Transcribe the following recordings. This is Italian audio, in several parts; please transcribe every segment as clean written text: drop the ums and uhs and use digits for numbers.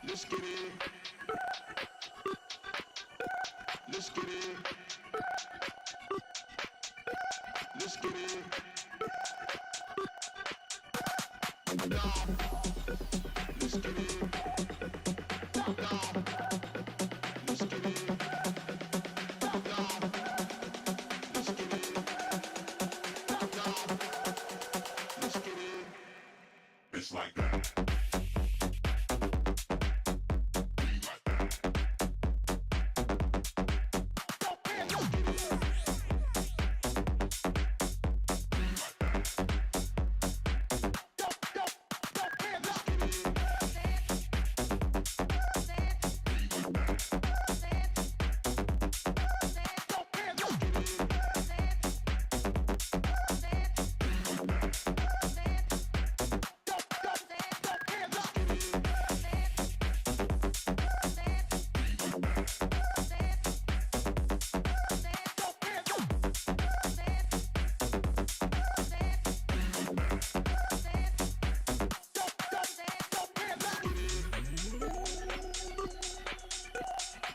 Let's get it. Let's get it. Let's get it. Let's get it. Let's get it. It's like that.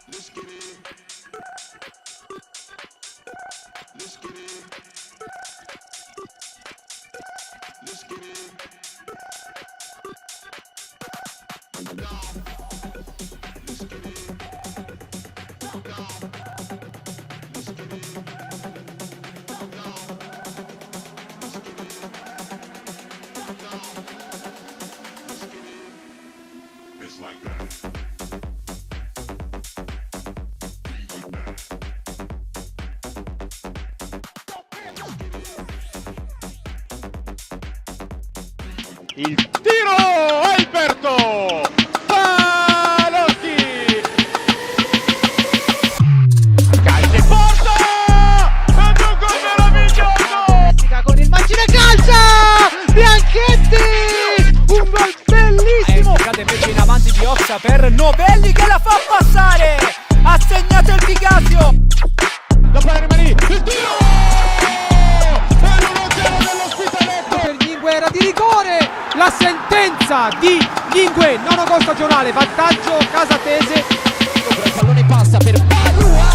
Let's get it. Let's get it. Let's get it. Let's get it. It's like that. Il tiro Alberto Palotti, calcio in porta ed un gol meraviglioso con il margine, calcia Bianchetti, un gol bellissimo, cade invece in avanti di Ossa per Novelli che la fa passare, ha segnato il Pigasio, la palla rimane, il tiro e l'1-0 dell'Ospitaletto per Lingue era di rigore, la sentenza di Lingue, nono gol stagionale, vantaggio Casatese, il pallone passa per Padua,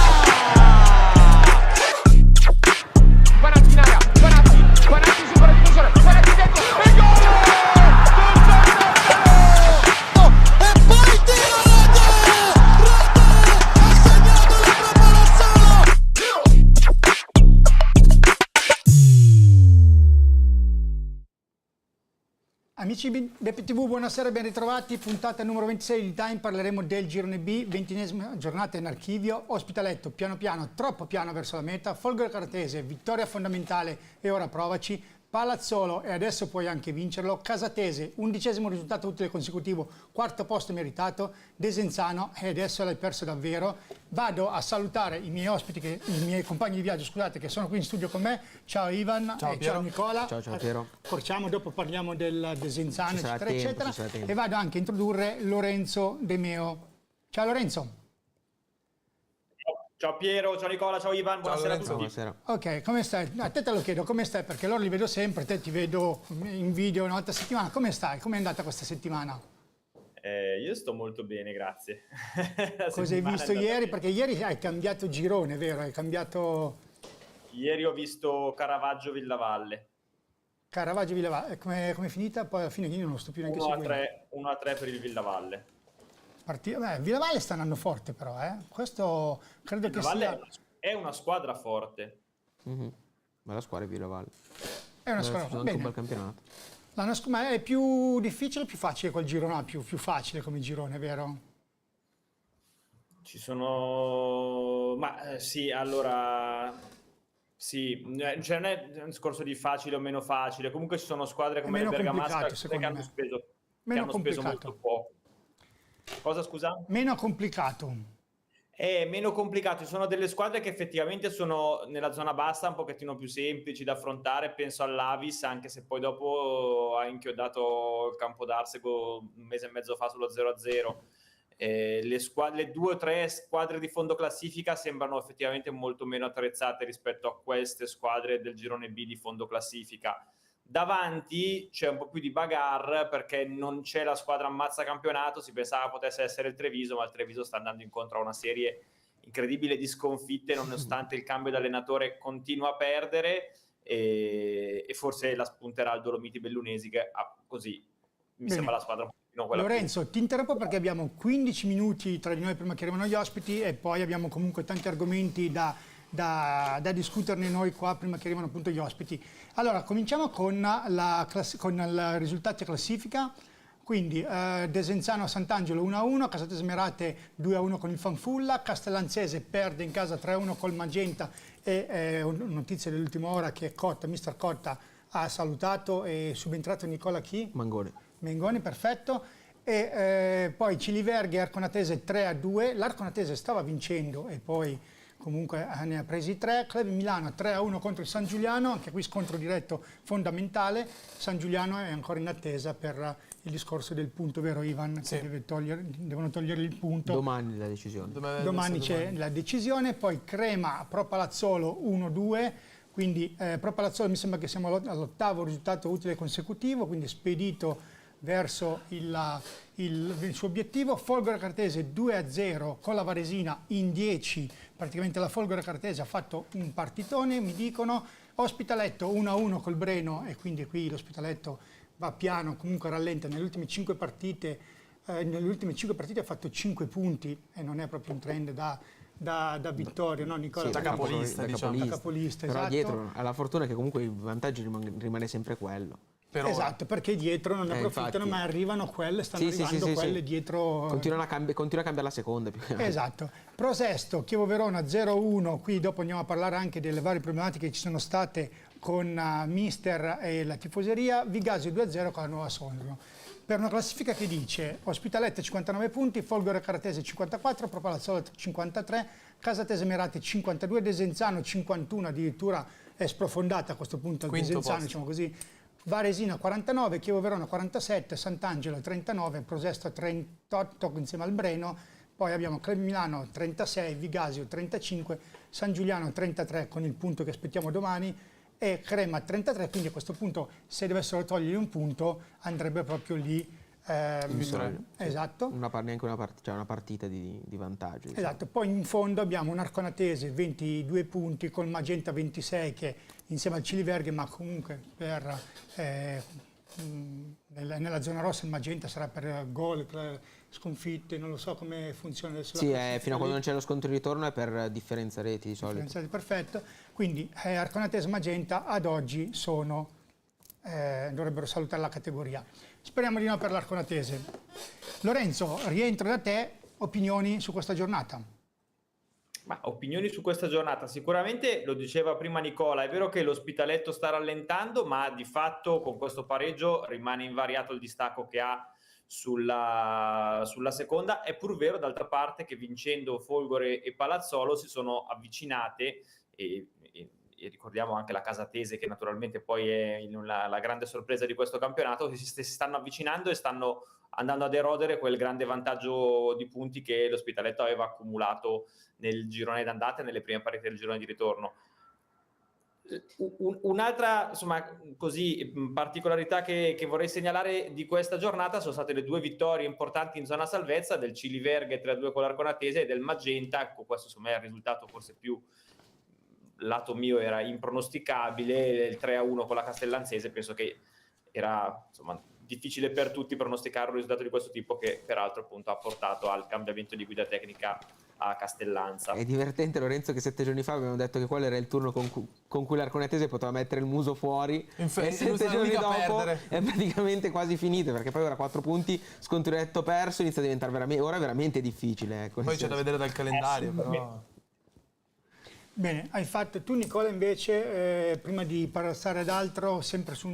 Guanatti in area, Guanatti supera il difensore, Guanatti dentro e gol! e poi tiro rete, ha segnato la preparazione. Amici di BPTV, buonasera, ben ritrovati. Puntata numero 26 di Time, parleremo del girone B, 20esima giornata in archivio. Ospitaletto, piano piano, troppo piano verso la meta. Folgore Caratese, vittoria fondamentale e ora provaci. Palazzolo e adesso puoi anche vincerlo. Casatese, 11° risultato utile consecutivo, 4° posto meritato. Desenzano e adesso l'hai perso davvero. Vado a salutare i miei ospiti, i miei compagni di viaggio, scusate, che sono qui in studio con me. Ciao Ivan, ciao, e ciao Nicola. Ciao Piero. Corciamo, dopo parliamo del Desenzano, Ci sarà eccetera, tempo, eccetera. ci sarà tempo. E vado anche a introdurre Lorenzo De Meo. Ciao Lorenzo. Ciao Piero, ciao Nicola, ciao Ivan, buonasera a tutti. Buonasera. Ok, come stai? A te lo chiedo, come stai? Perché loro li vedo sempre, te ti vedo in video una volta a settimana. Come stai? Come è andata questa settimana? Io sto molto bene, grazie. Cosa hai visto ieri? Perché ieri hai cambiato girone, vero? Hai cambiato Ieri ho visto Caravaggio-Villavalle. Caravaggio-Villavalle. Come è finita? Poi alla fine io non lo sto più neanche seguendo. 1-3 per il Villavalle. Villavalle sta andando forte però, eh? Questo credo che sia... È una squadra forte. Bella squadra Villavalle. È una squadra Anche un bene. bel campionato. Ma è più difficile o più facile quel girone? No, più facile come girone, vero? Ci sono... sì, allora... Sì, cioè non è un discorso di facile o meno facile. Comunque ci sono squadre come le meno Bergamasca complicato, che hanno me. speso, Meno speso complicato. molto poco. Cosa, scusa? Meno complicato. È meno complicato, ci sono delle squadre che effettivamente sono nella zona bassa un pochettino più semplici da affrontare, penso all'Avis, anche se poi dopo ha inchiodato il Campo d'Arsego un mese e mezzo fa sullo 0-0. Le 2 o 3 squadre di fondo classifica sembrano effettivamente molto meno attrezzate rispetto a queste squadre del girone B di fondo classifica. Davanti c'è un po' più di bagarre perché non c'è la squadra ammazza campionato, si pensava potesse essere il Treviso, ma il Treviso sta andando incontro a una serie incredibile di sconfitte, nonostante il cambio di allenatore continua a perdere, e forse la spunterà al Dolomiti Bellunesi, che così mi Bene. sembra la squadra un po' quella Lorenzo, ti interrompo perché abbiamo 15 minuti tra di noi prima che arrivano gli ospiti e poi abbiamo comunque tanti argomenti da discuterne noi qua prima che arrivano appunto gli ospiti. Allora, cominciamo con i risultati a classifica. Quindi Desenzano Sant'Angelo 1-1, Casatese Merate 2-1 con il Fanfulla, Castellanzese perde in casa 3-1 col Magenta e notizia dell'ultima ora che mister Cotta ha salutato e subentrato Nicola chi? Mengoni, perfetto. E poi Ciliverghe e Arconatese 3-2, l'Arconatese stava vincendo e poi comunque ne ha presi 3, Club Milano 3-1 contro il San Giuliano, anche qui scontro diretto fondamentale. San Giuliano è ancora in attesa per il discorso del punto, vero Ivan? Sì. Che devono togliere il punto. Domani la decisione. Domani c'è la decisione, poi Crema Pro Palazzolo 1-2, quindi Pro Palazzolo mi sembra che siamo all'8º risultato utile consecutivo, quindi spedito verso il suo obiettivo. Folgore Cartese 2-0 con la Varesina in 10, praticamente la Folgore Cartese ha fatto un partitone, mi dicono. Ospitaletto 1-1 col Breno e quindi qui l'Ospitaletto va piano, comunque rallenta. Nelle ultime 5 partite ha fatto 5 punti e non è proprio un trend da vittoria, no Nicola? Da capolista, diciamo. Da capolista, Però esatto. dietro ha la fortuna che comunque il vantaggio rimane sempre quello. Per ora. Esatto, perché dietro non ne approfittano, infatti. ma arrivano quelle, stanno arrivando quelle dietro. Continua a cambiare la seconda. Più che altro. Esatto. Prosesto, Chievo Verona 0-1, qui dopo andiamo a parlare anche delle varie problematiche che ci sono state con Mister e la tifoseria. Vigasio 2-0 con la Nuova Sondrio. Per una classifica che dice Ospitaletto 59 punti, Folgore Caratese 54, Pro Palazzolo 53, Casatese Merate 52, Desenzano 51, addirittura è sprofondata a questo punto il Quinto Desenzano, posto. diciamo così. Varesina 49, Chievo Verona 47, Sant'Angelo 39, Prosesto 38 insieme al Breno, poi abbiamo Club Milano 36, Vigasio 35, San Giuliano 33 con il punto che aspettiamo domani e Crema 33, quindi a questo punto se dovessero togliere un punto andrebbe proprio lì. Esatto. Neanche una partita di vantaggio. Diciamo. Esatto, poi in fondo abbiamo un Arconatese 22 punti con Magenta 26 che insieme al Ciliverghe, ma comunque nella zona rossa il Magenta sarà per gol, per sconfitte, non lo so come funziona adesso. Sì, fino a quando non c'è lo scontro di ritorno è per differenza reti di solito. Perfetto, quindi Arconatese e Magenta ad oggi dovrebbero salutare la categoria. Speriamo di no per l'Arconatese. Lorenzo, rientro da te, opinioni su questa giornata? Ma opinioni su questa giornata? Sicuramente, lo diceva prima Nicola, è vero che l'Ospitaletto sta rallentando, ma di fatto con questo pareggio rimane invariato il distacco che ha sulla seconda. È pur vero, d'altra parte, che vincendo Folgore e Palazzolo si sono avvicinate e ricordiamo anche la Casatese, che naturalmente poi è la grande sorpresa di questo campionato, si stanno avvicinando e stanno andando ad erodere quel grande vantaggio di punti che l'Ospitaletto aveva accumulato nel girone d'andata e nelle prime partite del girone di ritorno. Un'altra particolarità che vorrei segnalare di questa giornata sono state le 2 vittorie importanti in zona salvezza del Ciliverghe 3-2 con l'Arconatese e del Magenta. Questo secondo me è il risultato forse più lato mio, era impronosticabile. Il 3-1 con la Castellanzese penso che era difficile per tutti pronosticare un risultato di questo tipo, che peraltro appunto ha portato al cambiamento di guida tecnica a Castellanza. È divertente, Lorenzo, che 7 giorni fa abbiamo detto che quello era il turno con cui l'Arconatese poteva mettere il muso fuori e 7 giorni dopo è praticamente quasi finito, perché poi ora 4 punti, scontro diretto perso, inizia a diventare veramente difficile. Poi c'è da vedere dal calendario, però. Bene, hai fatto tu Nicola invece, prima di passare ad altro, sempre su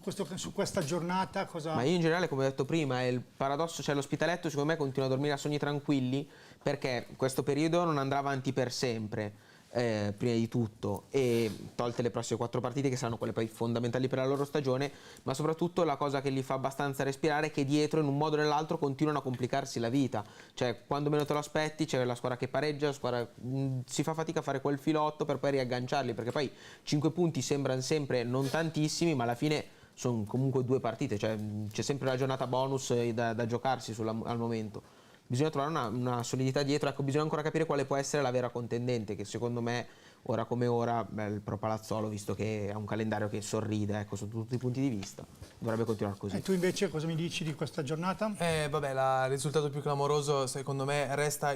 questa giornata cosa... Ma io in generale, come ho detto prima, è il paradosso, cioè l'Ospitaletto secondo me continua a dormire a sogni tranquilli perché questo periodo non andrà avanti per sempre. prima di tutto, e tolte le prossime 4 partite che saranno quelle poi fondamentali per la loro stagione, ma soprattutto la cosa che li fa abbastanza respirare è che dietro in un modo o nell'altro continuano a complicarsi la vita, cioè quando meno te lo aspetti c'è la squadra che pareggia, si fa fatica a fare quel filotto per poi riagganciarli, perché poi 5 punti sembrano sempre non tantissimi, ma alla fine sono comunque 2 partite, cioè c'è sempre la giornata bonus da giocarsi al momento. Bisogna trovare una solidità dietro, ecco, bisogna ancora capire quale può essere la vera contendente, che secondo me ora come ora il Pro Palazzolo, visto che ha un calendario che sorride, ecco, sotto tutti i punti di vista, dovrebbe continuare così. E tu invece cosa mi dici di questa giornata? Vabbè, il risultato più clamoroso secondo me resta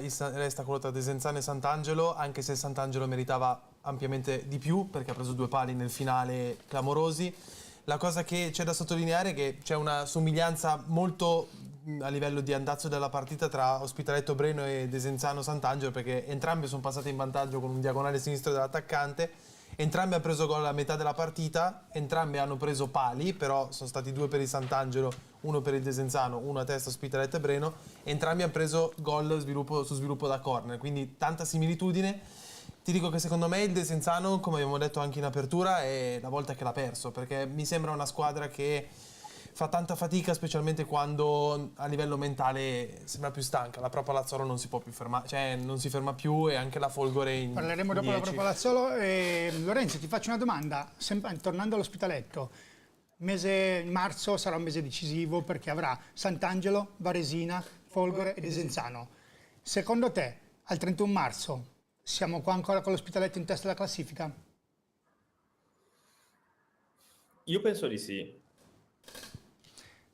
quello tra Desenzano e Sant'Angelo, anche se Sant'Angelo meritava ampiamente di più perché ha preso 2 pali nel finale clamorosi. La cosa che c'è da sottolineare è che c'è una somiglianza molto a livello di andazzo della partita tra Ospitaletto Breno e Desenzano Sant'Angelo, perché entrambi sono passati in vantaggio con un diagonale sinistro dell'attaccante, entrambi hanno preso gol a metà della partita, entrambi hanno preso pali, però sono stati 2 per il Sant'Angelo, 1 per il Desenzano, 1 a testa Ospitaletto e Breno, entrambi hanno preso gol su sviluppo da corner, quindi tanta similitudine. Ti dico che secondo me il Desenzano, come abbiamo detto anche in apertura, è la volta che l'ha perso, perché mi sembra una squadra che fa tanta fatica, specialmente quando a livello mentale sembra più stanca. La Pro Palazzolo non si può più fermare, cioè non si ferma più, e anche la Folgore in Parleremo dopo 10. la Pro Palazzolo. Lorenzo, ti faccio una domanda, tornando all'Ospitaletto. Mese marzo sarà un mese decisivo perché avrà Sant'Angelo, Varesina, Folgore e Desenzano. Secondo te, al 31 marzo, siamo qua ancora con l'Ospitaletto in testa alla classifica? Io penso di sì.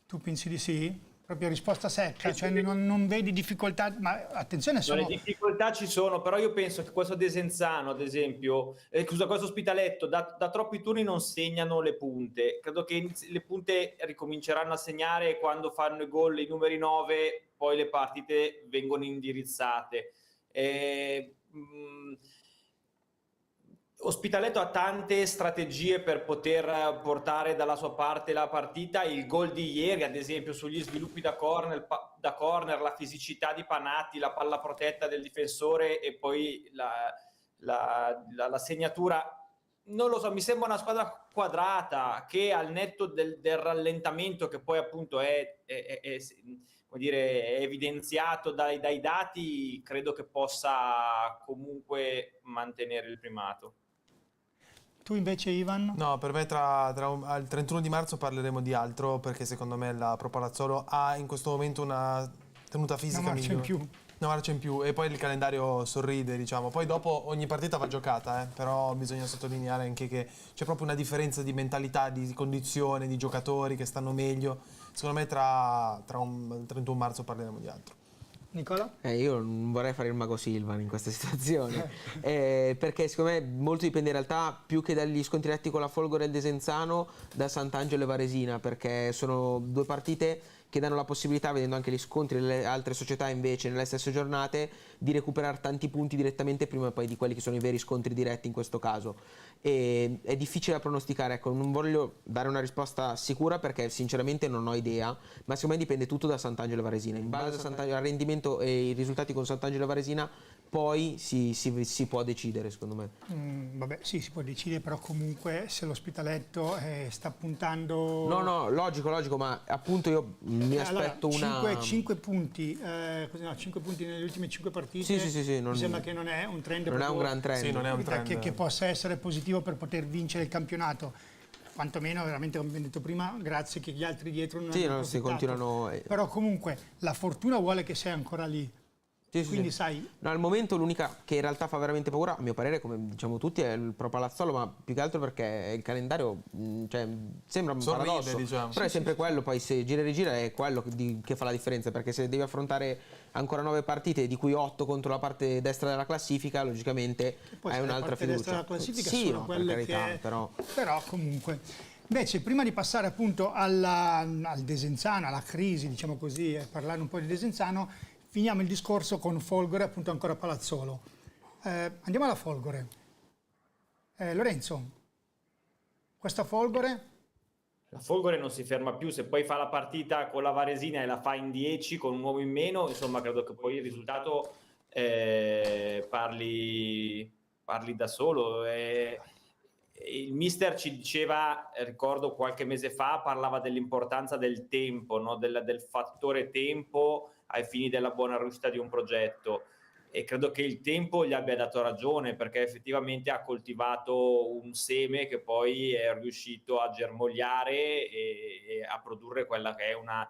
Tu pensi di sì? Proprio risposta secca, cioè non vedi difficoltà, ma attenzione, No, le difficoltà ci sono, però io penso che questo Desenzano, ad esempio, questo Ospitaletto, da troppi turni non segnano le punte. Credo che le punte ricominceranno a segnare quando fanno i gol, i numeri 9, poi le partite vengono indirizzate. Ospitaletto ha tante strategie per poter portare dalla sua parte la partita. Il gol di ieri, ad esempio, sugli sviluppi da corner, la fisicità di Panatti, la palla protetta del difensore e poi la segnatura. Non lo so, mi sembra una squadra quadrata che, al netto del rallentamento che poi appunto è evidenziato dai dati, credo che possa comunque mantenere il primato. Tu invece, Ivan? No, per me al 31 di marzo parleremo di altro, perché secondo me la Pro Palazzolo ha in questo momento una tenuta fisica Una marcia in migliore. più. Una marcia in più, e poi il calendario sorride, diciamo. Poi dopo ogni partita va giocata, però bisogna sottolineare anche che c'è proprio una differenza di mentalità, di condizione, di giocatori che stanno meglio. Secondo me tra il 31 marzo parleremo di altro. Nicola? Io non vorrei fare il mago Silvan in questa situazione, perché secondo me molto dipende in realtà, più che dagli scontri diretti con la Folgore e il Desenzano, da Sant'Angelo e Varesina, perché sono 2 partite che danno la possibilità, vedendo anche gli scontri delle altre società invece nelle stesse giornate, di recuperare tanti punti direttamente prima poi di quelli che sono i veri scontri diretti in questo caso. E è difficile da pronosticare, ecco, non voglio dare una risposta sicura perché sinceramente non ho idea, ma secondo me dipende tutto da Sant'Angelo e Varesina. In base al rendimento e i risultati con Sant'Angelo e Varesina poi si può decidere, secondo me. Vabbè, sì, si può decidere, però comunque se l'Ospitaletto sta puntando... No, logico, ma appunto io mi aspetto 5 punti, 5 punti nelle ultime 5 partite. Sì, mi sembra che non è un trend. Non è un gran trend. Sì, non è un trend. Che possa essere positivo per poter vincere il campionato. Quantomeno, veramente, come abbiamo detto prima, grazie che gli altri dietro non hanno si approfittato. continuano. Però comunque la fortuna vuole che sei ancora lì. Quindi sai... No, al momento l'unica che in realtà fa veramente paura, a mio parere, come diciamo tutti, è il Pro Palazzolo, ma più che altro perché il calendario sembra un paradosso, diciamo. però è sempre quello, poi se gira e rigira è quello che fa la differenza, perché se devi affrontare ancora 9 partite, di cui 8 contro la parte destra della classifica, logicamente hai un'altra fiducia. Della classifica sì, sono no, quelle per carità, che... però comunque... Invece, prima di passare appunto al Desenzano, alla crisi, diciamo così, e parlare un po' di Desenzano, finiamo il discorso con Folgore, appunto ancora Palazzolo. Andiamo alla Folgore. Lorenzo, questa Folgore? La Folgore non si ferma più, se poi fa la partita con la Varesina e la fa in 10 con un uomo in meno, insomma credo che poi il risultato parli parli da solo. Il mister ci diceva, ricordo qualche mese fa, parlava dell'importanza del tempo, no? del fattore tempo ai fini della buona riuscita di un progetto, e credo che il tempo gli abbia dato ragione, perché effettivamente ha coltivato un seme che poi è riuscito a germogliare e a produrre quella che è una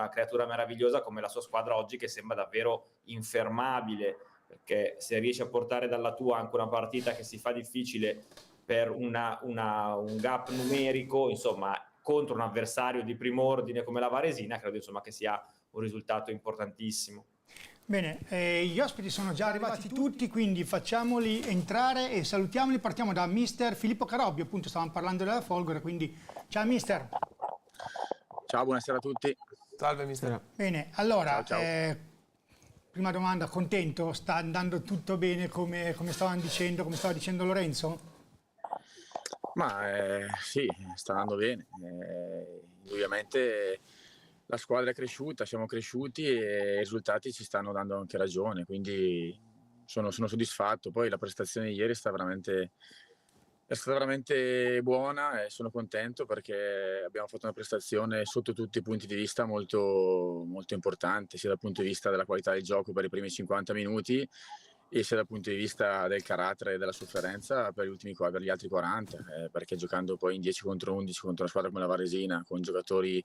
creatura meravigliosa come la sua squadra oggi, che sembra davvero infermabile, perché se riesci a portare dalla tua anche una partita che si fa difficile per un gap numerico, insomma, contro un avversario di primo ordine come la Varesina, credo insomma che sia un risultato importantissimo. Bene, gli ospiti sono già arrivati tutti, quindi facciamoli entrare e salutiamoli. Partiamo da mister Filippo Carobbio, appunto stavamo parlando della Folgore, quindi ciao mister. Ciao, buonasera a tutti. Salve mister. Bene, allora, Ciao. prima domanda, contento? Sta andando tutto bene come stava dicendo Lorenzo? Ma sì, sta andando bene. Ovviamente la squadra è cresciuta, siamo cresciuti e i risultati ci stanno dando anche ragione, quindi sono soddisfatto. Poi la prestazione di ieri è stata veramente buona e sono contento perché abbiamo fatto una prestazione sotto tutti i punti di vista molto, molto importante, sia dal punto di vista della qualità del gioco per i primi 50 minuti e sia dal punto di vista del carattere e della sofferenza per gli altri 40, perché giocando poi in 10 contro 11 contro una squadra come la Varesina, con giocatori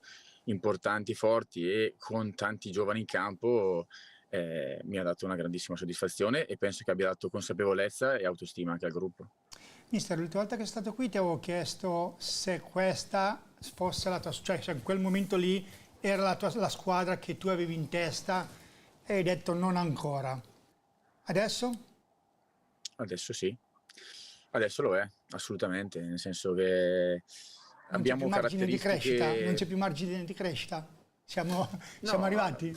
importanti, forti e con tanti giovani in campo, mi ha dato una grandissima soddisfazione e penso che abbia dato consapevolezza e autostima anche al gruppo. Mister, l'ultima volta che è stato qui ti avevo chiesto se questa fosse la tua, cioè se in quel momento lì era la squadra che tu avevi in testa e hai detto non ancora. Adesso? Adesso sì, adesso lo è, assolutamente, nel senso che abbiamo caratteristiche... Non c'è più margine di crescita? Siamo arrivati?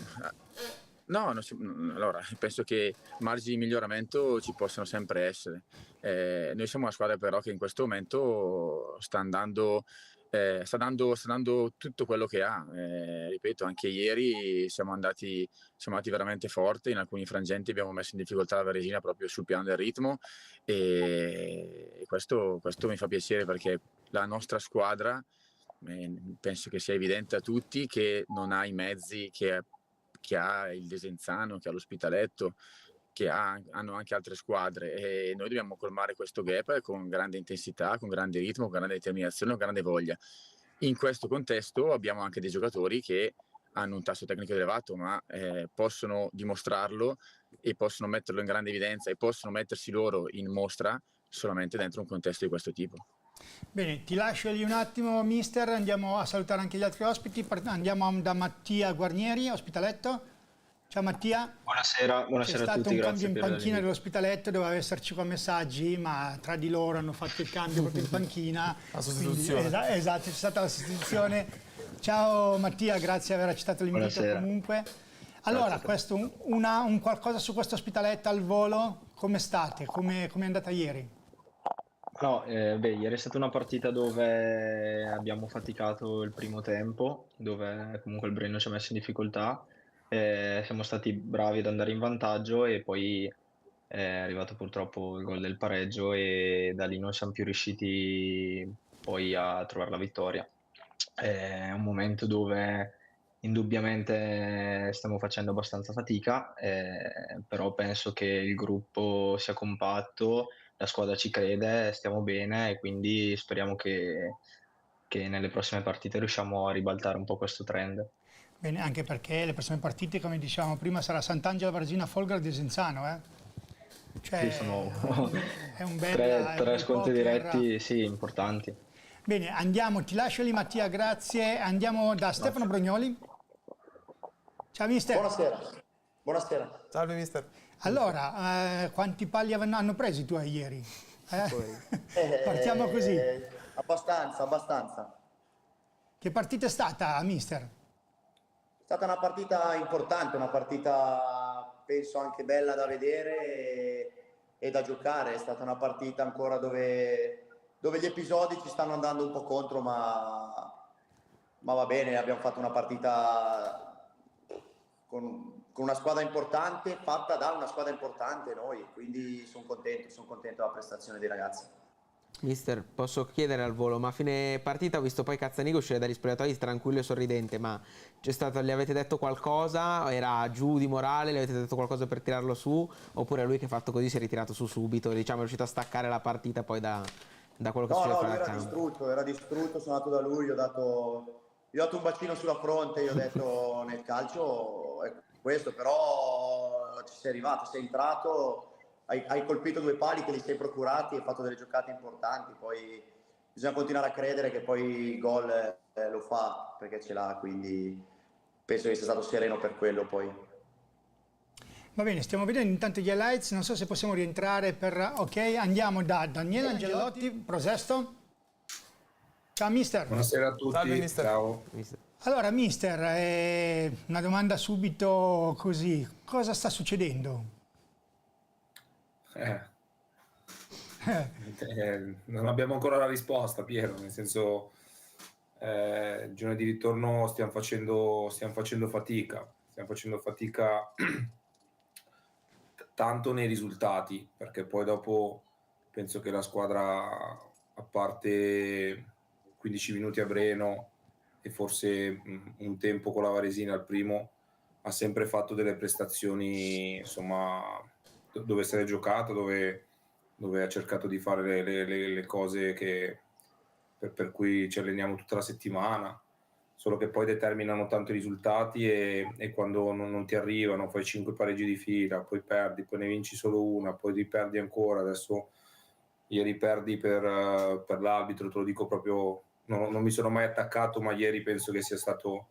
No, allora, penso che margini di miglioramento ci possano sempre essere. Noi siamo una squadra però che in questo momento sta dando tutto quello che ha. Ripeto, anche ieri siamo andati veramente forte, in alcuni frangenti abbiamo messo in difficoltà la Varesina proprio sul piano del ritmo e questo mi fa piacere perché la nostra squadra, penso che sia evidente a tutti, che non ha i mezzi che ha il Desenzano, che ha l'Ospitaletto, che hanno anche altre squadre e noi dobbiamo colmare questo gap con grande intensità, con grande ritmo, con grande determinazione, con grande voglia. In questo contesto abbiamo anche dei giocatori che hanno un tasso tecnico elevato, ma possono dimostrarlo e possono metterlo in grande evidenza e possono mettersi loro in mostra solamente dentro un contesto di questo tipo. Bene, ti lascio lì un attimo, mister, andiamo a salutare anche gli altri ospiti. Andiamo da Mattia Guarnieri, Ospitaletto. Ciao Mattia. Buonasera a tutti. C'è stato un cambio in panchina dell'Ospitaletto, doveva esserci qua messaggi, ma tra di loro hanno fatto il cambio proprio in panchina. La sostituzione. Quindi, esatto, c'è stata la sostituzione. Ciao Mattia, grazie di aver accettato l'invito. Buonasera. Comunque. Allora, questo, un qualcosa su questo Ospitaletto al volo, come state? Come è andata ieri? No, ieri è stata una partita dove abbiamo faticato il primo tempo, dove comunque il Breno ci ha messo in difficoltà. Siamo stati bravi ad andare in vantaggio e poi è arrivato purtroppo il gol del pareggio e da lì non siamo più riusciti poi a trovare la vittoria. È un momento dove indubbiamente stiamo facendo abbastanza fatica, però penso che il gruppo sia compatto, la squadra ci crede, stiamo bene e quindi speriamo che nelle prossime partite riusciamo a ribaltare un po' questo trend. Bene, anche perché le prossime partite, come dicevamo prima, sarà Sant'Angelo, Varesina, Folgore e Desenzano, Cioè, Sì, sono è un bel tre scontri diretti, sì, importanti. Bene, andiamo, ti lascio lì Mattia, grazie. Andiamo da Stefano Brognoli. Ciao mister. Buonasera. Salve mister. Allora, quanti palli hanno preso i tuoi ieri? Partiamo così. Abbastanza. Che partita è stata, mister? È stata una partita importante, una partita penso anche bella da vedere e da giocare. È stata una partita ancora dove gli episodi ci stanno andando un po' contro, ma va bene, abbiamo fatto una partita una squadra importante, fatta da una squadra importante noi, quindi sono contento della prestazione dei ragazzi. Mister, posso chiedere al volo, ma a fine partita ho visto poi Cazzaniga uscire dagli spogliatoi tranquillo e sorridente, ma gli avete detto qualcosa? Era giù di morale? Gli avete detto qualcosa per tirarlo su? Oppure lui che ha fatto così si è ritirato su subito, diciamo è riuscito a staccare la partita poi da quello che succede lui era distrutto, sono andato da lui, gli ho dato un bacino sulla fronte, gli ho detto nel calcio è questo, però ci sei arrivato, sei entrato, hai colpito 2 pali che li sei procurati, hai fatto delle giocate importanti, poi bisogna continuare a credere che poi il gol lo fa perché ce l'ha, quindi penso che sia stato sereno per quello poi. Va bene, stiamo vedendo intanto gli highlights, non so se possiamo rientrare per... Ok, andiamo da Daniele Angelotti, Prosesto. Ciao mister. Buonasera a tutti. Salve, mister. Ciao. Allora mister, una domanda subito così, cosa sta succedendo? Non abbiamo ancora la risposta, Piero, nel senso il giorno di ritorno stiamo facendo fatica tanto nei risultati, perché poi dopo penso che la squadra, a parte 15 minuti a Breno e forse un tempo con la Varesina al primo, ha sempre fatto delle prestazioni, insomma, dove se l'è giocato, dove ha cercato di fare le cose per cui ci alleniamo tutta la settimana, solo che poi determinano tanto i risultati e quando non ti arrivano, fai 5 pareggi di fila, poi perdi, poi ne vinci solo una, poi riperdi ancora. Adesso ieri perdi per l'arbitro, te lo dico proprio, non mi sono mai attaccato, ma ieri penso che sia stato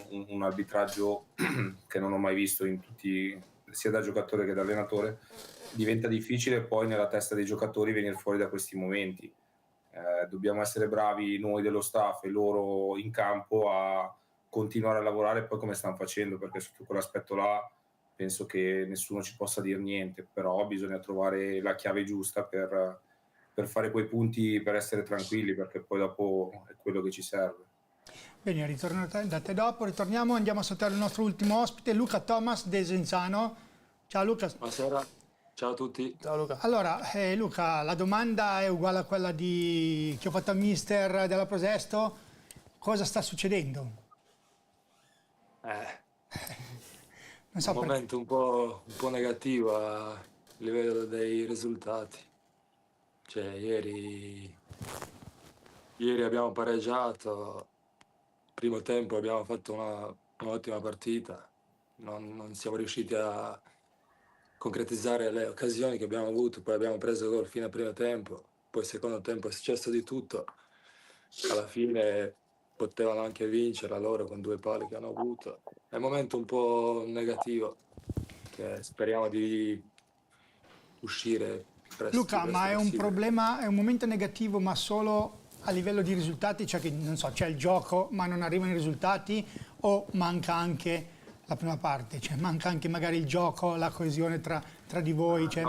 un arbitraggio che non ho mai visto in tutti, sia da giocatore che da allenatore. Diventa difficile poi nella testa dei giocatori venire fuori da questi momenti. Dobbiamo essere bravi noi dello staff e loro in campo a continuare a lavorare poi come stanno facendo, perché sotto quell'aspetto là penso che nessuno ci possa dire niente, però bisogna trovare la chiave giusta per fare quei punti, per essere tranquilli, perché poi dopo è quello che ci serve. Bene, ritorno da te dopo, ritorniamo, andiamo a salutare il nostro ultimo ospite, Luca Thomas Desenzano. Ciao Luca. Buonasera. Ciao a tutti. Ciao Luca. Allora, Luca, la domanda è uguale a quella che ho fatto al mister della Prosesto. Cosa sta succedendo? Non so, un momento un po' negativo a livello dei risultati. Cioè, ieri abbiamo pareggiato, primo tempo abbiamo fatto un'ottima partita, non siamo riusciti a concretizzare le occasioni che abbiamo avuto, poi abbiamo preso gol fino al primo tempo, poi secondo tempo è successo di tutto, alla fine potevano anche vincere loro con 2 pali che hanno avuto. È un momento un po' negativo, che speriamo di uscire presto. Luca, ma è un problema, è un momento negativo ma solo a livello di risultati, cioè che non so, c'è il gioco ma non arrivano i risultati, o manca anche la prima parte, cioè manca anche magari il gioco, la coesione tra di voi? Cioè,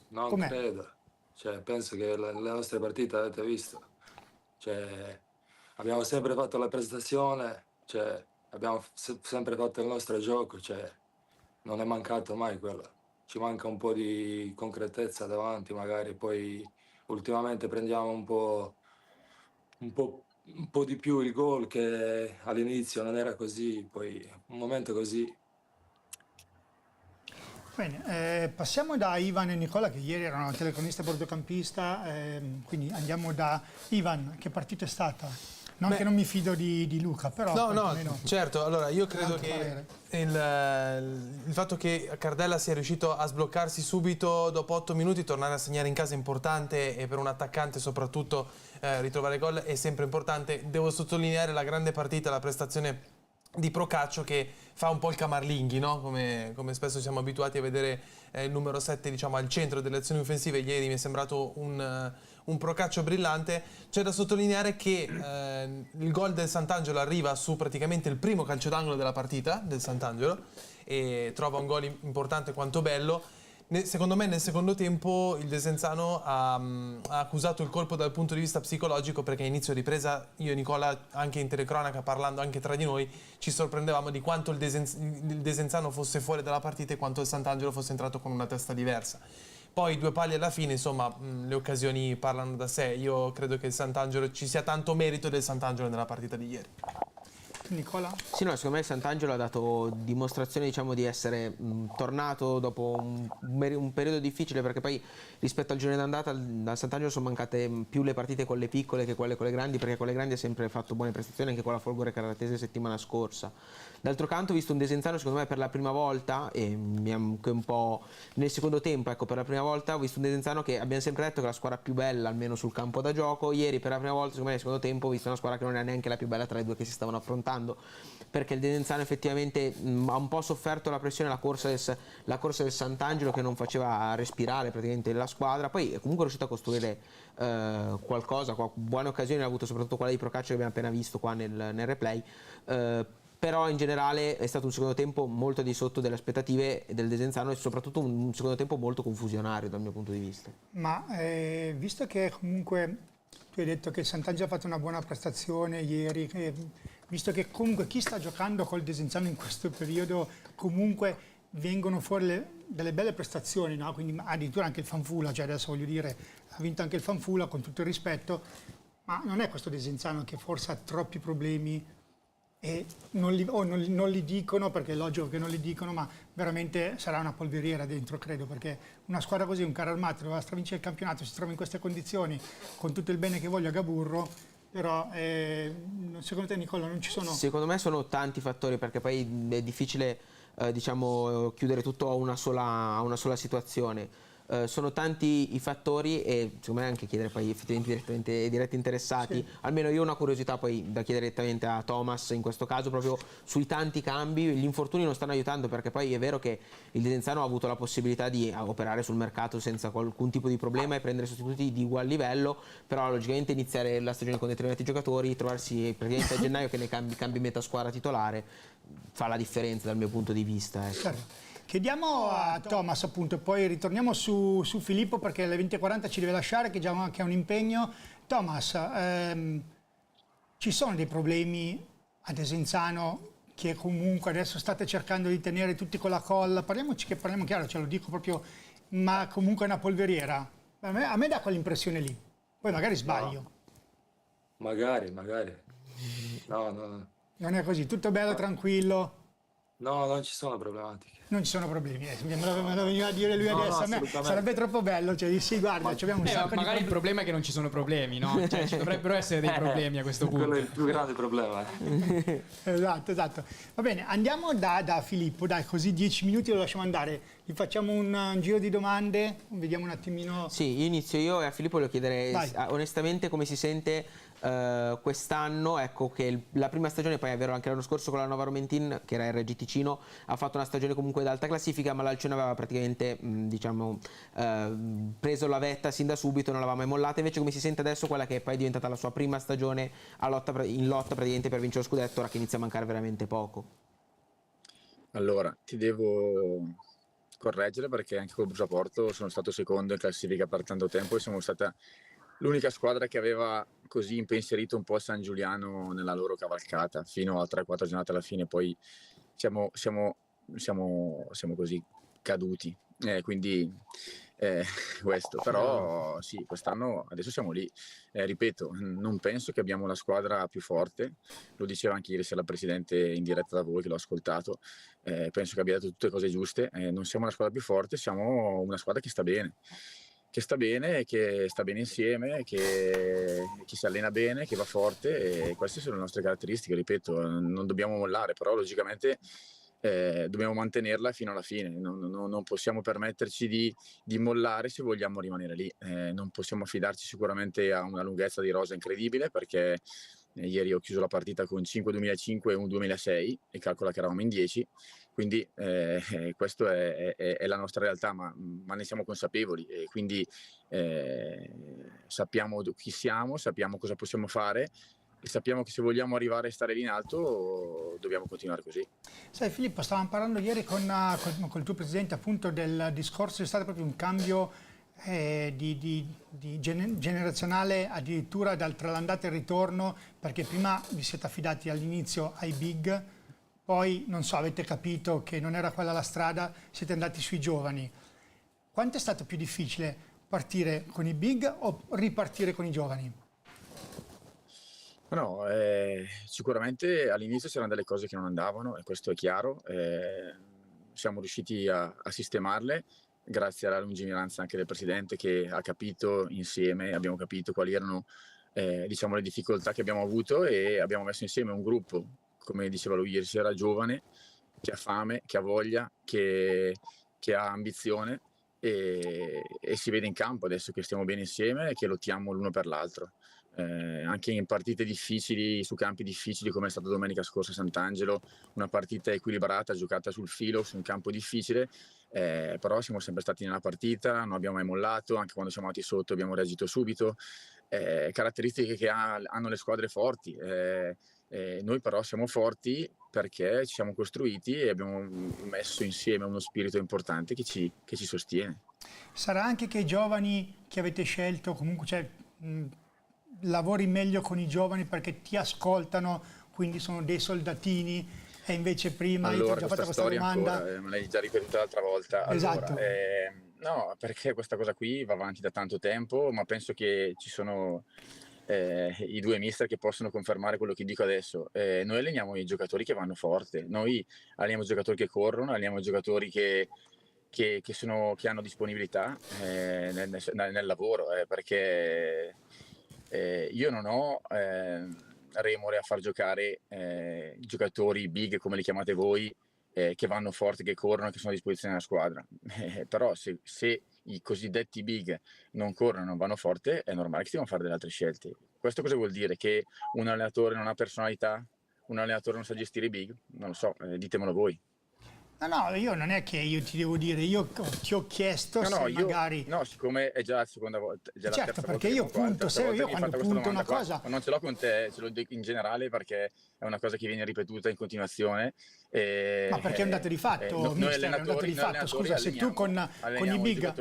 non credo, cioè, penso che le nostre partite avete visto, cioè, abbiamo sempre fatto la prestazione, cioè, abbiamo sempre fatto il nostro gioco, cioè, non è mancato mai quello, ci manca un po' di concretezza davanti magari, poi ultimamente prendiamo un po' di più il gol, che all'inizio non era così, poi un momento così. Bene, passiamo da Ivan e Nicola, che ieri erano telecronista e bordocampista, quindi andiamo da Ivan. Che partita è stata? Non che non mi fido di Luca, però... No, certo, allora io credo che il fatto che Cardella sia riuscito a sbloccarsi subito dopo 8 minuti, tornare a segnare in casa è importante, e per un attaccante soprattutto ritrovare gol è sempre importante. Devo sottolineare la grande partita, la prestazione di Procaccio, che fa un po' il Camarlinghi, no? Come spesso siamo abituati a vedere il numero 7, diciamo, al centro delle azioni offensive. Ieri mi è sembrato un Procaccio brillante. C'è da sottolineare che il gol del Sant'Angelo arriva su praticamente il primo calcio d'angolo della partita del Sant'Angelo, e trova un gol importante quanto bello. Secondo me nel secondo tempo il Desenzano ha accusato il colpo dal punto di vista psicologico, perché a inizio ripresa io e Nicola, anche in telecronaca, parlando anche tra di noi, ci sorprendevamo di quanto il Desenzano fosse fuori dalla partita e quanto il Sant'Angelo fosse entrato con una testa diversa. Poi 2 pali alla fine, insomma, le occasioni parlano da sé. Io credo che il Sant'Angelo ci sia tanto merito del Sant'Angelo nella partita di ieri. Nicola? Sì, no, secondo me il Sant'Angelo ha dato dimostrazione, diciamo, di essere tornato dopo un periodo difficile, perché poi rispetto al girone d'andata al Sant'Angelo sono mancate più le partite con le piccole che quelle con le grandi, perché con le grandi ha sempre fatto buone prestazioni, anche con la Folgore Caratese settimana scorsa. D'altro canto ho visto un Desenzano secondo me per la prima volta, e anche un po' nel secondo tempo, ecco, per la prima volta ho visto un Desenzano che abbiamo sempre detto che è la squadra più bella almeno sul campo da gioco. Ieri per la prima volta secondo me nel secondo tempo ho visto una squadra che non è neanche la più bella tra le due che si stavano affrontando, perché il Desenzano effettivamente ha un po' sofferto la pressione, la corsa del Sant'Angelo che non faceva respirare praticamente la squadra. Poi è comunque riuscito a costruire qualcosa, buone occasioni ha avuto, soprattutto quella di Procaccio che abbiamo appena visto qua nel replay, però in generale è stato un secondo tempo molto di sotto delle aspettative del Desenzano e soprattutto un secondo tempo molto confusionario dal mio punto di vista. Ma visto che comunque tu hai detto che il Sant'Angelo ha fatto una buona prestazione ieri, visto che comunque chi sta giocando col Desenzano in questo periodo comunque vengono fuori delle belle prestazioni, no? Quindi addirittura anche il Fanfula, cioè adesso voglio dire, ha vinto anche il Fanfula con tutto il rispetto, ma non è questo Desenzano che forse ha troppi problemi e non li dicono, perché è logico che non li dicono, ma veramente sarà una polveriera dentro, credo, perché una squadra così, un carro armato, doveva stravincere il campionato, si trova in queste condizioni, con tutto il bene che voglio a Gaburro, però secondo te, Nicola, non ci sono... Secondo me sono tanti fattori, perché poi è difficile diciamo chiudere tutto a una sola situazione. Sono tanti i fattori e secondo me anche chiedere poi effettivamente ai diretti interessati, sì. Almeno io ho una curiosità poi da chiedere direttamente a Thomas in questo caso, proprio sui tanti cambi. Gli infortuni non stanno aiutando, perché poi è vero che il Desenzano ha avuto la possibilità di operare sul mercato senza alcun tipo di problema e prendere sostituti di ugual livello, però logicamente iniziare la stagione con determinati giocatori, trovarsi praticamente a gennaio che ne cambi metà squadra titolare fa la differenza dal mio punto di vista, ecco. Certo. Chiediamo a Thomas appunto e poi ritorniamo su Filippo, perché alle 20:40 ci deve lasciare, che già ha un impegno. Thomas, ci sono dei problemi a Desenzano che comunque adesso state cercando di tenere tutti con la colla? Parliamo chiaro, ce lo dico proprio, ma comunque è una polveriera. A me dà quell'impressione lì, poi magari sbaglio. No. Magari. No. Non è così, tutto bello, tranquillo? No, non ci sono problematiche. Non ci sono problemi, me lo veniva a dire lui adesso, a me sarebbe troppo bello, cioè sì, guarda, abbiamo un sacco magari il problema è che non ci sono problemi, no? Cioè ci dovrebbero essere dei problemi a questo punto. Quello è il più grande problema. Esatto. Va bene, andiamo da Filippo, dai, così 10 minuti lo lasciamo andare. Gli facciamo un giro di domande, vediamo un attimino. Sì, inizio io e a Filippo voglio chiedere onestamente come si sente quest'anno, ecco, che la prima stagione, poi è vero anche l'anno scorso con la Nova Romentin, che era il RG Ticino, ha fatto una stagione comunque d'alta classifica, ma l'Alcione aveva praticamente preso la vetta sin da subito, non l'aveva mai mollata. Invece come si sente adesso quella che poi è diventata la sua prima stagione in lotta praticamente per vincere lo scudetto, ora che inizia a mancare veramente poco? Allora, ti devo correggere, perché anche col Brusaporto sono stato secondo in classifica per tanto tempo e siamo stata l'unica squadra che aveva così impensierito un po' il San Giuliano nella loro cavalcata fino a 3-4 giornate alla fine. Poi siamo così caduti, quindi questo, però sì, quest'anno adesso siamo lì. Ripeto, non penso che abbiamo la squadra più forte, lo diceva anche ieri sera il presidente in diretta da voi, che l'ho ascoltato. Penso che abbia detto tutte le cose giuste. Non siamo una squadra più forte, siamo una squadra che sta bene, che sta bene insieme, che si allena bene, che va forte, e queste sono le nostre caratteristiche. Ripeto, non dobbiamo mollare, però logicamente dobbiamo mantenerla fino alla fine. Non possiamo permetterci di mollare se vogliamo rimanere lì. Non possiamo affidarci sicuramente a una lunghezza di rosa incredibile, perché ieri ho chiuso la partita con 5 2005 e un 2006 e calcola che eravamo in 10, quindi questa è la nostra realtà, ma ne siamo consapevoli, e quindi sappiamo chi siamo, sappiamo cosa possiamo fare. sappiamo che se vogliamo arrivare a stare lì in alto dobbiamo continuare così. Sai Filippo, stavamo parlando ieri con il tuo presidente appunto del discorso, è stato proprio un cambio generazionale addirittura tra l'andata e il ritorno, perché prima vi siete affidati all'inizio ai big, poi non so, avete capito che non era quella la strada, siete andati sui giovani. Quanto è stato più difficile partire con i big o ripartire con i giovani? No, sicuramente all'inizio c'erano delle cose che non andavano e questo è chiaro, siamo riusciti a sistemarle grazie alla lungimiranza anche del presidente che ha capito insieme, abbiamo capito quali erano diciamo, le difficoltà che abbiamo avuto e abbiamo messo insieme un gruppo, come diceva lui ieri sera, giovane, che ha fame, che ha voglia, che ha ambizione e si vede in campo adesso che stiamo bene insieme e che lottiamo l'uno per l'altro. Anche in partite difficili, su campi difficili come è stato domenica scorsa a Sant'Angelo, una partita equilibrata, giocata sul filo, su un campo difficile, però siamo sempre stati nella partita, non abbiamo mai mollato, anche quando siamo andati sotto abbiamo reagito subito, caratteristiche che hanno le squadre forti. Noi però siamo forti perché ci siamo costruiti e abbiamo messo insieme uno spirito importante che ci sostiene. Sarà anche che i giovani che avete scelto comunque lavori meglio con i giovani perché ti ascoltano, quindi sono dei soldatini, e invece prima allora, io ti ho già fatto questa domanda. Ancora, me l'hai già ripetuta l'altra volta. Esatto. Allora, no, perché questa cosa qui va avanti da tanto tempo, ma penso che ci sono i due mister che possono confermare quello che dico adesso. Noi alleniamo i giocatori che vanno forte, noi alleniamo i giocatori che corrono, alleniamo i giocatori che hanno disponibilità nel lavoro, perché io non ho remore a far giocare giocatori big, come li chiamate voi, che vanno forti, che corrono, che sono a disposizione della squadra. Però se i cosiddetti big non corrono, non vanno forte, è normale che si devono fare delle altre scelte. Questo cosa vuol dire? Che un allenatore non ha personalità? Un allenatore non sa gestire i big? Non lo so, ditemelo voi. No, io non è che io ti devo dire, io ti ho chiesto magari... No, siccome è già la seconda volta, già certo, la terza perché volta io punto, se io quando punto una cosa... Ma non ce l'ho con te, ce l'ho in generale perché è una cosa che viene ripetuta in continuazione. Ma perché è un dato di fatto, mister, è un dato di fatto. Scusa, se tu con i big...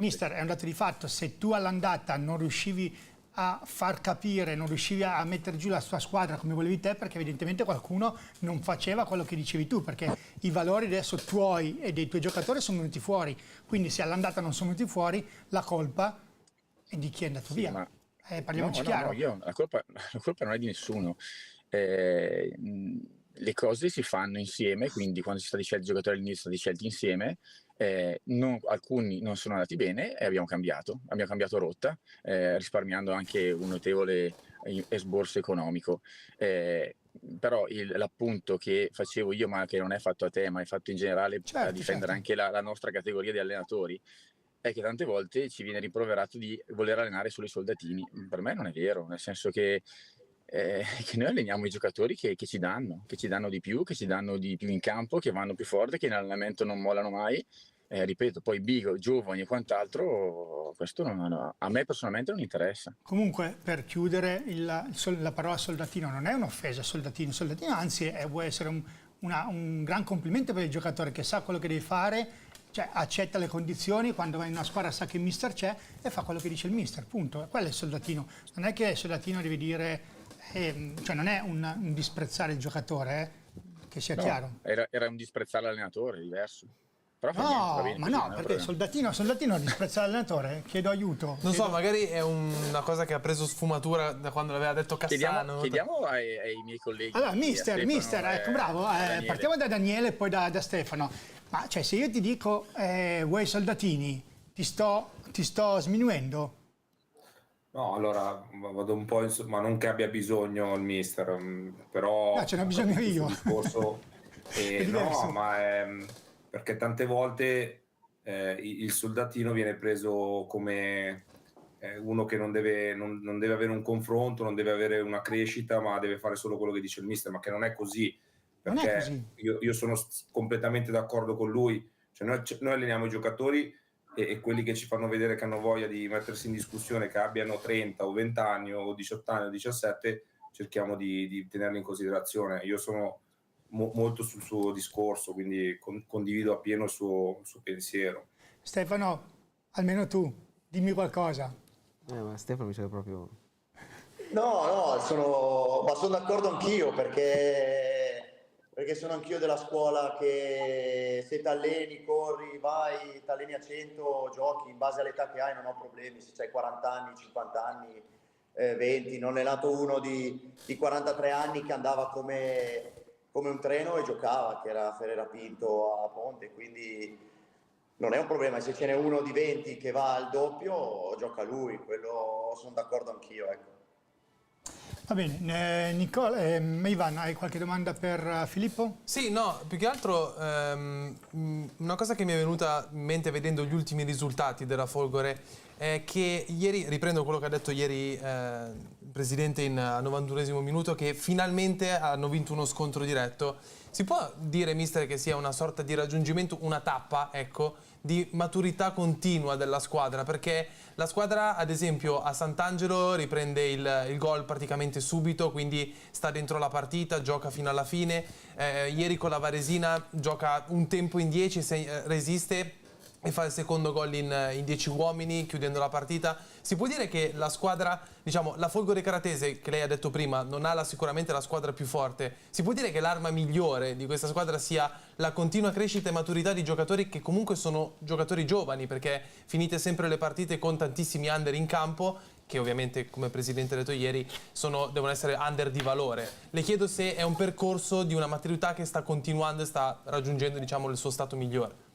Mister, è un dato di fatto, se tu all'andata non riuscivi a far capire, non riuscivi a mettere giù la sua squadra come volevi te, perché evidentemente qualcuno non faceva quello che dicevi tu, perché i valori adesso tuoi e dei tuoi giocatori sono venuti fuori, quindi se all'andata non sono venuti fuori, la colpa è di chi è andato via. Ma... parliamoci chiaro. La colpa non è di nessuno. Le cose si fanno insieme, quindi quando si sta di scelti i giocatori all'inizio, si scelti insieme. Alcuni non sono andati bene e abbiamo cambiato rotta, risparmiando anche un notevole esborso economico. Però l'appunto che facevo io, ma che non è fatto a te, ma è fatto in generale a difendere anche la nostra categoria di allenatori, è che tante volte ci viene rimproverato di voler allenare solo i soldatini. Per me non è vero, nel senso che noi alleniamo i giocatori che ci danno di più, che ci danno di più in campo, che vanno più forte, che in allenamento non mollano mai. Ripeto, poi big, giovani e quant'altro, questo a me personalmente non interessa. Comunque, per chiudere, la parola soldatino non è un'offesa, soldatino, anzi può essere un gran complimento per il giocatore che sa quello che deve fare, cioè accetta le condizioni, quando va in una squadra sa che il mister c'è e fa quello che dice il mister, punto. Quello è il soldatino. Non è che il soldatino deve dire... cioè non è un disprezzare il giocatore, che sia chiaro. Era un disprezzare l'allenatore, diverso. Però perché soldatino disprezzare l'allenatore? Chiedo aiuto. Non so, magari è una cosa che ha preso sfumatura da quando l'aveva detto Cassano. Chiediamo ai miei colleghi. Allora, mister, ecco, bravo. Partiamo da Daniele e poi da Stefano. Ma cioè, se io ti dico vuoi soldatini, ti sto sminuendo? No, allora vado un po' ma non che abbia bisogno il mister, però... No, ce n'ho bisogno io. Discorso, no, ma perché tante volte il soldatino viene preso come uno che non deve avere un confronto, non deve avere una crescita, ma deve fare solo quello che dice il mister, ma che non è così. Perché non è così. Io sono completamente d'accordo con lui. Cioè, noi alleniamo i giocatori e quelli che ci fanno vedere che hanno voglia di mettersi in discussione, che abbiano 30 o 20 anni o 18 anni o 17, cerchiamo di tenerli in considerazione. Io sono molto sul suo discorso, quindi condivido appieno il suo pensiero. Stefano, almeno tu, dimmi qualcosa. Ma Stefano mi sa proprio... No, sono d'accordo anch'io perché sono anch'io della scuola che se ti alleni, corri, vai, ti alleni a 100, giochi in base all'età che hai, non ho problemi. Se hai 40 anni, 50 anni, 20, non è nato uno di 43 anni che andava come un treno e giocava, che era Ferreira Pinto a Ponte, quindi non è un problema. Se ce n'è uno di 20 che va al doppio, gioca lui, quello sono d'accordo anch'io, ecco. Va bene, Nicola, Ivan, hai qualche domanda per Filippo? Sì, no, più che altro una cosa che mi è venuta in mente vedendo gli ultimi risultati della Folgore è che ieri, riprendo quello che ha detto ieri il presidente al 91esimo minuto, che finalmente hanno vinto uno scontro diretto. Si può dire, mister, che sia una sorta di raggiungimento, una tappa, ecco, di maturità continua della squadra? Perché la squadra, ad esempio, a Sant'Angelo riprende il gol praticamente subito, quindi sta dentro la partita, gioca fino alla fine. Ieri con la Varesina gioca un tempo in 10, resiste e fa il secondo gol in 10 uomini, chiudendo la partita. Si può dire che la squadra, diciamo, la Folgore Caratese, che lei ha detto prima, non ha sicuramente la squadra più forte. Si può dire che l'arma migliore di questa squadra sia la continua crescita e maturità di giocatori che comunque sono giocatori giovani, perché finite sempre le partite con tantissimi under in campo, che ovviamente, come il Presidente ha detto ieri, devono essere under di valore. Le chiedo se è un percorso di una maturità che sta continuando e sta raggiungendo, diciamo, il suo stato migliore.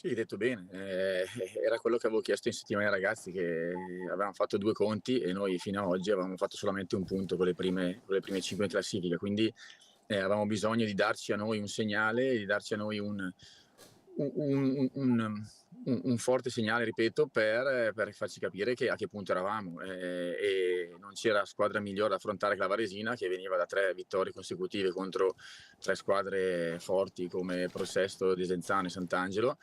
Sì, hai detto bene, era quello che avevo chiesto in settimana ai ragazzi, che avevamo fatto 2 conti e noi fino ad oggi avevamo fatto solamente un punto con le prime 5 in classifica, quindi avevamo bisogno di darci a noi un segnale, di darci a noi un forte segnale, ripeto, per farci capire a che punto eravamo, e non c'era squadra migliore da affrontare che la Varesina, che veniva da 3 vittorie consecutive contro 3 squadre forti come Prosesto, Desenzano e Sant'Angelo,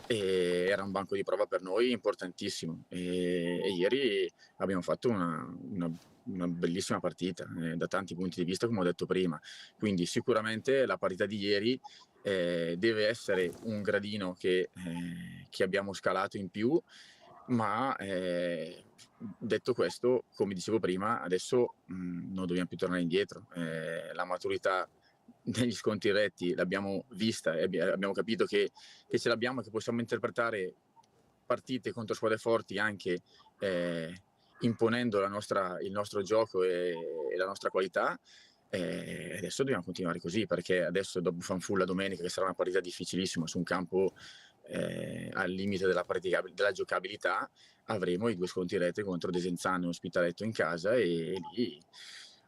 e era un banco di prova per noi importantissimo, e ieri abbiamo fatto una bellissima partita da tanti punti di vista, come ho detto prima. Quindi sicuramente la partita di ieri deve essere un gradino che abbiamo scalato in più, ma detto questo, come dicevo prima, adesso non dobbiamo più tornare indietro. La maturità negli scontri diretti l'abbiamo vista e abbiamo capito che ce l'abbiamo e che possiamo interpretare partite contro squadre forti anche imponendo il nostro gioco e la nostra qualità. Adesso dobbiamo continuare così, perché adesso dopo Fanfulla domenica, che sarà una partita difficilissima su un campo al limite della giocabilità, avremo i 2 scontri diretti contro Desenzano e Ospitaletto in casa, e lì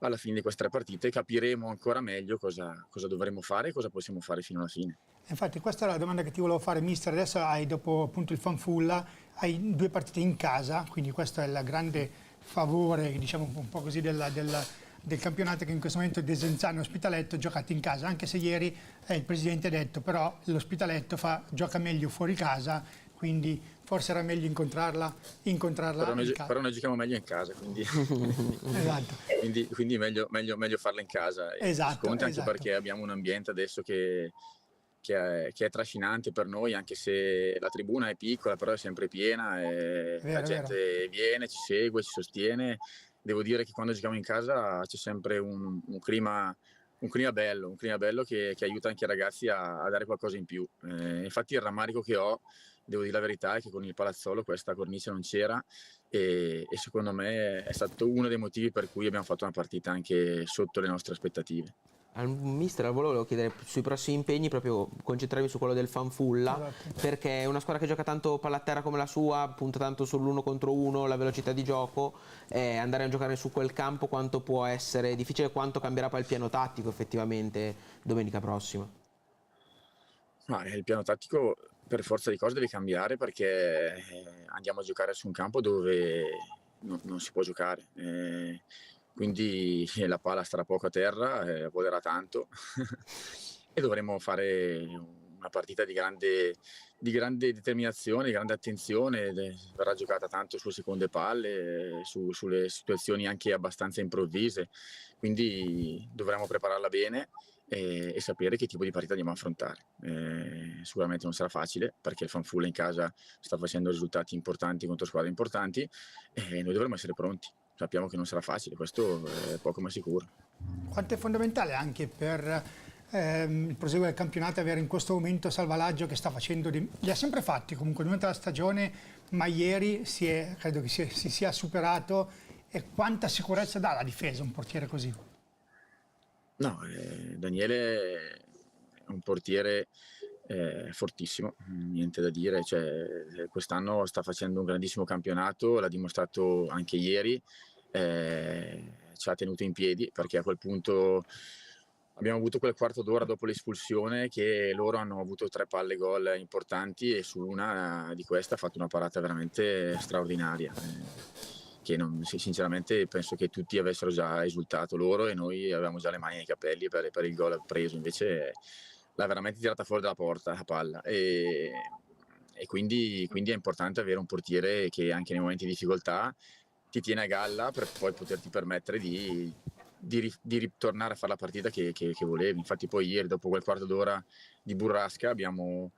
alla fine di queste 3 partite capiremo ancora meglio cosa dovremo fare e cosa possiamo fare fino alla fine. Infatti questa è la domanda che ti volevo fare, mister. Adesso dopo appunto il Fanfulla, hai 2 partite in casa, quindi questo è il grande favore, diciamo un po' così, del campionato, che in questo momento Desenzano e Ospitaletto giocate in casa, anche se ieri il Presidente ha detto però l'Ospitaletto gioca meglio fuori casa, quindi forse era meglio incontrarla in casa. Però noi giochiamo meglio in casa, quindi Esatto. quindi meglio farla in casa. Esatto, Anche esatto. perché abbiamo un ambiente adesso che è trascinante per noi, anche se la tribuna è piccola, però è sempre piena, e la gente viene, ci segue, ci sostiene. Devo dire che quando giochiamo in casa c'è sempre un clima bello che aiuta anche i ragazzi a dare qualcosa in più. Infatti il rammarico che ho, devo dire la verità, è che con il Palazzolo questa cornice non c'era, e secondo me è stato uno dei motivi per cui abbiamo fatto una partita anche sotto le nostre aspettative. Al mister volevo chiedere sui prossimi impegni, proprio concentrarmi su quello del Fanfulla, Esatto. perché è una squadra che gioca tanto palla a terra come la sua, punta tanto sull'1 contro 1, la velocità di gioco, andare a giocare su quel campo quanto può essere difficile, quanto cambierà poi il piano tattico effettivamente domenica prossima? Il piano tattico per forza di cose deve cambiare, perché andiamo a giocare su un campo dove non si può giocare. Quindi la palla starà poco a terra, volerà tanto e dovremo fare una partita di grande determinazione, di grande attenzione, verrà giocata tanto sulle seconde palle, sulle situazioni anche abbastanza improvvise, quindi dovremo prepararla bene e sapere che tipo di partita andiamo a affrontare. Sicuramente non sarà facile perché il Fanfulla in casa sta facendo risultati importanti contro squadre importanti e noi dovremo essere pronti. Sappiamo che non sarà facile, questo è poco ma sicuro. Quanto è fondamentale anche per il proseguo del campionato avere in questo momento Salvalaggio che sta facendo, li ha sempre fatti comunque durante la stagione, ma ieri credo che si sia superato, e quanta sicurezza dà la difesa un portiere così? No, Daniele è un portiere fortissimo, niente da dire, cioè, quest'anno sta facendo un grandissimo campionato, l'ha dimostrato anche ieri, ci ha tenuto in piedi perché a quel punto abbiamo avuto quel quarto d'ora dopo l'espulsione che loro hanno avuto 3 palle gol importanti e su una di queste ha fatto una parata veramente straordinaria. Che sinceramente penso che tutti avessero già esultato, loro e noi avevamo già le mani nei capelli per il gol preso, invece l'ha veramente tirata fuori dalla porta la palla e quindi è importante avere un portiere che anche nei momenti di difficoltà ti tiene a galla per poi poterti permettere di ritornare a fare la partita che volevi. Infatti poi ieri dopo quel quarto d'ora di burrasca abbiamo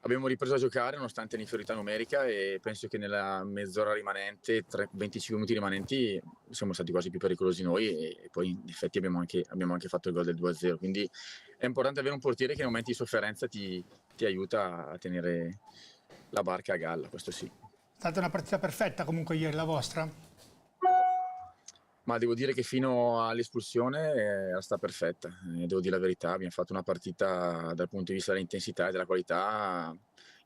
ripreso a giocare nonostante l'inferiorità numerica e penso che nella mezz'ora rimanente, 25 minuti rimanenti, siamo stati quasi più pericolosi noi e poi in effetti abbiamo anche fatto il gol del 2-0. Quindi è importante avere un portiere che nei momenti di sofferenza ti aiuta a tenere la barca a galla, questo sì. È stata una partita perfetta comunque ieri la vostra? Ma devo dire che fino all'espulsione era stata perfetta, devo dire la verità, abbiamo fatto una partita dal punto di vista dell'intensità e della qualità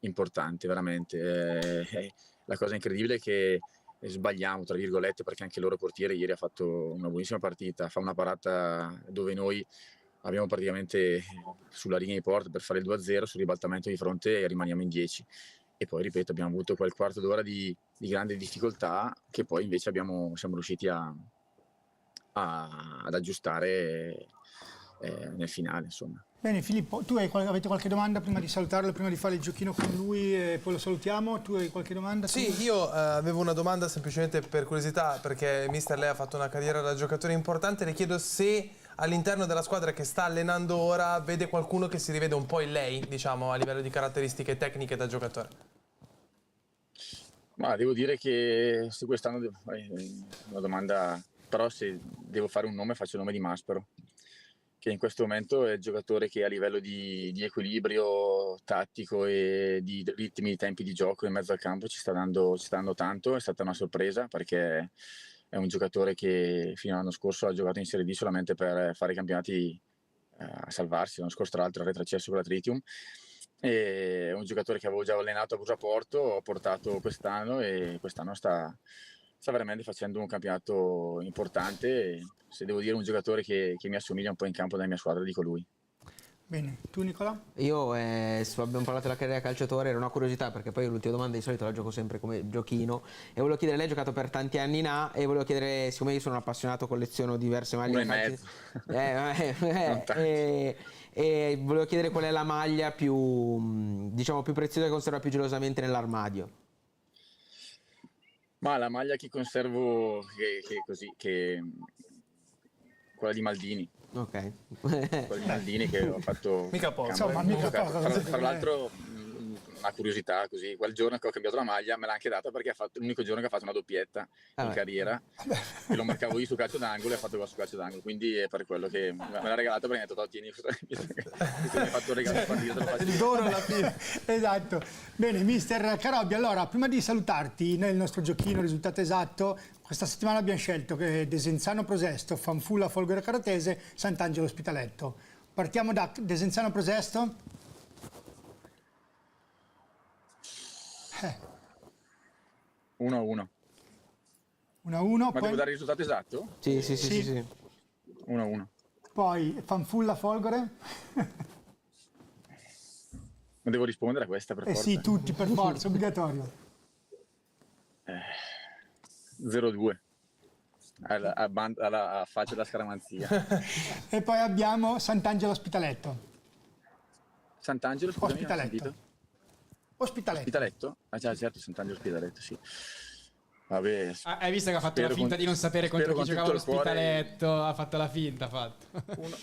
importante, veramente. La cosa incredibile è che sbagliamo, tra virgolette, perché anche il loro portiere ieri ha fatto una buonissima partita, fa una parata dove noi abbiamo praticamente sulla linea di porta per fare il 2-0, sul ribaltamento di fronte e rimaniamo in 10. E poi, ripeto, abbiamo avuto quel quarto d'ora di grande difficoltà che poi invece siamo riusciti ad aggiustare nel finale, insomma. Bene, Filippo, tu avete qualche domanda prima di salutarlo, prima di fare il giochino con lui e poi lo salutiamo? Tu hai qualche domanda? Sì, io avevo una domanda semplicemente per curiosità, perché mister lei ha fatto una carriera da giocatore importante, le chiedo se all'interno della squadra che sta allenando ora vede qualcuno che si rivede un po' in lei, diciamo, a livello di caratteristiche tecniche da giocatore. Ma devo dire che se quest'anno è una domanda, però se devo fare un nome faccio il nome di Maspero, che in questo momento è il giocatore che a livello di equilibrio tattico e di ritmi, di tempi di gioco in mezzo al campo ci sta dando tanto. È stata una sorpresa perché è un giocatore che fino all'anno scorso ha giocato in Serie D solamente per fare i campionati a salvarsi. L'anno scorso tra l'altro è retrocesso con la Tritium. È un giocatore che avevo già allenato a Brusaporto, ho portato quest'anno e quest'anno sta veramente facendo un campionato importante. Se devo dire un giocatore che mi assomiglia un po' in campo nella mia squadra, dico lui. Bene, tu Nicola? Io abbiamo parlato della carriera calciatore, era una curiosità perché poi l'ultima domanda di solito la gioco sempre come giochino e volevo chiedere, lei ha giocato per tanti anni in A e volevo chiedere, siccome io sono un appassionato, colleziono diverse maglie. 1,5. E volevo chiedere qual è la maglia più, diciamo, più preziosa che conserva più gelosamente nell'armadio. Ma la maglia che conservo che quella di Maldini. Ok. Quella di Maldini che ho fatto. Mica poco. Tra l'altro, una curiosità così, quel giorno che ho cambiato la maglia me l'ha anche data perché ha fatto l'unico giorno che ha fatto una doppietta in carriera e lo marcavo io su calcio d'angolo e ha fatto gol su calcio d'angolo, quindi è per quello che me l'ha regalato perché mi ha detto tieni, mi hai fatto il regalo partita, te lo faccio il dono alla fine. Esatto. Bene, mister Carobbi, allora prima di salutarti nel nostro giochino risultato esatto, questa settimana abbiamo scelto che Desenzano Prosesto, Fanfulla Folgore Caratese, Sant'Angelo Ospitaletto. Partiamo da Desenzano Prosesto. 1-1. 1-1. Ma poi... devo dare il risultato esatto? Sì. 1-1. Poi Fanfulla Folgore. Non devo rispondere a questa per forza? Sì, tutti per forza, obbligatorio. 0-2. Alla faccia della scaramanzia. E poi abbiamo Sant'Angelo Ospitaletto. Sant'Angelo, scusami, non ho Ospitaletto. sentito. Ospitaletto. Ah già, certo, Sant'Angelo Ospitaletto, sì. Vabbè, Hai visto che ha fatto la spero finta con- di non sapere spero contro chi con giocava tutto il cuore. l'Ospitaletto? Ha fatto la finta, ha fatto.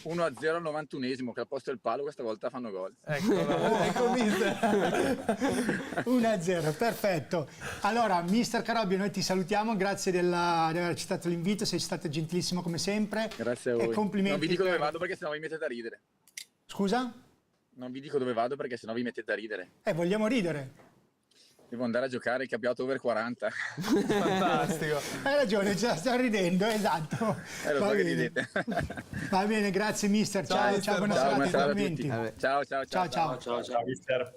1-0 al 91esimo, che al posto del palo questa volta fanno gol. Ecco mister. 1-0, perfetto. Allora, mister Carobbio, noi ti salutiamo, grazie di aver accettato l'invito, sei stato gentilissimo come sempre. Grazie a E voi. complimenti. Non vi dico dove vado perché sennò vi mettete a ridere. Scusa? Non vi dico dove vado perché sennò vi mettete a ridere. Vogliamo ridere. Devo andare a giocare che abbiamo over 40. Fantastico. Hai ragione, ce la stiamo ridendo, esatto. Lo Va so che bene. ridete. Va bene, grazie mister. Ciao, mister. buona Ciao, serata, buona serata a complimenti. tutti. Ciao, ciao, ciao. Ciao. mister.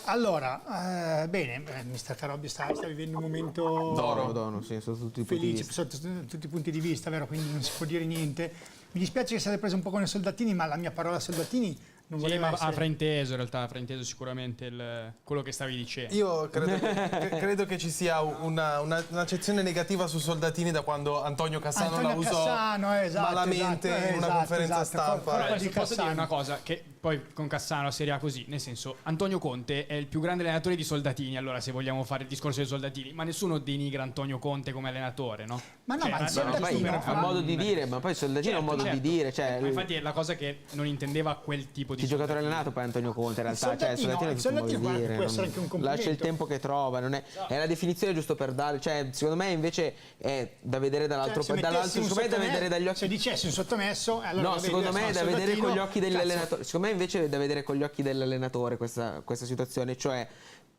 Allora, bene, mister Carobbio sta vivendo un momento Dono, sì, sotto tutti i punti di felice vista. sotto tutti i punti di vista, vero? Quindi non si può dire niente. Mi dispiace che siate preso un po' con i soldatini, ma la mia parola soldatini non Sì, voleva ma essere... ha frainteso in realtà, ha frainteso sicuramente quello che stavi dicendo. Io credo che ci sia un'accezione negativa su Soldatini da quando Antonio Cassano Antonio la usò Cassano, esatto, malamente esatto, in una esatto, conferenza esatto. stampa. Però Adesso di posso dire Cassano. una cosa, che poi con Cassano seria così, nel senso, Antonio Conte è il più grande allenatore di Soldatini, allora se vogliamo fare il discorso dei Soldatini, ma nessuno denigra Antonio Conte come allenatore, no? Ma no, ma il Antonio Ma poi Soldatino è un modo di dire, ma poi Soldatino è un modo di dire, cioè Ma infatti è la cosa che non intendeva quel tipo di il giocatore allenato poi è Antonio Conte in realtà, cioè Soldatino, è tutto un modo di guarda, dire, può essere anche un complimento. lascia il tempo che trova, non è la definizione giusto per dare, cioè secondo me invece è da vedere dall'altro Se dall'altro, mettessi un secondo me è da sottomesso- vedere dagli occhi. Se dicessi un sottomesso, allora No, vabbè, secondo me è da vedere con gli occhi degli dell'allenatore. Secondo me invece è da vedere con gli occhi dell'allenatore questa situazione, cioè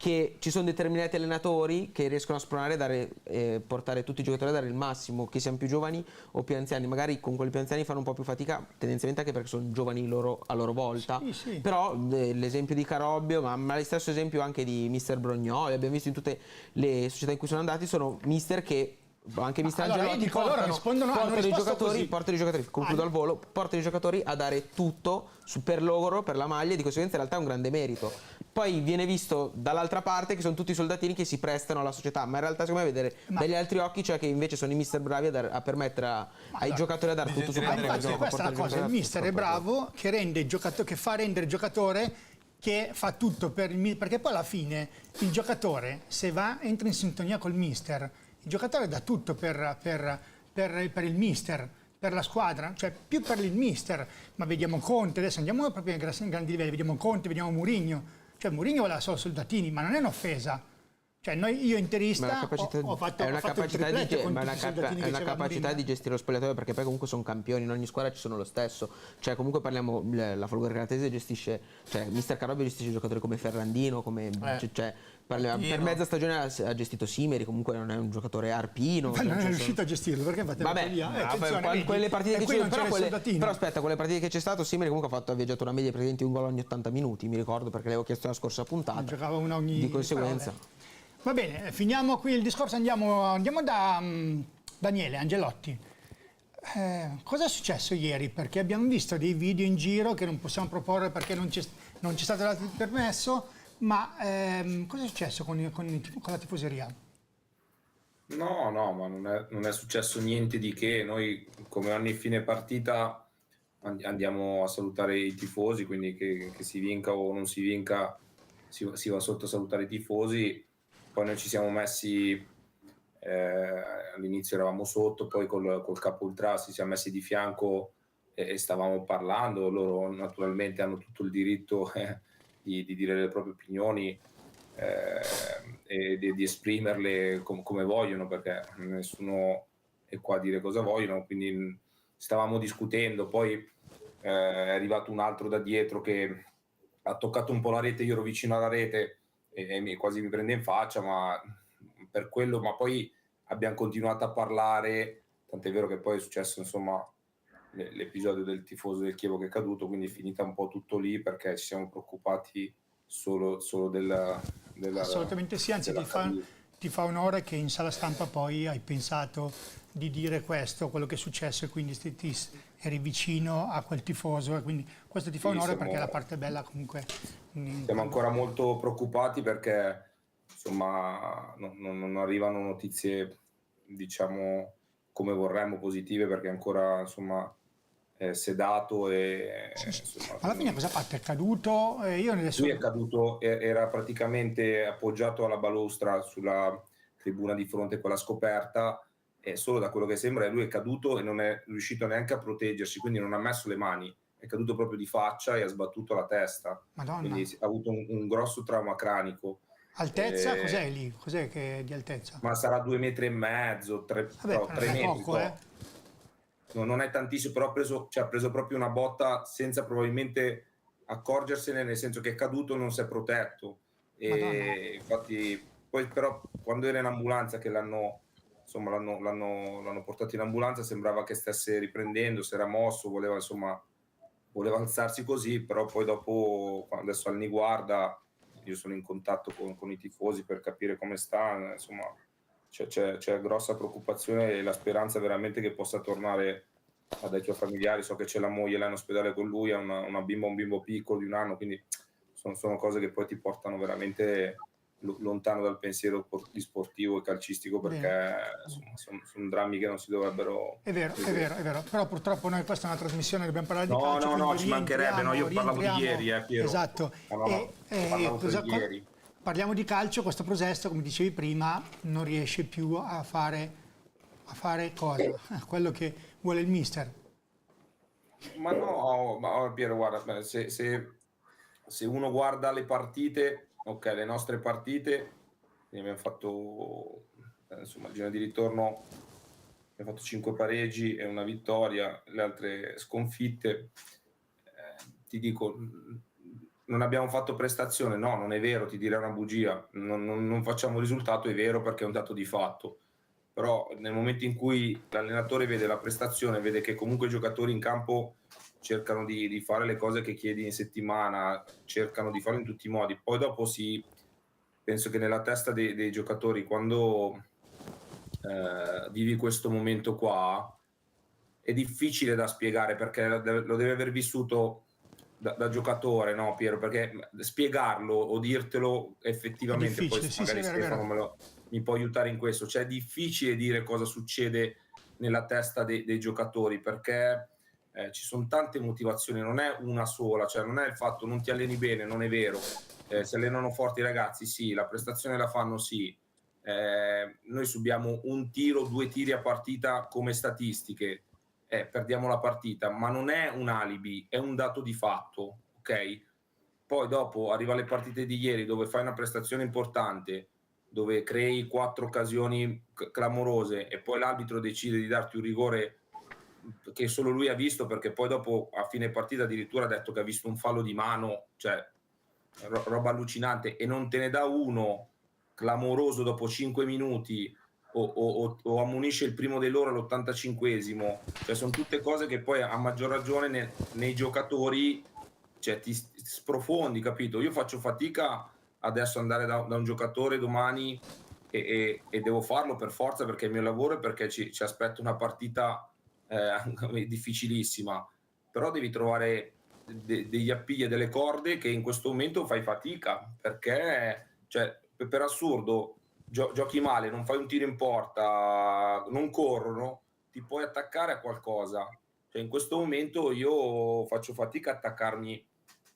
che ci sono determinati allenatori che riescono a spronare e portare tutti i giocatori a dare il massimo, che siano più giovani o più anziani. Magari con quelli più anziani fanno un po' più fatica, tendenzialmente anche perché sono giovani loro a loro volta. Sì. Però l'esempio di Carobbio, ma lo stesso esempio anche di mister Brognoli, abbiamo visto in tutte le società in cui sono andati, sono mister che anche mister Allora, io Angelotti dico, loro rispondono- hanno risposto così. portano i giocatori, concludo al volo, portano i giocatori a dare tutto per loro, per la maglia, e di conseguenza in realtà è un grande merito. Poi viene visto dall'altra parte che sono tutti soldatini che si prestano alla società, ma in realtà secondo me vedere dagli altri occhi, cioè che invece sono i mister bravi a permettere ai giocatori a dare tutto sul campo. Infatti questa è la cosa, il mister è bravo che rende il giocatore, che fa rendere il giocatore, che fa tutto perché poi alla fine il giocatore, se entra in sintonia col mister, il giocatore dà tutto per il mister, per la squadra, cioè più per il mister. Ma vediamo Conte, adesso andiamo proprio ai grandi livelli, vediamo Conte, vediamo Mourinho. Cioè Mourinho voleva solo Soldatini, ma non è un'offesa. Cioè io interista ho fatto il tripletto con tutti i soldatini è che una c'era capacità Mourinho. di gestire lo spogliatoio, perché poi comunque sono campioni, in ogni squadra ci sono lo stesso, cioè comunque parliamo, la Folgore Granatese gestisce, cioè mister Carobbio gestisce giocatori come Ferrandino, come cioè per mezza stagione ha gestito Simeri, comunque non è un giocatore arpino, Ma non è riuscito a gestirlo perché infatti vabbè, via. quelle partite che c'è però aspetta, quelle partite che c'è stato Simeri comunque ha viaggiato una media praticamente un gol ogni 80 minuti, mi ricordo perché l'avevo chiesto la scorsa puntata, giocava uno ogni, di conseguenza. Va bene, finiamo qui il discorso, andiamo da Daniele Angelotti. Cosa è successo ieri? Perché abbiamo visto dei video in giro che non possiamo proporre perché non ci è stato dato il permesso, ma cosa è successo con la tifoseria? No, ma non è successo niente di che. Noi come ogni fine partita andiamo a salutare i tifosi, quindi che si vinca o non si vinca si va sotto a salutare i tifosi. Poi noi ci siamo messi, all'inizio eravamo sotto, poi col capo ultra ci siamo messi di fianco e stavamo parlando. Loro naturalmente hanno tutto il diritto di dire le proprie opinioni e di esprimerle come vogliono, perché nessuno è qua a dire cosa vogliono, quindi stavamo discutendo. Poi è arrivato un altro da dietro che ha toccato un po' la rete, io ero vicino alla rete e quasi mi prende in faccia, ma per quello, ma poi abbiamo continuato a parlare, tant'è vero che poi è successo insomma l'episodio del tifoso del Chievo che è caduto, quindi è finita un po' tutto lì perché ci siamo preoccupati solo della Assolutamente sì, anzi ti fa onore che in sala stampa poi hai pensato di dire quello che è successo, e quindi eri vicino a quel tifoso, e quindi questo ti fa onore perché è la parte bella comunque. Siamo ancora molto preoccupati perché insomma non arrivano notizie diciamo come vorremmo, positive, perché ancora insomma sedato e insomma, Alla fine cosa ha fatto? È caduto? Io nelle lui è caduto, era praticamente appoggiato alla balustra sulla tribuna di fronte a quella scoperta, e solo da quello che sembra lui è caduto e non è riuscito neanche a proteggersi, quindi non ha messo le mani, è caduto proprio di faccia e ha sbattuto la testa. Madonna. Quindi ha avuto un grosso trauma cranico. Altezza? Cos'è lì? Cos'è che è di altezza? Ma sarà 2,5 metri, 3 Vabbè, metri. poco, No, non è tantissimo, però ha preso proprio una botta senza probabilmente accorgersene, nel senso che è caduto, non si è protetto. E infatti, poi però quando era in ambulanza, che l'hanno portato in ambulanza, sembrava che stesse riprendendo, si era mosso, voleva alzarsi così, però poi dopo, adesso al Niguarda, io sono in contatto con i tifosi per capire come sta, insomma c'è grossa preoccupazione e la speranza veramente che possa tornare dai suoi familiari. So che c'è la moglie là in ospedale con lui, ha un bimbo piccolo di 1 anno, quindi sono cose che poi ti portano veramente lontano dal pensiero sportivo e calcistico, perché sono drammi che non si dovrebbero... È vero, però purtroppo noi questa è una trasmissione, dobbiamo parlare di calcio. No, ci mancherebbe, no, io parlavo di ieri, Piero. Esatto. Ieri. Parliamo di calcio, questo Prosesto, come dicevi prima, non riesce più a fare cosa? Quello che vuole il mister. Ma no, Piero, guarda, se uno guarda le partite, ok, le nostre partite, abbiamo fatto, insomma, il girone di ritorno, abbiamo fatto 5 pareggi e una vittoria, le altre sconfitte. Ti dico, non abbiamo fatto prestazione, no, non è vero, ti direi una bugia, non facciamo risultato, è vero, perché è un dato di fatto. Però nel momento in cui l'allenatore vede la prestazione, vede che comunque i giocatori in campo cercano di fare le cose che chiedi in settimana, cercano di farlo in tutti i modi, poi dopo penso che nella testa dei giocatori, quando vivi questo momento qua, è difficile da spiegare, perché lo deve aver vissuto da giocatore, no Piero? Perché spiegarlo o dirtelo effettivamente, poi magari Stefano mi può aiutare in questo, cioè è difficile dire cosa succede nella testa dei giocatori, perché ci sono tante motivazioni, non è una sola, cioè non è il fatto non ti alleni bene, non è vero, si allenano forti i ragazzi, sì, la prestazione la fanno, sì, noi subiamo 1 tiro, 2 tiri a partita come statistiche, perdiamo la partita, ma non è un alibi, è un dato di fatto, ok? Poi dopo arriva le partite di ieri dove fai una prestazione importante, dove crei 4 occasioni clamorose e poi l'arbitro decide di darti un rigore che solo lui ha visto, perché poi dopo a fine partita addirittura ha detto che ha visto un fallo di mano, cioè roba allucinante, e non te ne dà uno clamoroso dopo 5 minuti o ammonisce il primo dei loro all'85esimo, cioè sono tutte cose che poi a maggior ragione nei giocatori, cioè ti sprofondi, capito? Io faccio fatica adesso andare da un giocatore domani e devo farlo per forza, perché è il mio lavoro e perché ci aspetta una partita difficilissima, però devi trovare degli appigli e delle corde che in questo momento fai fatica, perché cioè, per assurdo giochi male, non fai un tiro in porta, non corrono, ti puoi attaccare a qualcosa, cioè in questo momento io faccio fatica a attaccarmi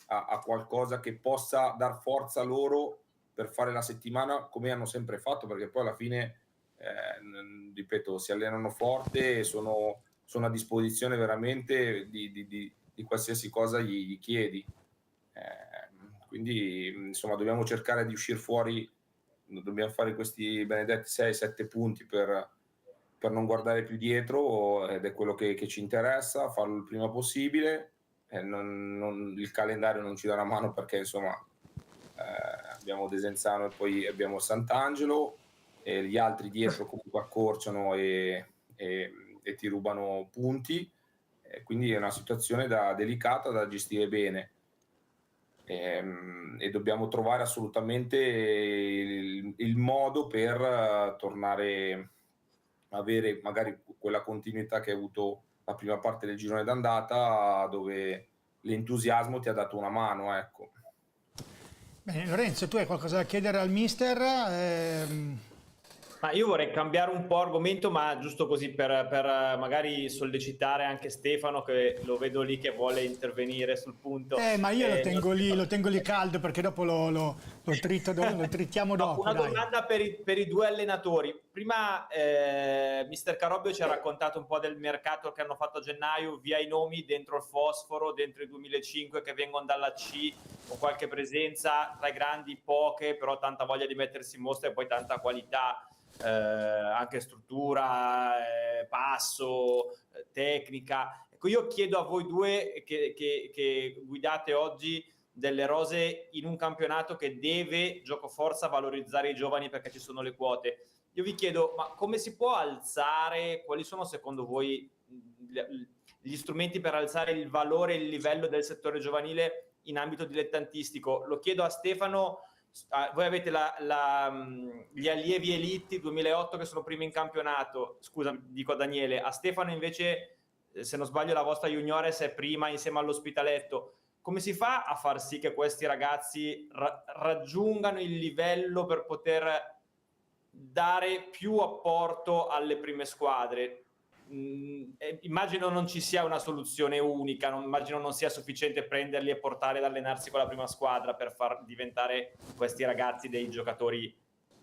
a qualcosa che possa dar forza loro per fare la settimana come hanno sempre fatto, perché poi alla fine ripeto, si allenano forte e sono a disposizione veramente di qualsiasi cosa gli chiedi, quindi insomma dobbiamo cercare di uscire fuori, dobbiamo fare questi benedetti 6-7 punti per non guardare più dietro, ed è quello che ci interessa, farlo il prima possibile. Il calendario non ci dà una mano, perché insomma abbiamo Desenzano e poi abbiamo Sant'Angelo, e gli altri dietro comunque accorciano e ti rubano punti, quindi è una situazione delicata da gestire bene, e dobbiamo trovare assolutamente il modo per tornare a avere magari quella continuità che hai avuto la prima parte del girone d'andata, dove l'entusiasmo ti ha dato una mano, ecco. Bene, Lorenzo, tu hai qualcosa da chiedere al mister? Ma io vorrei cambiare un po' argomento, ma giusto così per magari sollecitare anche Stefano, che lo vedo lì che vuole intervenire sul punto. Ma io lo tengo lì caldo, perché dopo lo tritiamo dopo. Una domanda per i due allenatori. Prima Mister Carobbio ci ha raccontato un po' del mercato che hanno fatto a gennaio, via i nomi, dentro il fosforo, dentro i 2005 che vengono dalla C, con qualche presenza tra i grandi, poche, però tanta voglia di mettersi in mostra e poi tanta qualità. Anche struttura, passo, tecnica. Ecco, io chiedo a voi due che guidate oggi delle rose in un campionato che deve giocoforza valorizzare i giovani perché ci sono le quote. Io vi chiedo, ma come si può alzare, quali sono secondo voi gli strumenti per alzare il valore e il livello del settore giovanile in ambito dilettantistico? Lo chiedo a Stefano. Voi avete gli allievi eliti 2008 che sono primi in campionato, scusa, dico a Daniele. A Stefano invece, se non sbaglio, la vostra juniores è prima insieme all'Ospitaletto. Come si fa a far sì che questi ragazzi raggiungano il livello per poter dare più apporto alle prime squadre? Immagino non ci sia una soluzione unica, immagino non sia sufficiente prenderli e portarli ad allenarsi con la prima squadra per far diventare questi ragazzi dei giocatori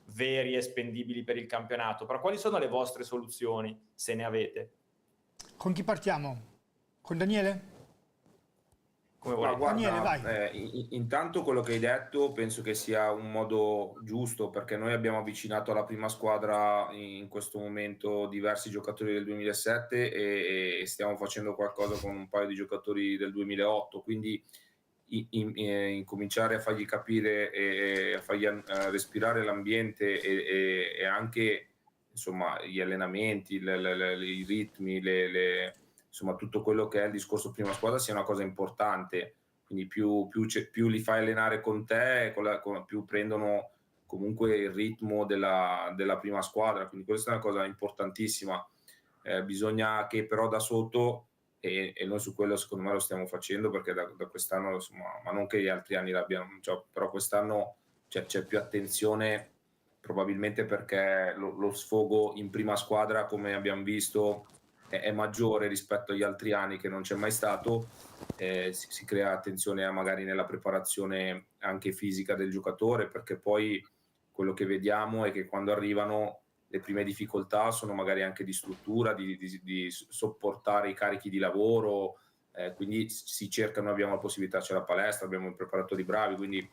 veri e spendibili per il campionato. Però quali sono le vostre soluzioni, se ne avete? Con chi partiamo? Con Daniele? Come vuoi. Daniele, vai. Intanto quello che hai detto penso che sia un modo giusto, perché noi abbiamo avvicinato alla prima squadra in questo momento diversi giocatori del 2007 e stiamo facendo qualcosa con un paio di giocatori del 2008, quindi incominciare a fargli capire e a fargli respirare l'ambiente e anche insomma gli allenamenti, i ritmi, insomma tutto quello che è il discorso prima squadra sia una cosa importante, quindi più li fai allenare con te, più prendono comunque il ritmo della prima squadra, quindi questa è una cosa importantissima. Bisogna che però da sotto, e noi su quello secondo me lo stiamo facendo, perché da quest'anno, insomma, ma non che gli altri anni l'abbiano, però quest'anno c'è più attenzione, probabilmente perché lo sfogo in prima squadra, come abbiamo visto, è maggiore rispetto agli altri anni, che non c'è mai stato. Si crea attenzione magari nella preparazione anche fisica del giocatore, perché poi quello che vediamo è che quando arrivano le prime difficoltà sono magari anche di struttura, di sopportare i carichi di lavoro, quindi si cercano, abbiamo la possibilità, c'è la palestra, abbiamo i preparatori bravi, quindi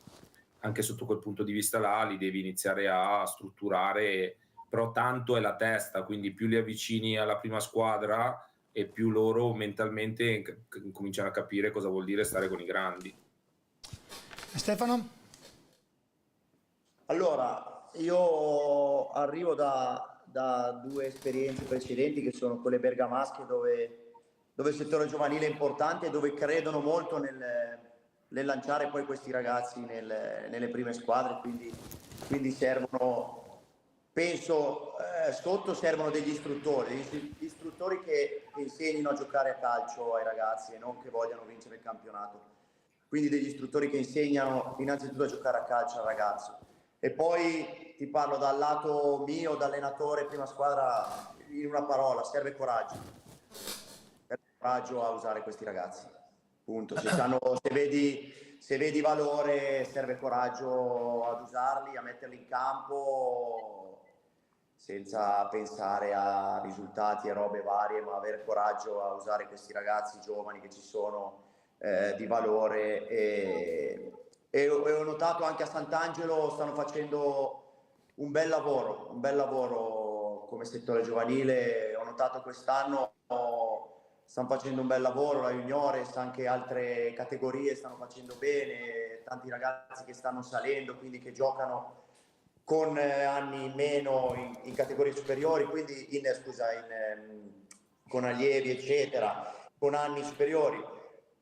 anche sotto quel punto di vista là li devi iniziare a strutturare. Però tanto è la testa, quindi più li avvicini alla prima squadra e più loro mentalmente cominciano a capire cosa vuol dire stare con i grandi. Stefano? Allora, io arrivo da due esperienze precedenti, che sono quelle bergamasche, dove il settore giovanile è importante e dove credono molto nel lanciare poi questi ragazzi nelle prime squadre, quindi servono... Penso sotto servono degli istruttori che insegnino a giocare a calcio ai ragazzi e non che vogliano vincere il campionato. Quindi degli istruttori che insegnano innanzitutto a giocare a calcio al ragazzo. E poi ti parlo dal lato mio, da allenatore, prima squadra, in una parola, serve coraggio. Serve coraggio a usare questi ragazzi. Punto. Se vedi valore, serve coraggio ad usarli, a metterli in campo, senza pensare a risultati e robe varie, ma avere coraggio a usare questi ragazzi giovani che ci sono, di valore. E ho notato anche a Sant'Angelo stanno facendo un bel lavoro come settore giovanile. Ho notato quest'anno stanno facendo un bel lavoro, la juniores, anche altre categorie stanno facendo bene, tanti ragazzi che stanno salendo, quindi che giocano con anni meno in categorie superiori, quindi con allievi eccetera, con anni superiori.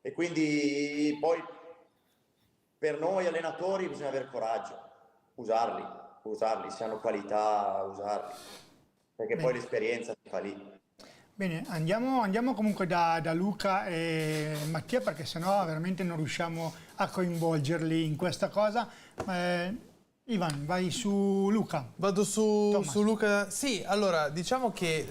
E quindi poi per noi allenatori bisogna avere coraggio, usarli, se hanno qualità, usarli, perché poi l'esperienza si fa lì. Bene, andiamo comunque da Luca e Mattia, perché sennò veramente non riusciamo a coinvolgerli in questa cosa. Ivan, vai su Luca. Vado su Luca. Sì, allora, diciamo che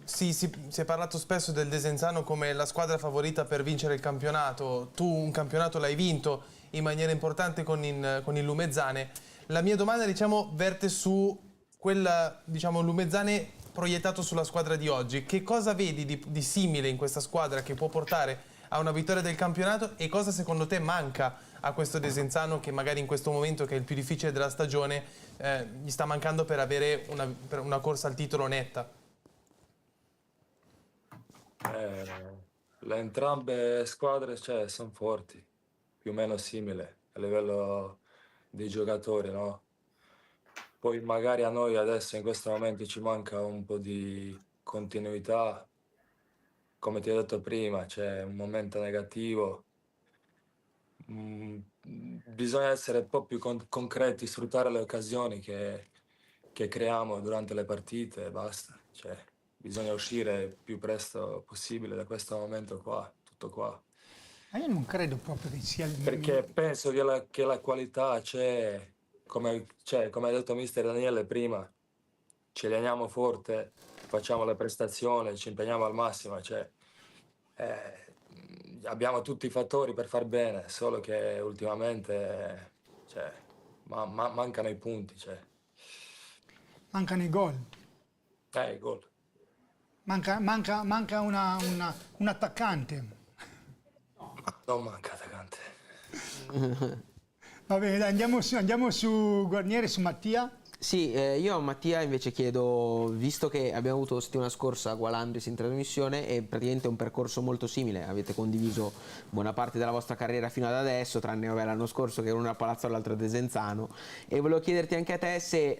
si è parlato spesso del Desenzano come la squadra favorita per vincere il campionato. Tu un campionato l'hai vinto in maniera importante con il Lumezzane. La mia domanda, diciamo, verte su quel, diciamo, Lumezzane proiettato sulla squadra di oggi. Che cosa vedi di simile in questa squadra che può portare a una vittoria del campionato e cosa secondo te manca a questo Desenzano che magari in questo momento, che è il più difficile della stagione, gli sta mancando per avere una corsa al titolo netta? Le entrambe squadre sono forti, più o meno simili a livello dei giocatori, no? Poi magari a noi adesso in questo momento ci manca un po' di continuità, come ti ho detto prima, c'è un momento negativo. Bisogna essere un po' più concreti, sfruttare le occasioni che creiamo durante le partite e basta. Cioè, bisogna uscire più presto possibile da questo momento qua, tutto qua. Ma io non credo proprio che sia il... Perché penso che la qualità c'è, come ha detto mister Daniele prima, ci alleniamo forte, facciamo le prestazioni, ci impegniamo al massimo, abbiamo tutti i fattori per far bene, solo che ultimamente mancano i punti. Mancano i gol. I gol. Manca un attaccante. Non manca attaccante. Va bene, dai, andiamo su Guarnieri, su Mattia. Sì, io a Mattia invece chiedo, visto che abbiamo avuto settimana scorsa Gualandris in trasmissione e praticamente un percorso molto simile, avete condiviso buona parte della vostra carriera fino ad adesso, tranne l'anno scorso che uno era a Palazzo e l'altro a Desenzano, e volevo chiederti anche a te se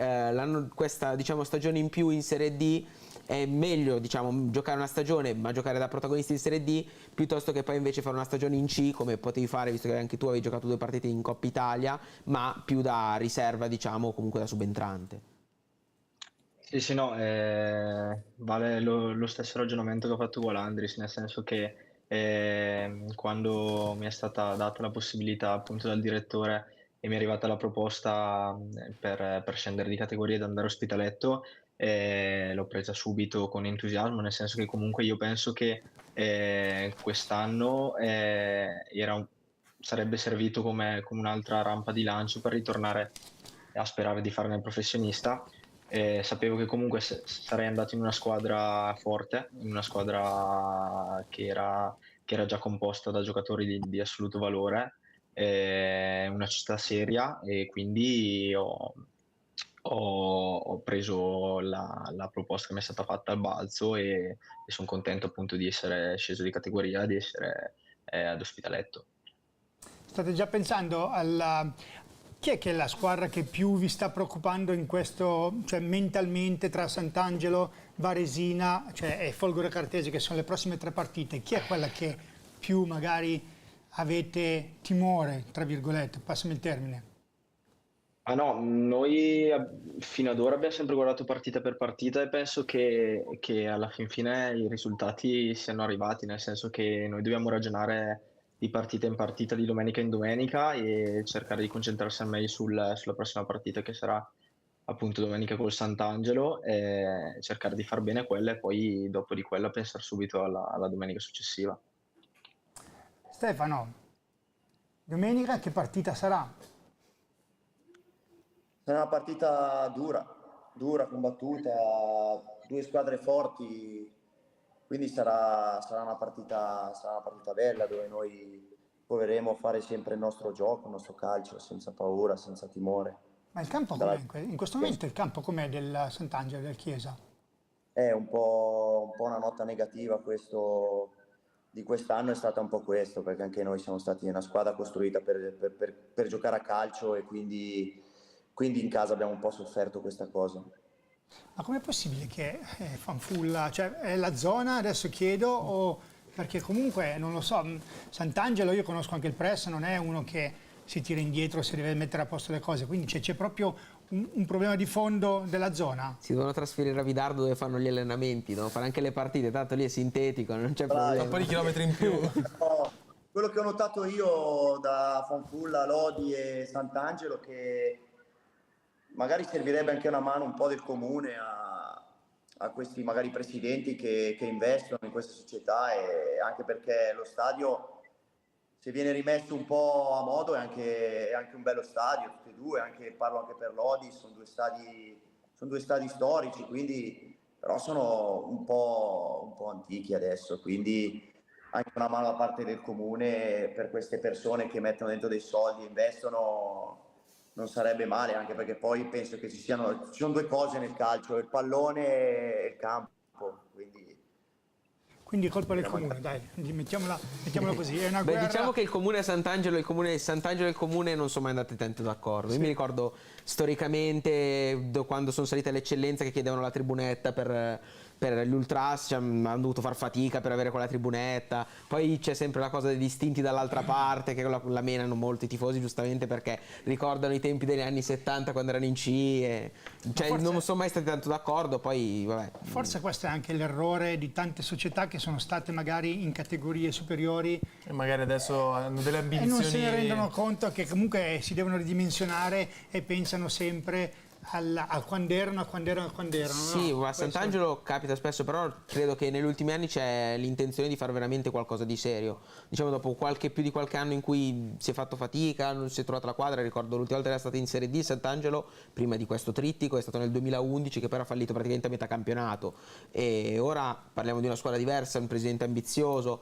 questa stagione in più in Serie D è meglio giocare una stagione ma giocare da protagonisti in Serie D piuttosto che poi invece fare una stagione in C come potevi fare, visto che anche tu avevi giocato 2 partite in Coppa Italia, ma più da riserva, comunque da subentrante. Sì, no, vale lo stesso ragionamento che ha fatto Gualandris, nel senso che quando mi è stata data la possibilità appunto dal direttore e mi è arrivata la proposta per scendere di categoria ed andare a Ospitaletto, l'ho presa subito con entusiasmo, nel senso che comunque io penso che quest'anno sarebbe servito come un'altra rampa di lancio per ritornare a sperare di farne il professionista. Sapevo che comunque sarei andato in una squadra forte, in una squadra che era già composta da giocatori di assoluto valore, una città seria, e quindi ho preso la proposta che mi è stata fatta al balzo e sono contento appunto di essere sceso di categoria, di essere ad Ospitaletto. State già pensando chi è che è la squadra che più vi sta preoccupando in questo, mentalmente, tra Sant'Angelo, Varesina e Folgore Cartese, che sono le prossime 3 partite? Chi è quella che più magari avete timore, tra virgolette, passami il termine? No, noi fino ad ora abbiamo sempre guardato partita per partita e penso che alla fin fine i risultati siano arrivati, nel senso che noi dobbiamo ragionare di partita in partita, di domenica in domenica, e cercare di concentrarsi al meglio sulla prossima partita, che sarà appunto domenica col Sant'Angelo, e cercare di far bene quella e poi dopo di quella pensare subito alla domenica successiva. Stefano, domenica che partita sarà? Sarà una partita dura, combattuta, 2 squadre forti, quindi sarà una partita bella, dove noi proveremo a fare sempre il nostro gioco, il nostro calcio, senza paura, senza timore. Ma il campo com'è? In questo momento il campo com'è del Sant'Angelo, del Chiesa? È un po' una nota negativa di quest'anno, è stata un po' questo, perché anche noi siamo stati una squadra costruita per giocare a calcio, e quindi in casa abbiamo un po' sofferto questa cosa. Ma com'è possibile che fanfulla, è la zona, adesso chiedo, perché comunque, non lo so, Sant'Angelo, io conosco anche il press, non è uno che si tira indietro, si deve mettere a posto le cose, quindi c'è proprio un problema di fondo della zona. Si devono trasferire a Vidardo dove fanno gli allenamenti, no? Fare anche le partite, tanto lì è sintetico, non c'è problema. Un po' di chilometri in più. quello che ho notato io da Fanfulla, Lodi e Sant'Angelo, che magari servirebbe anche una mano un po' del comune a questi magari presidenti che investono in queste società, e anche perché lo stadio, se viene rimesso un po' a modo, è anche un bello stadio, tutti e due, parlo anche per Lodi, sono due stadi storici, quindi però sono un po' antichi adesso, quindi anche una mano da parte del comune per queste persone che mettono dentro dei soldi, investono, non sarebbe male, anche perché poi penso che ci sono due cose nel calcio, il pallone e il campo, Quindi è colpa del comune, dai, mettiamola così. È una guerra. Diciamo che il comune Sant'Angelo e il comune non sono mai andati tanto d'accordo. Io mi ricordo storicamente quando sono salite le eccellenze che chiedevano la tribunetta per gli ultras, cioè, hanno dovuto far fatica per avere quella tribunetta. Poi c'è sempre la cosa dei distinti dall'altra parte che la menano molti tifosi, giustamente, perché ricordano i tempi degli anni 70 quando erano in C cioè, non sono mai stati tanto d'accordo. Poi vabbè. Forse questo è anche l'errore di tante società che sono state magari in categorie superiori e magari adesso hanno delle ambizioni e non se ne rendono conto che comunque si devono ridimensionare e pensano sempre a quando erano. Sì, no? a Sant'Angelo capita spesso, però credo che negli ultimi anni c'è l'intenzione di fare veramente qualcosa di serio. Diciamo dopo più di qualche anno in cui si è fatto fatica, non si è trovata la quadra. Ricordo l'ultima volta che era stata in Serie D Sant'Angelo, prima di questo trittico, è stato nel 2011, che poi era fallito praticamente a metà campionato. E ora parliamo di una squadra diversa, un presidente ambizioso.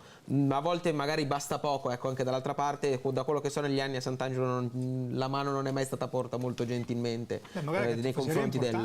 A volte magari basta poco, ecco, anche dall'altra parte. Da quello che so negli anni a Sant'Angelo la mano non è mai stata porta molto gentilmente nei confronti del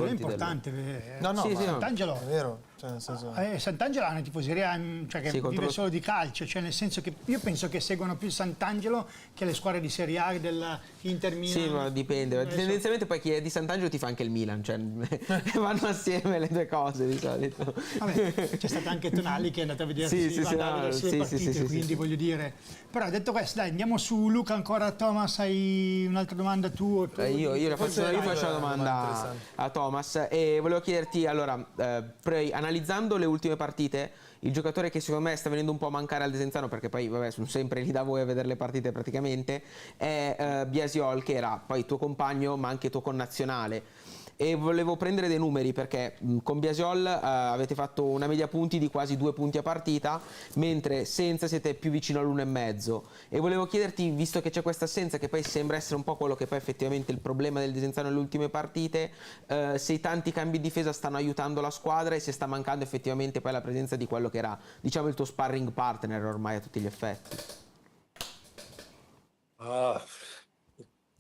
importante. No, sì, Sant'Angelo è vero, cioè, nel senso... Sant'Angelo ha una tifoseria, cioè, che vive solo di calcio, cioè nel senso che io penso che seguono più Sant'Angelo che le squadre di Serie A dell'Inter Milan. Sì, ma dipende. Tendenzialmente poi chi è di Sant'Angelo ti fa anche il Milan, cioè vanno assieme le due cose di solito. Vabbè, c'è stato anche Tonali che è andato a vedere le partite, quindi voglio dire. Però detto questo, dai, andiamo su Luca ancora. Thomas, hai un'altra domanda tu? Io faccio la domanda a Thomas e volevo chiederti, allora, analizzando le ultime partite, il giocatore che secondo me sta venendo un po' a mancare al Desenzano, perché poi vabbè sono sempre lì da voi a vedere le partite praticamente, è Biasiol, che era poi tuo compagno ma anche tuo connazionale. E volevo prendere dei numeri perché con Biasiol avete fatto una media punti di quasi 2 punti a partita, mentre senza siete più vicino all'1,5. E volevo chiederti, visto che c'è questa assenza che poi sembra essere un po' quello che poi effettivamente il problema del Desenzano nelle ultime partite, se i tanti cambi di difesa stanno aiutando la squadra e se sta mancando effettivamente poi la presenza di quello che era, diciamo, il tuo sparring partner ormai a tutti gli effetti.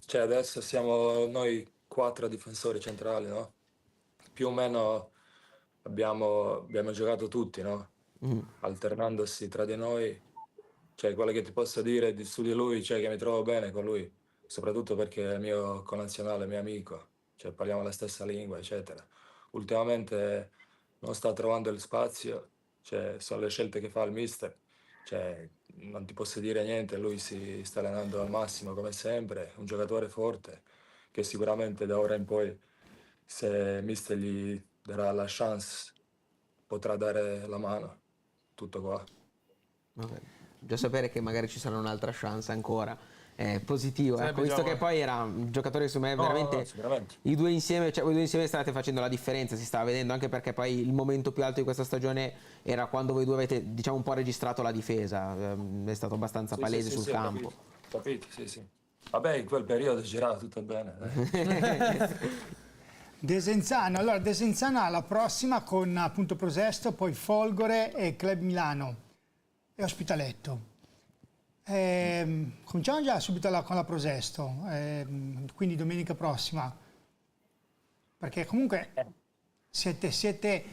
Cioè adesso siamo noi 4 difensori centrali, no? Più o meno abbiamo giocato tutti, no? Alternandosi tra di noi. Cioè, quello che ti posso dire su di lui, cioè che mi trovo bene con lui, soprattutto perché è mio connazionale, mio amico, cioè parliamo la stessa lingua, eccetera. Ultimamente non sta trovando il spazio, cioè sono le scelte che fa il mister, cioè non ti posso dire niente, lui si sta allenando al massimo come sempre, un giocatore forte, che sicuramente da ora in poi, se mister gli darà la chance, potrà dare la mano. Tutto qua. Okay. Già sapere che magari ci sarà un'altra chance ancora è positivo, ecco, visto che poi era un giocatore che secondo me veramente i due insieme state facendo la differenza, si stava vedendo, anche perché poi il momento più alto di questa stagione era quando voi due avete, diciamo, un po' registrato la difesa, è stato abbastanza palese sul campo. Capito, sì. Vabbè, in quel periodo girava tutto bene. Desenzano, allora Desenzano ha la prossima con appunto Prosesto, poi Folgore e Club Milano e Ospitaletto. Cominciamo già subito con la Prosesto, quindi domenica prossima, perché comunque siete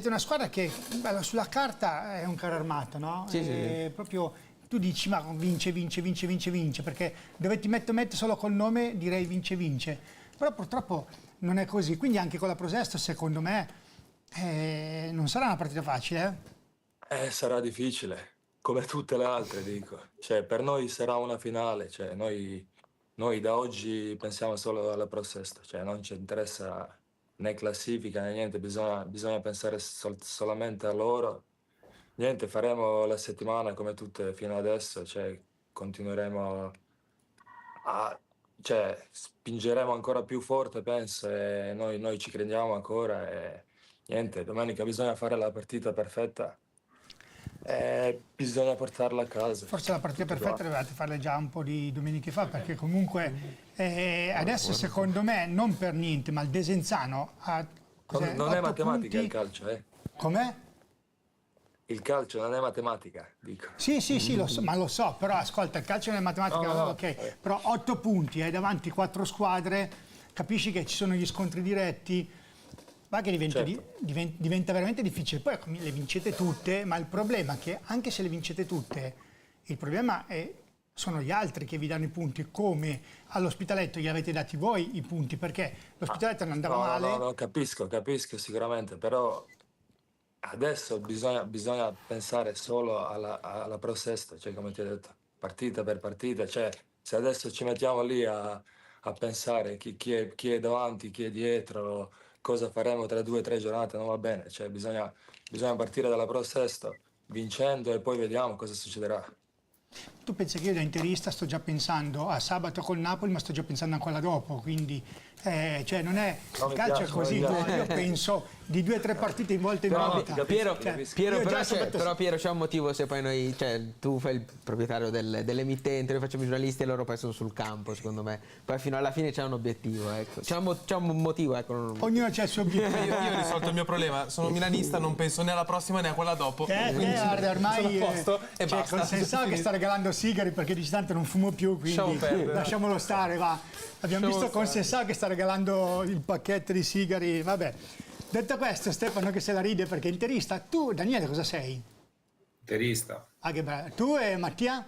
una squadra che sulla carta è un carro armato, no? Sì. Proprio tu dici ma vince, perché dove ti metto solo col nome direi vince, però purtroppo non è così, quindi anche con la Prosesto secondo me non sarà una partita facile. Sarà difficile, come tutte le altre, dico. Cioè, per noi sarà una finale, cioè noi da oggi pensiamo solo alla Prosesto, cioè non ci interessa né classifica né niente, bisogna pensare solamente a loro niente, faremo la settimana come tutte fino adesso, cioè continueremo cioè, spingeremo ancora più forte, penso, e noi ci crediamo ancora e niente, domenica bisogna fare la partita perfetta e bisogna portarla a casa. Forse la partita perfetta dovevate farla già un po' di domeniche fa, perché comunque adesso secondo me, non per niente, ma il Desenzano ha Non è 8 matematica punti. il calcio, eh. Com'è? Il calcio non è matematica, dico. Sì, lo so, ma lo so, però ascolta, il calcio non è matematica, No, ok, però 8 punti, hai davanti 4 squadre, capisci che ci sono gli scontri diretti, va che diventa, Certo. diventa veramente difficile. Poi le vincete tutte, ma il problema è che anche se le vincete tutte, il problema sono gli altri che vi danno i punti, come all'Ospitaletto gli avete dati voi i punti, perché l'Ospitaletto non andava male. No, capisco sicuramente, però adesso bisogna pensare solo alla Pro Sesto, cioè come ti ho detto, partita per partita, cioè se adesso ci mettiamo lì a pensare chi è davanti, chi è dietro, cosa faremo tra 2 o 3 giornate, non va bene, cioè bisogna partire dalla Pro Sesto vincendo e poi vediamo cosa succederà. Tu pensi che io da interista sto già pensando a sabato col Napoli, ma sto già pensando a quella dopo, quindi cioè non è Non il mi calcio piace, è così, non mi no? piace. Io penso di 2 o 3 partite in volta in Però, volta. Piero, Io già sabato- però Piero, c'è un motivo se poi noi, cioè tu fai il proprietario dell'emittente, noi facciamo i giornalisti e loro poi sono sul campo, secondo me. Poi fino alla fine c'è un obiettivo, ecco. C'è un motivo, ecco. Ognuno c'ha il suo obiettivo. Io ho risolto il mio problema, sono milanista, non penso né alla prossima né a quella dopo. Quindi Guarda, ormai sono a posto e cioè, basta. con Sensao che sta regalando sigari perché dici tanto non fumo più, quindi Lasciamo perdere. lasciamolo stare, va. Abbiamo visto con Sensao che sta regalando il pacchetto di sigari, vabbè. Detto questo, Stefano che se la ride perché è interista, tu Daniele cosa sei? Interista. Ah, che bello. Tu e Mattia?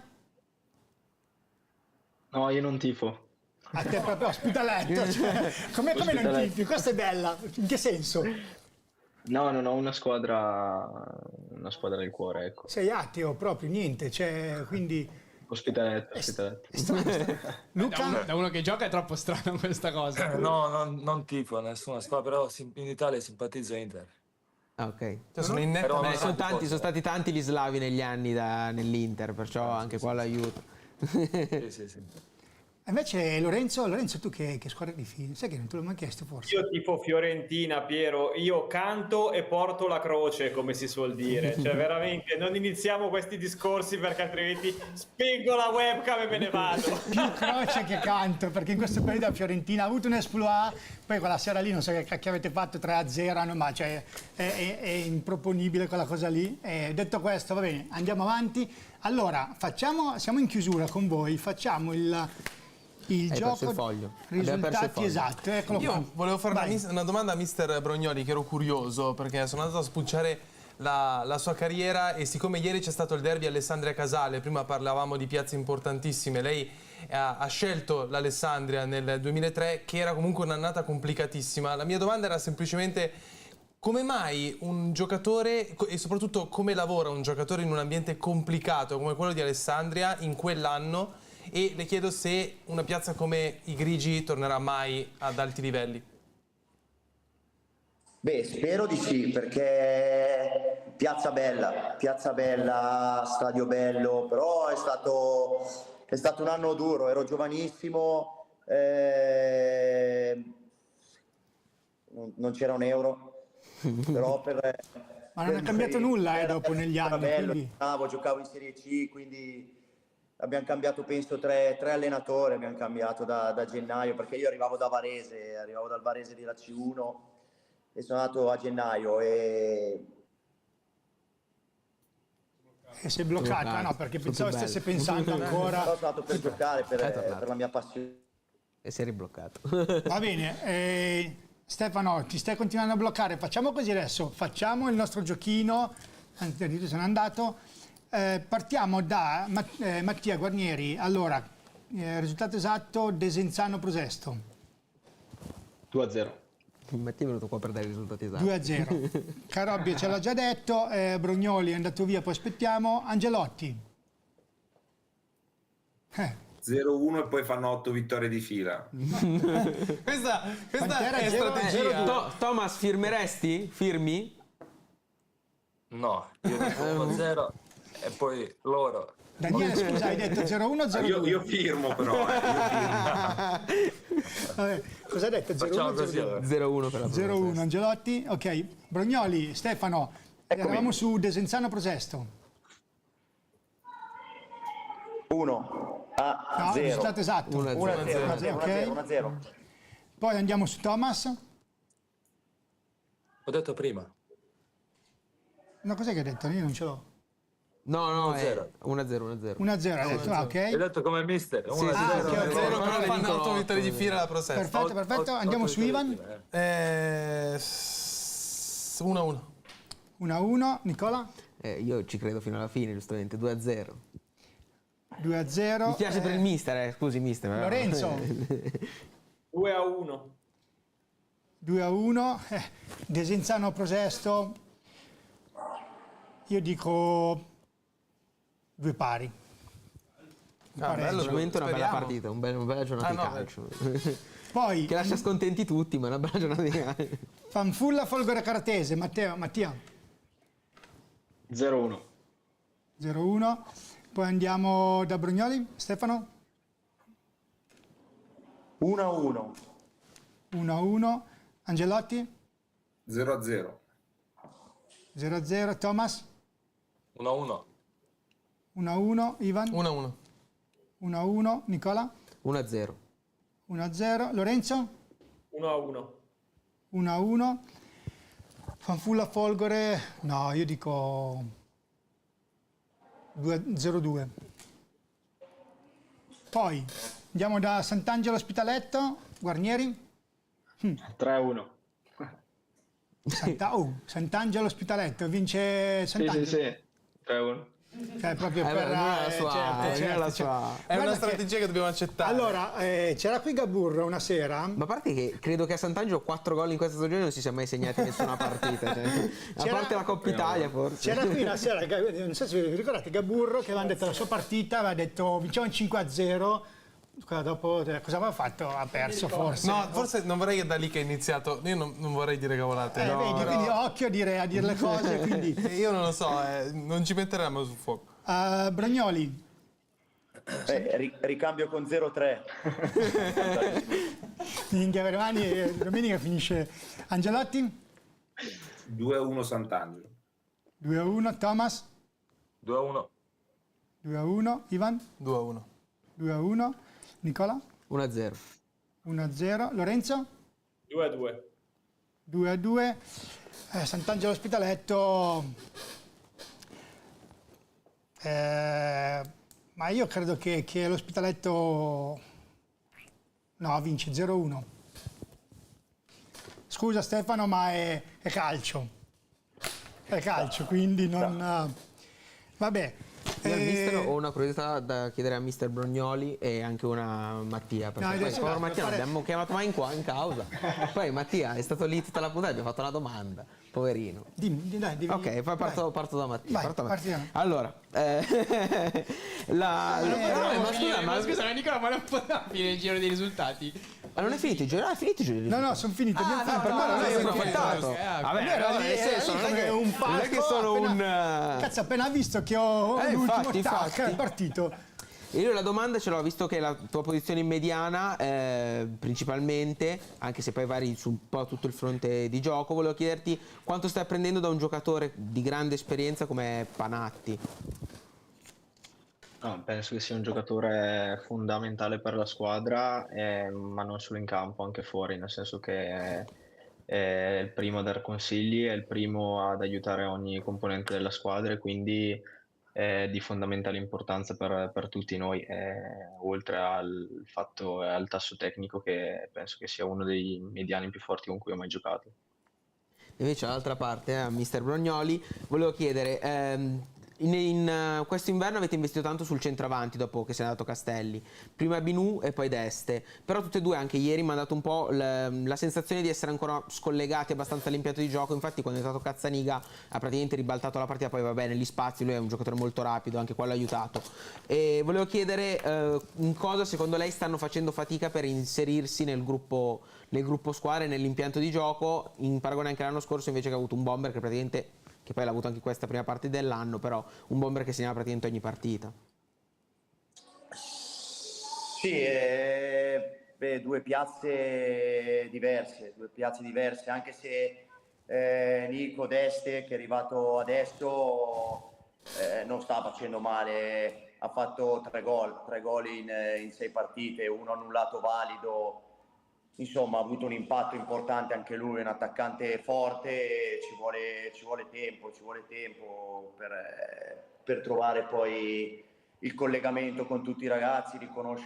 No, io non tifo. A te proprio Ospitaletto, cioè, come non Ospitaletto. tifi? Questa è bella, in che senso? No, non ho una squadra del cuore, ecco. Sei ateo proprio, niente, cioè, quindi... Ospitaletto. Luca? Da uno che gioca è troppo strano questa cosa. No, non tifo nessuna squadra, però in Italia simpatizzo Inter. Ah, ok. Cioè, sono in netta Però- Beh, mezza. sono stati tanti gli slavi negli anni nell'Inter, perciò anche qua l'aiuto. Sì. Invece Lorenzo, tu che squadra tifi? Sai che non te l'ho mai chiesto forse? Io tipo Fiorentina, Piero, io canto e porto la croce, come si suol dire. Cioè veramente non iniziamo questi discorsi perché altrimenti spengo la webcam e me ne vado. Più croce che canto, perché in questo periodo la Fiorentina ha avuto un exploit, poi quella sera lì non so che cacchio avete fatto 3-0, no, ma cioè, è improponibile quella cosa lì. Detto questo, va bene, andiamo avanti. Allora, siamo in chiusura con voi, facciamo il gioco perso il foglio. Abbiamo perso il risultati foglio. esatto, eccolo qua. Io volevo fare Vai. una domanda a mister Brognoli, che ero curioso perché sono andato a spulciare la sua carriera e siccome ieri c'è stato il derby Alessandria Casale, prima parlavamo di piazze importantissime, lei ha scelto l'Alessandria nel 2003 che era comunque un'annata complicatissima. La mia domanda era semplicemente come mai un giocatore e soprattutto come lavora un giocatore in un ambiente complicato come quello di Alessandria in quell'anno, e le chiedo se una piazza come i Grigi tornerà mai ad alti livelli. Beh, spero di sì, perché piazza bella, stadio bello, però è stato un anno duro, ero giovanissimo, non c'era un euro, però Ma non è cambiato nulla dopo negli anni. bello, Quindi... giocavo in Serie C, quindi abbiamo cambiato penso tre allenatori, abbiamo cambiato da gennaio, perché io arrivavo dal Varese della C1 e sono andato a gennaio e si è bloccata, no, perché pensavo stesse pensando ancora. sono andato per giocare, per la mia passione. E si è ribloccato. Va bene, Stefano, ti stai continuando a bloccare, facciamo così adesso, facciamo il nostro giochino, anzi sono andato, partiamo da Mattia Guarnieri. Allora, risultato esatto, Desenzano Prosesto 2-0. Mattia è venuto qua per dare i risultati esatti. 2-0. Carobbio ce l'ha già detto, Brognoli è andato via, poi aspettiamo. Angelotti 0-1 e poi fanno 8 vittorie di fila. Questa Quant'era? è 0-2. strategia. Thomas, firmeresti? Firmi? No, io dico 1-0 e poi loro. Daniele, scusa, hai detto 0-1 o 0-2? Io firmo però. Vabbè, cosa hai detto? 0-1 Facciamo o così 0-2? allora. 0-1 per la 0-1, Angelotti. Ok, Brognoli, Stefano, eravamo su Desenzano Prosesto. 1 a No, 0. risultato esatto. 1-0, Ok. 1-0. Poi andiamo su Thomas. Ho detto prima. No, cos'è che hai detto? Io non ce l'ho. No, 1-0. 1-0. 1-0 hai detto, ok. Hai detto come mister. 1-0. sì, Ah, ok, ok. 0 però ne fanno vincono 8 vittorie di otto. fila alla Prosesto. Perfetto. Andiamo su Ivan. 1-1. 1-1. Nicola. Io ci credo fino alla fine, giustamente. 2-0. 2-0. Mi piace per il mister, scusi mister. Lorenzo. 2-1. 2-1. Desenzano Prosesto. Io dico 2 pari. Bello, Sicuramente una bella speriamo. partita, una bella giornata di no, calcio. Poi Che lascia scontenti tutti, ma è una bella giornata di calcio. Fanfulla Folgore Caratese. Mattia. 0-1. 0-1. Poi andiamo da Brognoli. Stefano. 1-1. 1-1. Angelotti. 0-0. 0-0. Thomas. 1-1. 1-1. Ivan. 1-1. 1-1. Nicola. 1-0. 1-0. Lorenzo. 1-1. 1-1. Fanfulla Folgore. No, io dico 0-2. Poi andiamo da Sant'Angelo Ospitaletto. Guarnieri. 3-1. Sant'Angelo Ospitaletto. Vince Sant'Angelo. Sì. 3-1. Cioè, proprio non è la sua, certo. non è la sua. È una Guarda strategia che dobbiamo accettare. Allora, c'era qui Gaburro una sera. Ma a parte che credo che a Sant'Angelo 4 gol in questa stagione non si sia mai segnati nessuna partita. Cioè, a parte la Coppa Italia forse. C'era qui una sera, non so se vi ricordate, Gaburro che aveva detto la sua partita, aveva detto vinciamo 5-0. Dopo cosa aveva fatto? Ha perso forse. No, forse non vorrei che da lì che è iniziato. Io non vorrei dire cavolate. Vedi, però- quindi occhio a dire le cose. Quindi. Io non lo so, non ci metteremo sul fuoco. Bragnoli. Ricambio con 0-3. Minchia per mani, domenica finisce. Angelotti. 2-1 Sant'Angelo. 2-1. Thomas. 2-1. 2-1. Ivan. 2-1. 2-1. Nicola. 1-0. 1-0. Lorenzo. 2-2. 2-2. Sant'Angelo Ospitaletto. Ma io credo che l'Ospitaletto vince 0-1. Scusa Stefano, ma è calcio. È calcio, quindi non. Vabbè. Io al mister ho una curiosità da chiedere a mister Brognoli e anche una a Mattia, perché poi adesso povero Mattia non l'abbiamo chiamato mai in causa. Poi Mattia è stato lì tutta la puntata, gli ho fatto una domanda, poverino. Dimmi, dai, devi. Ok, poi parto da Mattia. Vai, parto da Mattia. partiamo. Allora, Ma scusa, Nicola, ma non poteva finire il giro dei risultati? Ma non è finito il giro? Ah, è finito il giro? No, sono finiti. Abbiamo finito. Per me non è approfittato. Vabbè, allora, nel senso, non è che sono un. Cazzo, appena visto che ho l'ultimo infatti. è partito. E io la domanda ce l'ho, visto che è la tua posizione in mediana, principalmente, anche se poi vari su un po' tutto il fronte di gioco, volevo chiederti quanto stai apprendendo da un giocatore di grande esperienza come Panatti. No, penso che sia un giocatore fondamentale per la squadra, ma non solo in campo, anche fuori, nel senso che è il primo a dar consigli, è il primo ad aiutare ogni componente della squadra e quindi è di fondamentale importanza per tutti noi, oltre al fatto e al tasso tecnico che penso che sia uno dei mediani più forti con cui ho mai giocato. Invece dall'altra parte, a mister Brognoli, volevo chiedere, in questo inverno avete investito tanto sul centravanti dopo che se n'è andato Castelli, prima Binù e poi Deste, però tutte e due anche ieri mi hanno dato un po' la sensazione di essere ancora scollegati abbastanza dall'impianto di gioco. Infatti quando è entrato Cazzaniga ha praticamente ribaltato la partita, poi va bene negli spazi, lui è un giocatore molto rapido, anche quello ha aiutato. E volevo chiedere in cosa secondo lei stanno facendo fatica per inserirsi nel gruppo squadra e nell'impianto di gioco, in paragone anche l'anno scorso invece che ha avuto un bomber che praticamente che poi l'ha avuto anche questa prima parte dell'anno, però un bomber che segnava praticamente ogni partita. Sì, due piazze diverse, anche se Nico Deste, che è arrivato adesso, non sta facendo male, ha fatto 3 gol in 6 partite, uno annullato valido, insomma ha avuto un impatto importante anche lui, è un attaccante forte, ci vuole tempo per trovare poi il collegamento con tutti i ragazzi,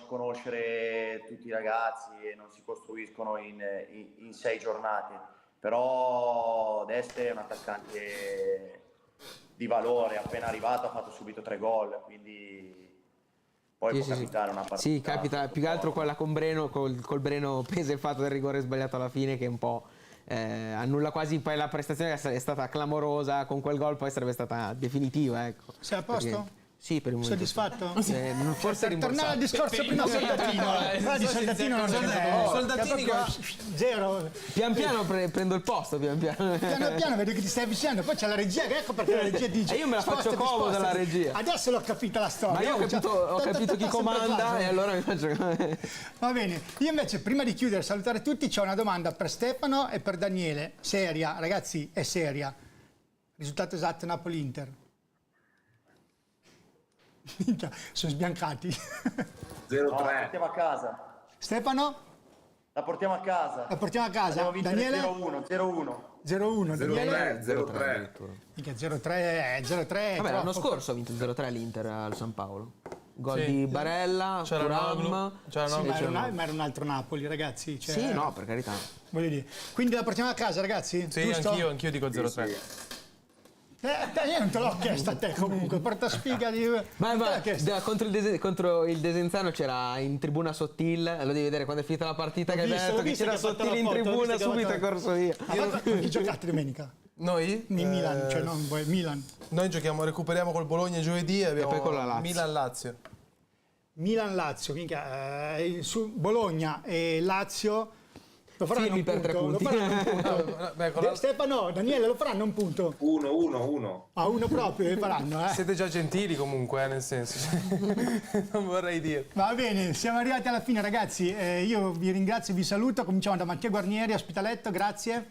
conoscere tutti i ragazzi, e non si costruiscono in 6 giornate, però Deste è un attaccante di valore, appena arrivato ha fatto subito 3 gol, quindi poi può capitare una partita. Sì, capita più che altro quella con Breno, col Breno pesa il fatto del rigore sbagliato alla fine, che un po' annulla quasi poi la prestazione, che è stata clamorosa, con quel gol poi sarebbe stata definitiva, ecco. Sei a posto? Perché, sì, per il momento. Soddisfatto? Forse Tornare al discorso prima soldatino. Di soldatino non c'è. Soldatini qua. Zero. Pian piano prendo il posto, pian piano. Piano piano vedo che ti stai avvicinando, poi c'è la regia, ecco perché la regia dice. E io me la faccio spostati, comoda la spostati. regia. Adesso l'ho capita la storia. Ma io ho capito chi comanda e allora mi faccio. Va bene, io invece prima di chiudere, salutare tutti, c'ho una domanda per Stefano e per Daniele. Seria, ragazzi, è seria. Risultato esatto Napoli-Inter. Sono sbiancati. 0-3. No, la portiamo a casa. Stefano? La portiamo a casa. La portiamo a casa. Daniele? 0-1. 0-1. Daniele? 0-3. Mica 0-3. Vabbè, l'anno scorso ha vinto 0-3 l'Inter al San Paolo. Gol Sì. di Barella, C'era Thuram. Ma era un altro Napoli, ragazzi. Cioè, Sì, no, per carità. Voglio dire. Quindi la portiamo a casa, ragazzi? Sì, Giusto? anch'io dico 0-3. Io non te l'ho chiesto a te comunque, porta sfiga di... Ma contro il Desenzano c'era in tribuna Sottil, lo devi vedere quando è finita la partita, che hai detto che c'era Sottil in tribuna, subito è corso via. Chi giocate domenica? Noi? Milan, cioè non voi, Milan. Noi recuperiamo col Bologna giovedì e abbiamo poi con la Lazio. Milan-Lazio. Milan-Lazio, su Bologna e Lazio... Lo faranno Firmi un per 3 punto, punti. lo faranno un punto. Stefano, Daniele, lo faranno un punto? 1-1. Ah, uno proprio, faranno, Siete già gentili comunque, nel senso. Non vorrei dire. Va bene, siamo arrivati alla fine, ragazzi. Io vi ringrazio e vi saluto. Cominciamo da Mattia Guarnieri, Ospitaletto, grazie.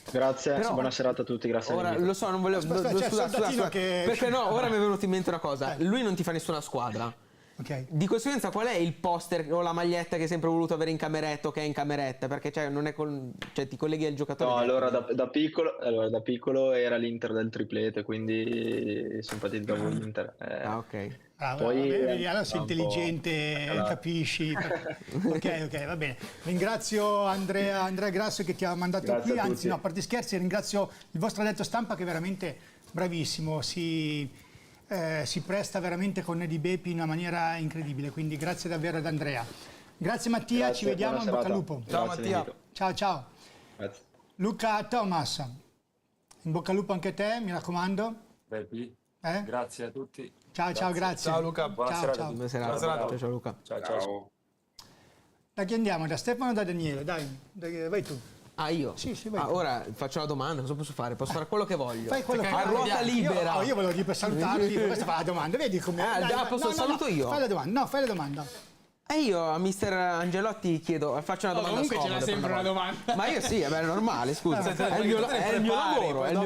Grazie, Però, buona serata a tutti, grazie. Ora lo so, non volevo. Scusa. Che... Perché no, ora mi è venuto in mente una cosa. Lui non ti fa nessuna squadra. Okay. Di conseguenza, qual è il poster o la maglietta che hai sempre voluto avere in cameretta o che è in cameretta? Perché non è ti colleghi al giocatore. No, allora da piccolo era l'Inter del triplete, quindi simpatizzavo l'Inter. Ok. Poi allora sei intelligente, capisci. Ok, va bene. Ringrazio Andrea Grasso che ti ha mandato Grazie qui, a anzi tutti. no, a parte scherzi, ringrazio il vostro addetto stampa che è veramente bravissimo, si presta veramente con Eddie Bepi in una maniera incredibile, quindi grazie davvero ad Andrea. Grazie Mattia, Grazie, ci vediamo, in buona bocca al serata. lupo. Ciao Grazie, Mattia. Benito. Ciao. Grazie. Luca Thomas, in bocca al lupo anche a te, mi raccomando. Bepi, Eh? grazie a tutti. Ciao, grazie. Ciao Luca. Buona Ciao, serata. ciao. Buona serata. serata. Ciao Luca. Ciao. Da chi andiamo? Da Stefano o da Daniele? Dai, vai tu. Ah, io? Sì, vai tu. Ora faccio la domanda, cosa posso fare? Posso fare quello che voglio. Fai quello che a ruota libera. Io volevo dire per salutarti, questa fa la domanda. Vedi come... Saluto io? Fai la domanda. No, fai la domanda. E io a mister Angelotti chiedo, faccio una domanda comunque scomoda. c'era sempre una domanda. Ma io sì, è normale, scusa. È il mio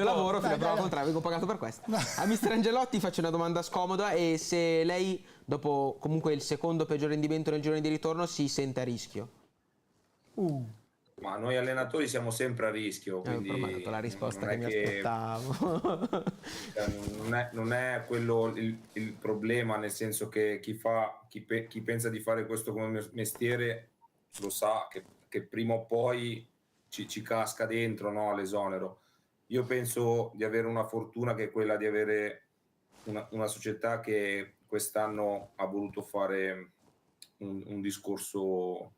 lavoro, fino a prova contraria, vengo pagato per questo. A mister Angelotti faccio una domanda scomoda e se lei, dopo comunque il secondo peggior rendimento nel girone di ritorno, si sente a rischio. Ma noi allenatori siamo sempre a rischio, quindi Ormai ho dato la risposta non che è mi aspettavo. non è quello il problema, nel senso che chi pensa di fare questo come mestiere lo sa che prima o poi ci casca dentro, no, l'esonero. Io penso di avere una fortuna che è quella di avere una società che quest'anno ha voluto fare un discorso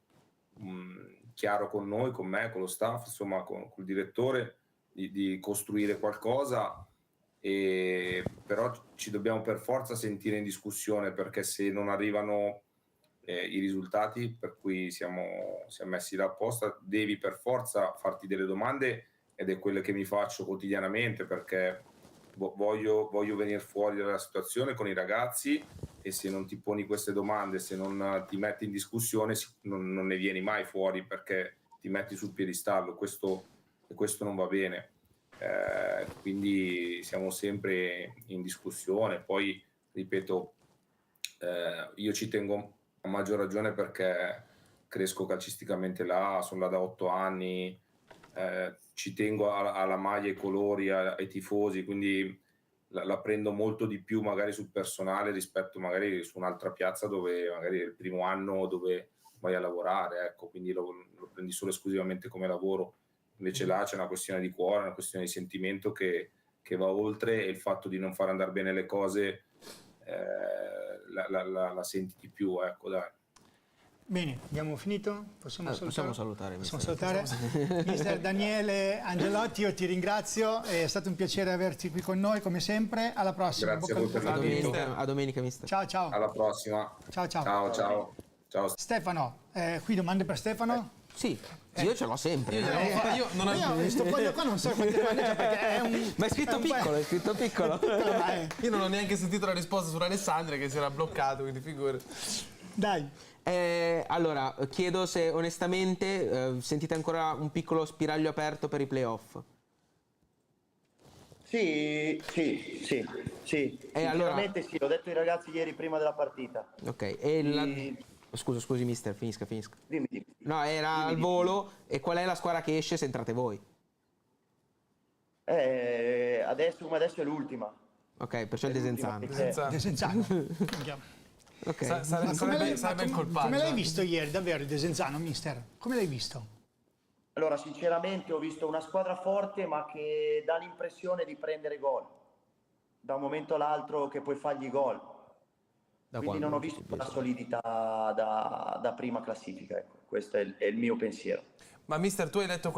chiaro con noi, con me, con lo staff, insomma col direttore, di costruire qualcosa, però ci dobbiamo per forza sentire in discussione, perché se non arrivano i risultati per cui siamo messi là apposta, devi per forza farti delle domande ed è quelle che mi faccio quotidianamente, perché voglio venire fuori dalla situazione con i ragazzi, e se non ti poni queste domande, se non ti metti in discussione, non ne vieni mai fuori, perché ti metti sul piedistallo, questo non va bene. Quindi siamo sempre in discussione. Poi ripeto, io ci tengo a maggior ragione perché cresco calcisticamente là, sono là da 8 anni, ci tengo alla maglia, ai colori, ai tifosi, quindi la prendo molto di più magari sul personale rispetto magari su un'altra piazza dove magari è il primo anno dove vai a lavorare, ecco, quindi lo prendi solo esclusivamente come lavoro. Invece là c'è una questione di cuore, una questione di sentimento che va oltre, e il fatto di non far andare bene le cose la senti di più, ecco, dai. Bene, abbiamo finito? Possiamo salutare. Mister Daniele Angelotti, io ti ringrazio, è stato un piacere averti qui con noi come sempre. Alla prossima. Grazie a voi per A domenica, mister. Ciao. Alla prossima. Ciao. Stefano, qui domande per Stefano? Sì, io ce l'ho sempre. Io questo foglio qua non so quante domande c'è, perché è un... Ma è scritto piccolo. Io non ho neanche sentito la risposta su Alessandria, che si era bloccato, quindi figurati. Dai. Allora, chiedo se onestamente sentite ancora un piccolo spiraglio aperto per i playoff. Sì. Sinceramente sì, l'ho detto ai ragazzi ieri prima della partita. Ok, Scusi mister, finisca. Dimmi. No, era al volo. E qual è la squadra che esce se entrate voi? Adesso è l'ultima. Ok, perciò il Desenzano. Desenzano. Okay. Sarebbe incolpato. Come l'hai visto ieri davvero il Desenzano, mister? Come l'hai visto? Allora, sinceramente ho visto una squadra forte, ma che dà l'impressione di prendere gol. Da un momento all'altro che puoi fargli gol. Quindi non ho visto la solidità da prima classifica, ecco. Questo è il mio pensiero. Ma mister, tu hai letto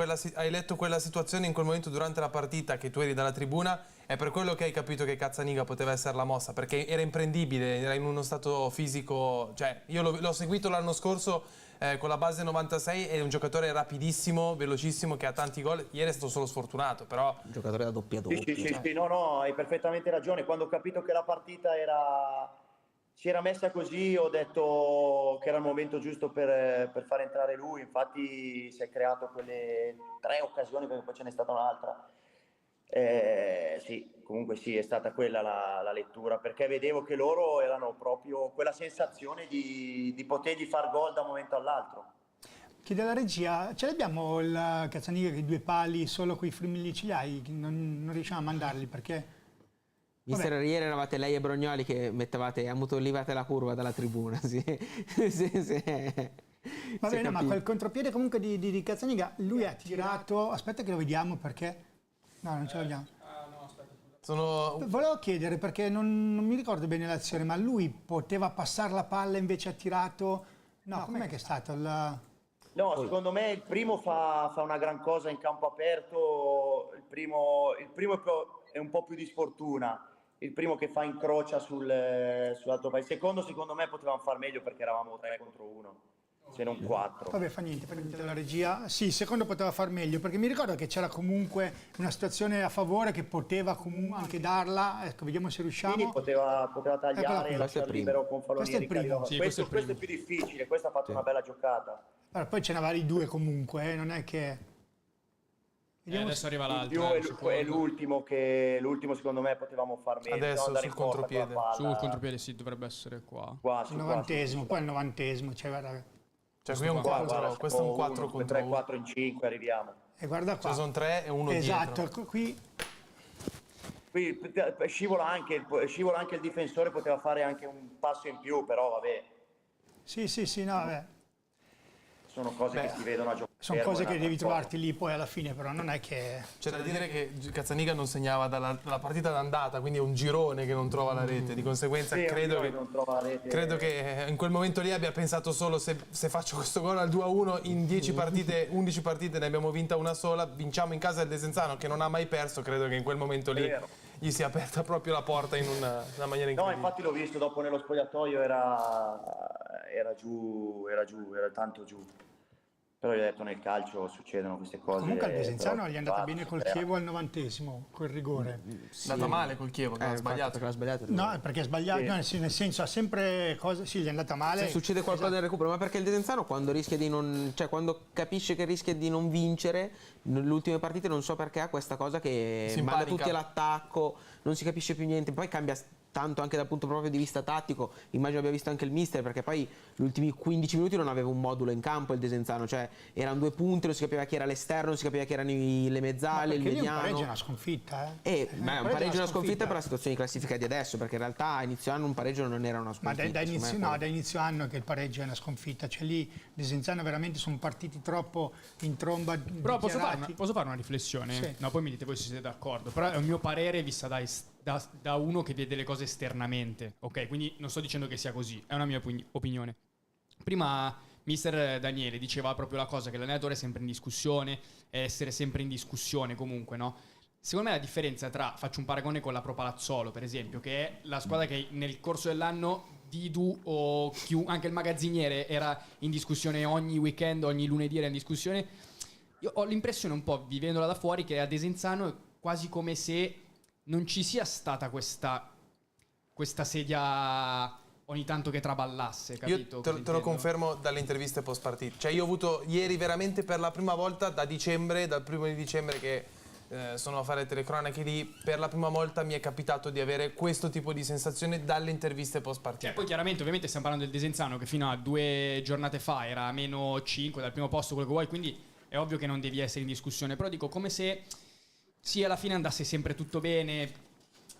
quella situazione in quel momento durante la partita, che tu eri dalla tribuna, è per quello che hai capito che Cazzaniga poteva essere la mossa, perché era imprendibile, era in uno stato fisico, cioè io l'ho seguito l'anno scorso con la base 96, è un giocatore rapidissimo, velocissimo, che ha tanti gol. Ieri è stato solo sfortunato, però... Un giocatore da doppia. Sì, no, hai perfettamente ragione. Quando ho capito che la partita si era messa così, ho detto che era il momento giusto per far entrare lui. Infatti si è creato quelle 3 occasioni, perché poi ce n'è stata un'altra. Sì, comunque sì, è stata quella la lettura, perché vedevo che loro erano proprio quella sensazione di potergli far gol da un momento all'altro. Chiede alla regia, ce l'abbiamo il Cazzaniga che 2 pali solo coi Frimilli ce li hai? Non riusciamo a mandarli perché... Mister, ieri eravate lei e Brognoli che ammutolivate la curva dalla tribuna. Sì. Va bene, ma quel contropiede comunque di Cazzaniga, lui ha tirato... Aspetta che lo vediamo perché... No, non ce l'abbiamo. Volevo chiedere perché non mi ricordo bene l'azione, ma lui poteva passare la palla invece ha tirato... No, com'è che è stato? No, secondo me il primo fa una gran cosa in campo aperto, il primo è un po' più di sfortuna, il primo che fa incrocia sull'altro paese. Il secondo me potevamo far meglio perché eravamo 3 contro 1, se non 4. Fa niente la regia. Sì, il secondo poteva far meglio, perché mi ricordo che c'era comunque una situazione a favore che poteva comunque anche darla. Ecco, vediamo se riusciamo. Quindi poteva tagliare e lasciare libero con Falonieri. Questo è più difficile, questo ha fatto una bella giocata. Allora, poi ce ne vari 2 comunque, non è che... adesso arriva l'altro. È l'ultimo secondo me potevamo far meglio. Adesso sul contropiede. Sul contropiede sì, dovrebbe essere qua. Il 90esimo, poi il 90esimo. Cioè qui è un 4, questo è un 4 contro 3, 4 in 5 arriviamo. E guarda qua. Cioè sono 3 e 1 esatto, dietro. Qui scivola anche il difensore, poteva fare anche un passo in più, però vabbè. Sì, no, vabbè. Sono cose che si vedono a giocare. Sono cose che devi trovarti lì poi alla fine, però non è che... C'è da dire che Cazzaniga non segnava dalla partita d'andata, quindi è un girone che non trova la rete, di conseguenza credo che in quel momento lì abbia pensato solo se faccio questo gol al 2-1 in 10 partite, 11 partite ne abbiamo vinta una sola, vinciamo in casa del Desenzano che non ha mai perso, credo che in quel momento lì gli si è aperta proprio la porta in una maniera incredibile. No, infatti l'ho visto dopo nello spogliatoio, era tanto giù. però io ho detto nel calcio succedono queste cose. Comunque al Desenzano però gli è andata bene col Chievo al 90esimo, col rigore. È andata male col Chievo, che ha sbagliato. No, perché ha sbagliato, no, nel senso ha sempre cose, sì, gli è andata male. Se succede qualcosa nel recupero, ma perché il Desenzano quando rischia di non, cioè quando capisce che rischia di non vincere, nelle ultime partite non so perché ha questa cosa che manda tutti all'attacco, non si capisce più niente, poi cambia tanto anche dal punto proprio di vista tattico, immagino abbia visto anche il mister, perché poi gli ultimi 15 minuti non aveva un modulo in campo il Desenzano, cioè erano 2 punti, non si capiva chi era l'esterno, non si capiva chi erano le mezzali, il mediano. Un pareggio è una sconfitta, un pareggio è una sconfitta per la situazione di classifica di adesso, perché in realtà a inizio anno un pareggio non era una sconfitta. Ma da inizio anno che il pareggio è una sconfitta, cioè lì Desenzano veramente sono partiti troppo in tromba. Però posso fare una riflessione? Sì. No, poi mi dite voi se siete d'accordo, però è un mio parere vista da uno che vede le cose esternamente, ok? Quindi non sto dicendo che sia così, è una mia opinione. Prima mister Daniele diceva proprio la cosa che l'allenatore è sempre in discussione, è essere sempre in discussione comunque, no? Secondo me la differenza faccio un paragone con la Pro Palazzolo per esempio, che è la squadra che nel corso dell'anno Didu o anche il magazziniere era in discussione ogni weekend, ogni lunedì era in discussione. Io ho l'impressione un po', vivendola da fuori, che a Desenzano è quasi come se non ci sia stata questa sedia ogni tanto che traballasse, capito? Io te lo confermo dalle interviste post partita. Cioè io ho avuto ieri veramente per la prima volta dal 1 di dicembre che sono a fare telecronache lì, per la prima volta mi è capitato di avere questo tipo di sensazione dalle interviste post partita. Poi chiaramente ovviamente stiamo parlando del Desenzano che fino a 2 giornate fa era a meno 5 dal primo posto, quello che vuoi, quindi è ovvio che non devi essere in discussione, però dico come se sì, alla fine andasse sempre tutto bene,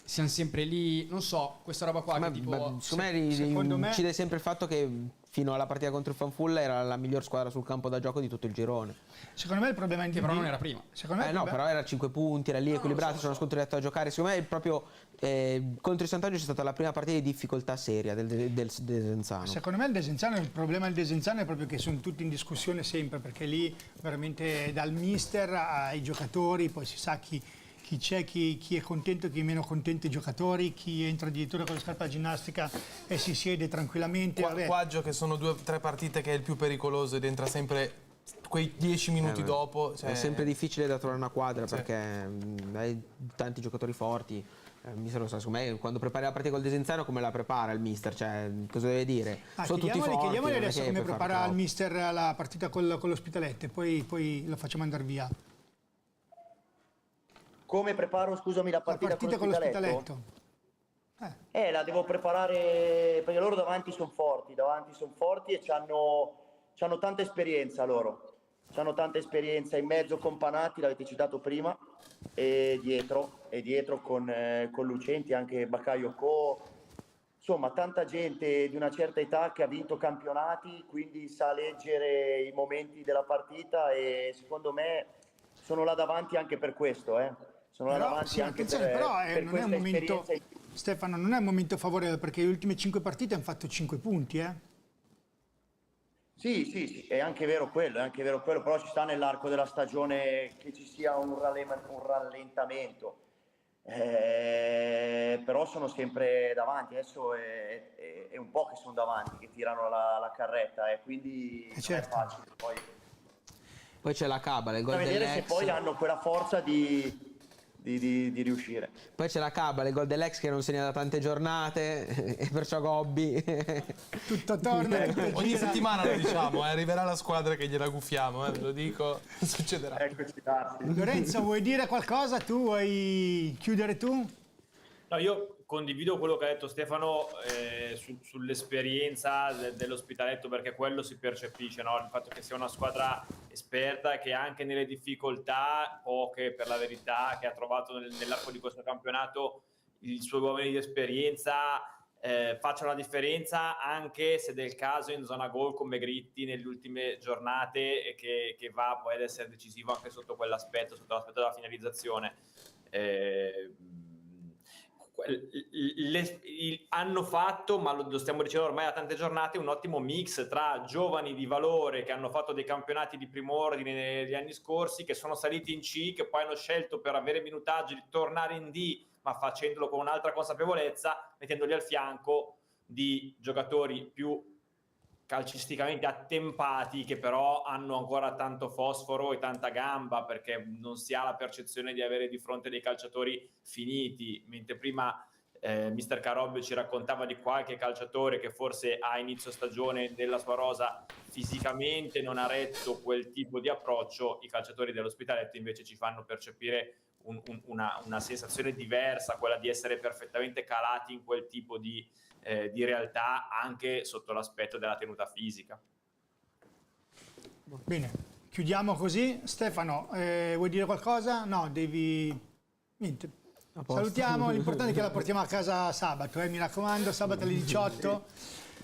siamo sempre lì, non so, questa roba qua che tipo... Secondo me incide sempre il fatto che fino alla partita contro il Fanfulla era la miglior squadra sul campo da gioco di tutto il girone. Secondo me il problema è che però non era prima. Però era a 5 punti, era lì equilibrato, sono scontro diretto a giocare. Secondo me proprio contro il Sant'Angelo c'è stata la prima partita di difficoltà seria del Desenzano. Secondo me il problema del Desenzano è proprio che sono tutti in discussione sempre, perché lì veramente dal mister ai giocatori poi si sa chi c'è, chi è contento, chi è meno contento, i giocatori, chi entra addirittura con la scarpa ginnastica e si siede tranquillamente. Quaggio che sono 2 o 3 partite che è il più pericoloso ed entra sempre quei 10 minuti dopo. Cioè... È sempre difficile da trovare una quadra perché hai tanti giocatori forti. Il mister lo sa, secondo me quando prepari la partita col Desenzano come la prepara il mister? Cioè, cosa deve dire? Sono tutti forti. Chiediamoli adesso come prepara il mister la partita con l'Ospitaletto e poi lo facciamo andare via. Come preparo, scusami, la partita con l'Ospitaletto? La devo preparare perché loro davanti sono forti e c'hanno tanta esperienza loro. C'hanno tanta esperienza in mezzo con Panatti, l'avete citato prima, e dietro con Lucenti, anche Baccaio Co. Insomma, tanta gente di una certa età che ha vinto campionati, quindi sa leggere i momenti della partita e secondo me sono là davanti anche per questo, Sono là davanti anche per non è un momento, Stefano, non è un momento favorevole perché le ultime 5 partite hanno fatto 5 punti, Sì, è anche vero quello, però ci sta nell'arco della stagione che ci sia un rallentamento. Però sono sempre davanti, adesso è un po' che sono davanti, che tirano la carretta, quindi certo. Non è facile. Poi c'è la Cabala, il gol vedere dell'ex. se poi hanno quella forza di riuscire. Poi c'è la Cabala, il gol dell'ex che non segna da tante giornate e perciò Gobbi. Tutto torna. Ogni settimana lo diciamo, arriverà la squadra che gliela guffiamo, ve lo dico, succederà. Eccoci. Lorenzo, vuoi dire qualcosa tu? Vuoi chiudere tu? No, io condivido quello che ha detto Stefano sull'esperienza dell'Ospitaletto, perché quello si percepisce, no? Il fatto che sia una squadra esperta che anche nelle difficoltà, poche per la verità, che ha trovato nell'arco di questo campionato i suoi uomini di esperienza, faccia la differenza anche se del caso in zona gol come Gritti nelle ultime giornate e che va poi ad essere decisivo anche sotto quell'aspetto, sotto l'aspetto della finalizzazione. Hanno fatto, ma lo stiamo dicendo ormai da tante giornate, un ottimo mix tra giovani di valore che hanno fatto dei campionati di primo ordine negli anni scorsi, che sono saliti in C, che poi hanno scelto per avere minutaggi di tornare in D, ma facendolo con un'altra consapevolezza, mettendoli al fianco di giocatori più calcisticamente attempati, che però hanno ancora tanto fosforo e tanta gamba, perché non si ha la percezione di avere di fronte dei calciatori finiti, mentre prima Mister Carobbio ci raccontava di qualche calciatore che forse a inizio stagione della sua rosa fisicamente non ha retto quel tipo di approccio. I calciatori dell'Ospitaletto invece ci fanno percepire una sensazione diversa, quella di essere perfettamente calati in quel tipo di realtà, anche sotto l'aspetto della tenuta fisica. Bene, chiudiamo così. Stefano, vuoi dire qualcosa? No, devi... Niente. Salutiamo, l'importante è che la portiamo a casa sabato, mi raccomando, sabato alle 18.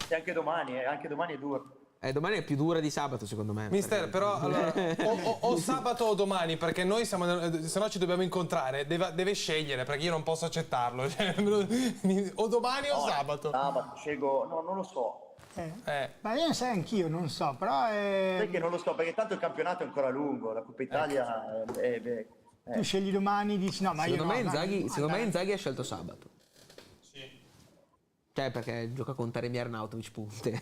E anche domani è duro. Domani è più dura di sabato, secondo me. Mister, però allora, o sabato o domani, perché noi se no ci dobbiamo incontrare. Deve scegliere, perché io non posso accettarlo. O domani o sabato. Sabato, scelgo, no, non lo so. Ma io sai anch'io, non so, però Perché non lo so, perché tanto il campionato è ancora lungo, la Coppa Italia tu scegli domani, dici no, ma secondo io me no. secondo me Inzaghi ha scelto sabato. Cioè, perché gioca con Taremi Arnautovic, punte.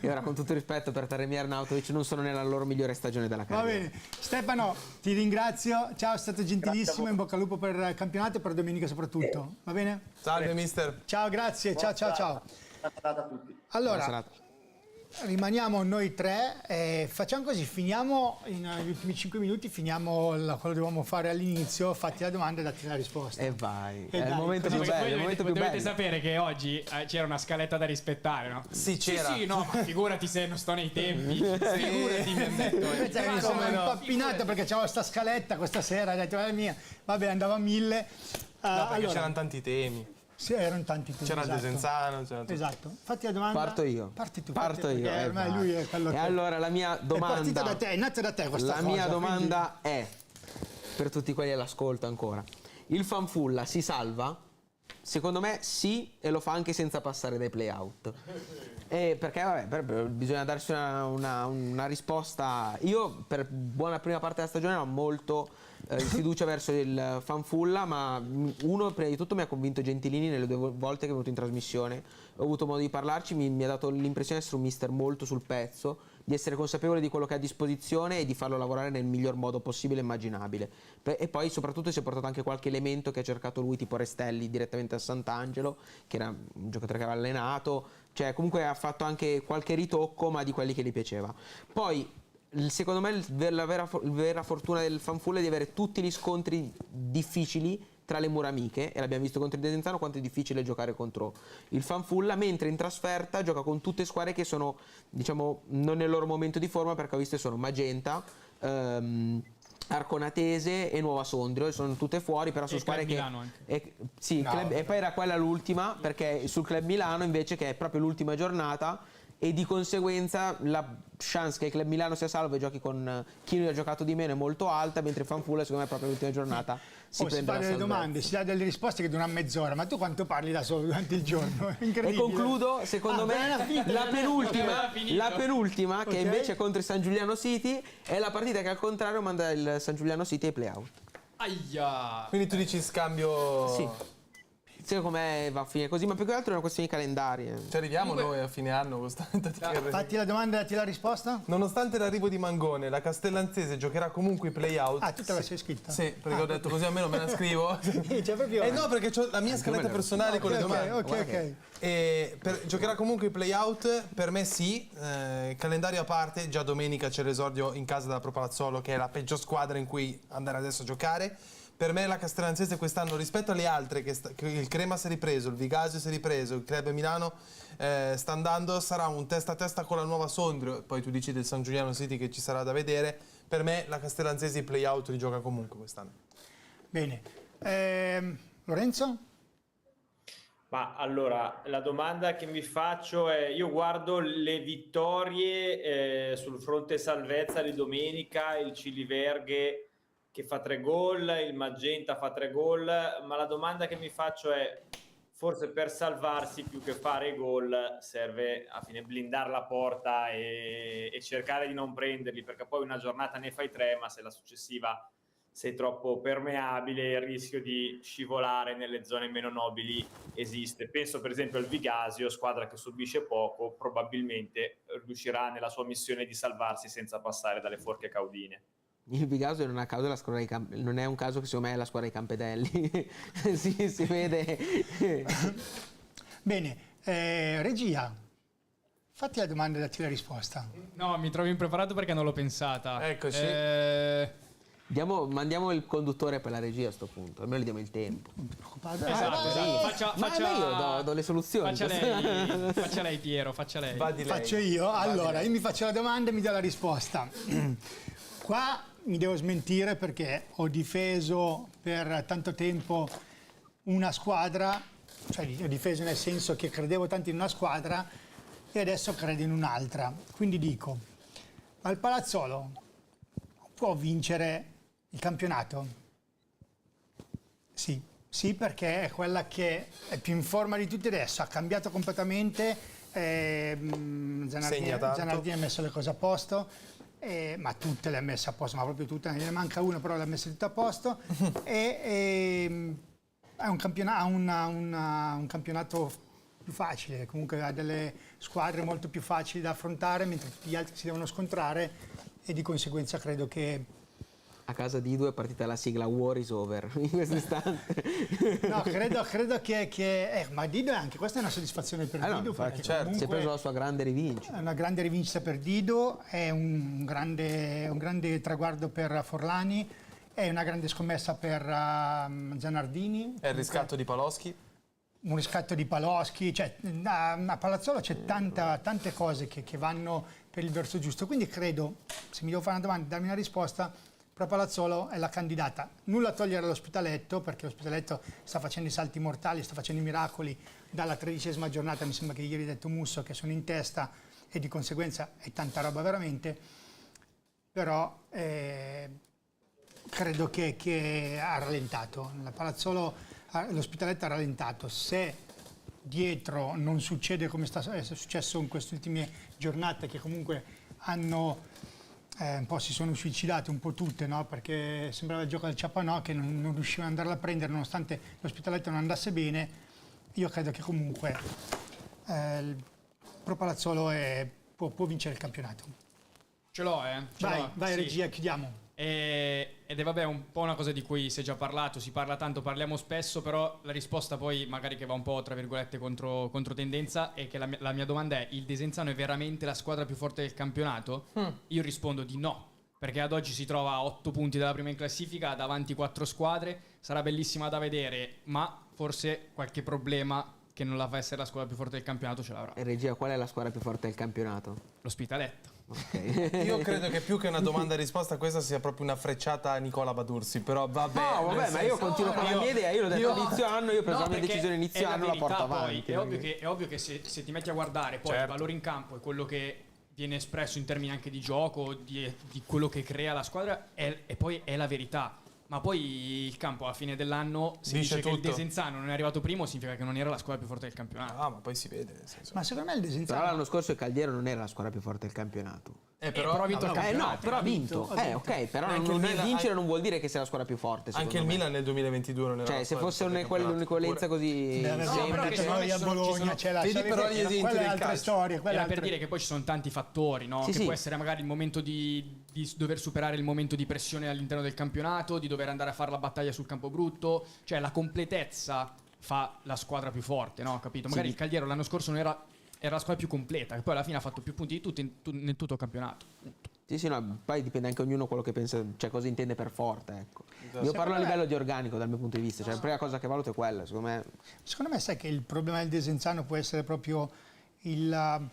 E ora, con tutto il rispetto per Taremi e Arnautovic, non sono nella loro migliore stagione della carriera. Va bene. Stefano, ti ringrazio. Ciao, è stato gentilissimo. In bocca al lupo per il campionato e per domenica soprattutto. Va bene? Salve, mister. Ciao, grazie. Ciao. Buona serata a tutti. Allora, rimaniamo noi tre. Facciamo così, finiamo negli ultimi 5 minuti, finiamo quello che dovevamo fare all'inizio, fatti la domanda e datti la risposta. E vai. E È il dai, momento più bello. È il momento più Dovete bello. sapere che oggi c'era una scaletta da rispettare, no? Sì, c'era. Sì, no, ma figurati se non sto nei tempi. Figurati, mi hanno detto. Cioè, mi sono impappinato perché c'avevo questa scaletta questa sera, ho detto, è mia. Vabbè, andava a 1000. No, perché allora, c'erano tanti temi. sì, erano tanti temi. C'era il esatto. Desenzano. C'era tutto. Esatto. Fatti la domanda. Parto io. Parti tu. Parto io. Perché ormai lui è quello E che... allora la mia domanda... È partita da te, è nata da te questa La cosa. mia domanda è, per tutti quelli all'ascolto ancora, il Fanfulla si salva? Secondo me sì, e lo fa anche senza passare dai play-out. Perché vabbè, bisogna darsi una risposta. Io per buona prima parte della stagione ero molto in fiducia verso il Fanfulla, ma uno, prima di tutto, mi ha convinto Gentilini nelle 2 volte che è venuto in trasmissione. Ho avuto modo di parlarci, mi ha dato l'impressione di essere un mister molto sul pezzo, di essere consapevole di quello che ha a disposizione e di farlo lavorare nel miglior modo possibile e immaginabile. E poi soprattutto si è portato anche qualche elemento che ha cercato lui, tipo Restelli direttamente a Sant'Angelo, che era un giocatore che aveva allenato, cioè comunque ha fatto anche qualche ritocco, ma di quelli che gli piaceva. Poi secondo me la vera fortuna del Fanfulla è di avere tutti gli scontri difficili tra le mura amiche, e l'abbiamo visto contro il Desenzano quanto è difficile giocare contro il Fanfulla, mentre in trasferta gioca con tutte squadre che sono, diciamo, non nel loro momento di forma, perché ho visto sono Magenta, Arconatese e Nuova Sondrio, sono tutte fuori, però sono squadre che... Milano anche. E poi era quella l'ultima, perché sul Club Milano invece, che è proprio l'ultima giornata, e di conseguenza la chance che il Club Milano sia salvo e giochi con chi lui ha giocato di meno è molto alta, mentre il Fanfulla secondo me è proprio l'ultima giornata si si prende fa la delle salvezza. domande, si dà delle risposte che durano mezz'ora, ma tu quanto parli da solo durante il giorno? È incredibile. E concludo, secondo me, la penultima che Ok. invece è contro il San Giuliano City, è la partita che al contrario manda il San Giuliano City ai play-out. Aia. Quindi tu dici scambio... Sì. Secondo me va a finire così, ma più che altro è una questione di calendari. Ci arriviamo noi a fine anno con sta tentativa. Fatti la domanda e datti la risposta? Nonostante l'arrivo di Mangone, la Castellanzese giocherà comunque i play-out. Ah, tu te la sei scritta? Sì, perché ho detto così almeno me la scrivo. Cioè, proprio... No, perché ho la mia scaletta personale con le domande. Ok. Giocherà comunque i play-out, per me sì, calendario a parte, già domenica c'è l'esordio in casa della Pro Palazzolo, che è la peggior squadra in cui andare adesso a giocare. Per me la Castellanzese quest'anno, rispetto alle altre, che il Crema si è ripreso, il Vigasio si è ripreso, il Club Milano sta andando, sarà un testa a testa con la Nuova Sondrio. Poi tu dici del San Giuliano City che ci sarà da vedere. Per me la Castellanzese i play-out li gioca comunque quest'anno. Bene. Lorenzo? Ma allora, la domanda che mi faccio è, io guardo le vittorie sul fronte salvezza di domenica, il Ciliverghe che fa 3 gol, il Magenta fa 3 gol, ma la domanda che mi faccio è, forse per salvarsi più che fare i gol serve a fine blindare la porta e cercare di non prenderli, perché poi una giornata ne fai 3, ma se la successiva sei troppo permeabile, il rischio di scivolare nelle zone meno nobili esiste. Penso per esempio al Vigasio, squadra che subisce poco, probabilmente riuscirà nella sua missione di salvarsi senza passare dalle forche caudine. Il Vigasio non, a caso la squadra non è un caso che secondo me è la squadra dei Campedelli. Sì, si vede. Bene, regia, fatti la domanda e datti la risposta. No, mi trovo impreparato perché non l'ho pensata. Eccoci. Mandiamo il conduttore per la regia a sto punto, almeno gli diamo il tempo. Esatto. Ma io do le soluzioni. Faccia lei Piero, faccia lei. Faccio io? Allora, io mi faccio la domanda e mi dà la risposta. Qua mi devo smentire perché ho difeso per tanto tempo una squadra, cioè ho difeso nel senso che credevo tanto in una squadra e adesso credo in un'altra. Quindi dico, ma il Palazzolo può vincere il campionato? Sì, perché è quella che è più in forma di tutti adesso, ha cambiato completamente, Zanardini ha messo le cose a posto, ma tutte le ha messe a posto, ma proprio tutte, ne manca una però le ha messe tutte a posto, è un campionato più facile, comunque ha delle squadre molto più facili da affrontare, mentre tutti gli altri si devono scontrare e di conseguenza credo che... A casa di Dido è partita la sigla War is over in questo istante. No, credo che ma Dido è anche, questa è una soddisfazione per Dido, perché si è preso la sua grande rivincita. È una grande rivincita per Dido, è un grande traguardo per Forlani, è una grande scommessa per Zanardini. È il riscatto di Paloschi. Un riscatto di Paloschi, cioè a Palazzolo c'è tante cose che vanno per il verso giusto, quindi credo, se mi devo fare una domanda e darmi una risposta, però Palazzolo è la candidata. Nulla a togliere all'Ospitaletto, perché l'Ospitaletto sta facendo i salti mortali, sta facendo i miracoli dalla 13ª giornata, mi sembra che ieri ha detto Musso, che sono in testa e di conseguenza è tanta roba veramente, però credo che ha rallentato. L'Ospitaletto ha rallentato. Se dietro non succede come è successo in queste ultime giornate, che comunque hanno... un po' si sono suicidate un po' tutte, no? Perché sembrava il gioco del Ciapanò che non riuscivano ad andarla a prendere nonostante l'Ospitaletto non andasse bene. Io credo che comunque il Pro Palazzolo può vincere il campionato. Ce l'ho, Vai sì. Regia, chiudiamo. Ed è vabbè un po' una cosa di cui si è già parlato, si parla tanto, parliamo spesso, però la risposta poi magari che va un po' tra virgolette contro tendenza è che la mia domanda è: il Desenzano è veramente la squadra più forte del campionato? Io rispondo di no, perché ad oggi si trova a 8 punti dalla prima in classifica, davanti 4 squadre, sarà bellissima da vedere, ma forse qualche problema che non la fa essere la squadra più forte del campionato ce l'avrà. E Regia, qual è la squadra più forte del campionato? L'Ospitaletto. Okay. Io credo che più che una domanda e risposta questa sia proprio una frecciata a Nicola Badursi, però vabbè. No, vabbè, ma io continuo con la mia idea, io l'ho detto inizio anno, io ho preso la mia decisione inizio anno, la porto avanti. È ovvio che se ti metti a guardare poi il valore in campo e quello che viene espresso in termini anche di gioco, di quello che crea la squadra, e poi è la verità. Ma poi il campo alla fine dell'anno, se dice che il Desenzano non è arrivato primo, significa che non era la squadra più forte del campionato. Ah, ma poi si vede, nel senso. Ma secondo me il Desenzano... Però l'anno scorso il Caldiero non era la squadra più forte del campionato. Però ha vinto il campionato. No, però ha vinto. Ok, però non vincere non vuol dire che sia la squadra più forte. Anche il Milan nel 2022 non era. Cioè, se fosse un'equivalenza così semplice. Noi a Bologna c'è la però gli esempi del calcio. Storie, era per dire che poi ci sono tanti fattori, no? Che può essere magari il momento di dover superare il momento di pressione all'interno del campionato, di dover andare a fare la battaglia sul campo brutto, cioè la completezza fa la squadra più forte, no? Capito? Magari il Caldiero l'anno scorso non era la squadra più completa, che poi alla fine ha fatto più punti di tutti nel tutto il campionato. Sì, no, poi dipende anche ognuno quello che pensa, cioè cosa intende per forte, ecco. Esatto. Io parlo a livello di organico dal mio punto di vista, cioè la prima cosa che valuto è quella, secondo me sai che il problema del Desenzano può essere proprio il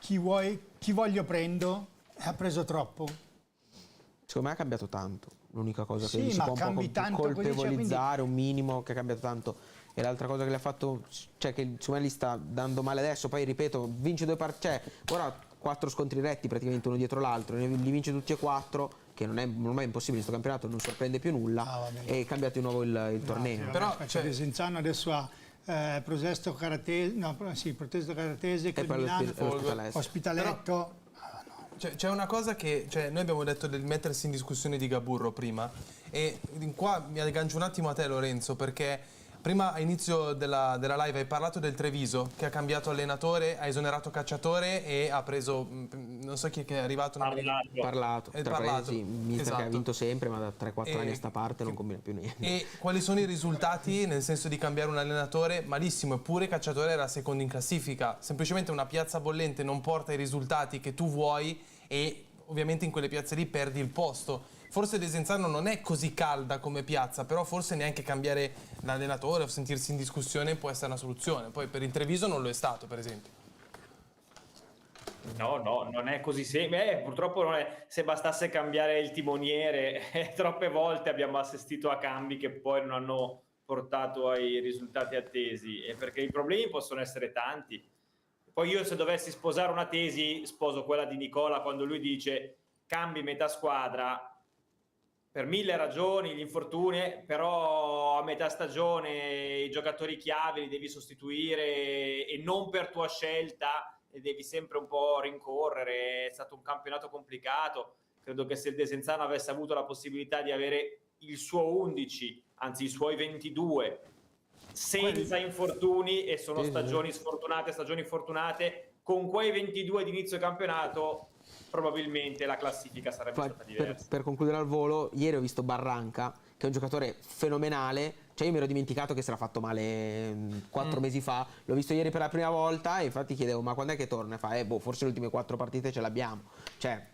chi voglio prendo, ha preso troppo. Secondo me ha cambiato tanto, l'unica cosa che si ma può un po' colpevolizzare, un minimo che ha cambiato tanto. E l'altra cosa che le ha fatto, cioè che secondo me gli sta dando male adesso, poi ripeto, vince 2 partite, cioè ora 4 scontri retti praticamente uno dietro l'altro, li vince tutti e 4, che non è impossibile in questo campionato, non sorprende più nulla, e è cambiato di nuovo il torneo. Però Desenzano adesso ha Protesto Caratese, Caratese, e poi Ospitaletto. C'è una cosa che, noi abbiamo detto del mettersi in discussione di Gaburro prima, e qua mi aggancio un attimo a te, Lorenzo, perché prima, a inizio della live, hai parlato del Treviso, che ha cambiato allenatore, ha esonerato Cacciatore e ha preso, non so chi è che è arrivato. Parlato. Mister che ha vinto sempre, ma da 3-4 anni a sta parte non combina più niente. E quali sono i risultati, nel senso di cambiare un allenatore? Malissimo, eppure Cacciatore era secondo in classifica. Semplicemente una piazza bollente non porta i risultati che tu vuoi e ovviamente in quelle piazze lì perdi il posto. Forse Desenzano non è così calda come piazza, però forse neanche cambiare l'allenatore o sentirsi in discussione può essere una soluzione. Poi per il Treviso non lo è stato, per esempio. No, non è così semplice. Purtroppo non è. Se bastasse cambiare il timoniere, troppe volte abbiamo assistito a cambi che poi non hanno portato ai risultati attesi, e perché i problemi possono essere tanti. Poi io, se dovessi sposare una tesi, sposo quella di Nicola quando lui dice cambi metà squadra per 1000 ragioni, gli infortuni, però a metà stagione i giocatori chiave li devi sostituire e non per tua scelta, e devi sempre un po' rincorrere. È stato un campionato complicato. Credo che se il Desenzano avesse avuto la possibilità di avere il suo 11, anzi i suoi 22, senza infortuni, e sono stagioni sfortunate, stagioni fortunate, con quei 22 di inizio campionato probabilmente la classifica sarebbe stata diversa. Per concludere al volo, ieri ho visto Barranca, che è un giocatore fenomenale. Cioè io mi ero dimenticato che si era fatto male 4 mesi fa, l'ho visto ieri per la prima volta e infatti chiedevo ma quando è che torna? E fa forse le ultime 4 partite ce l'abbiamo. Cioè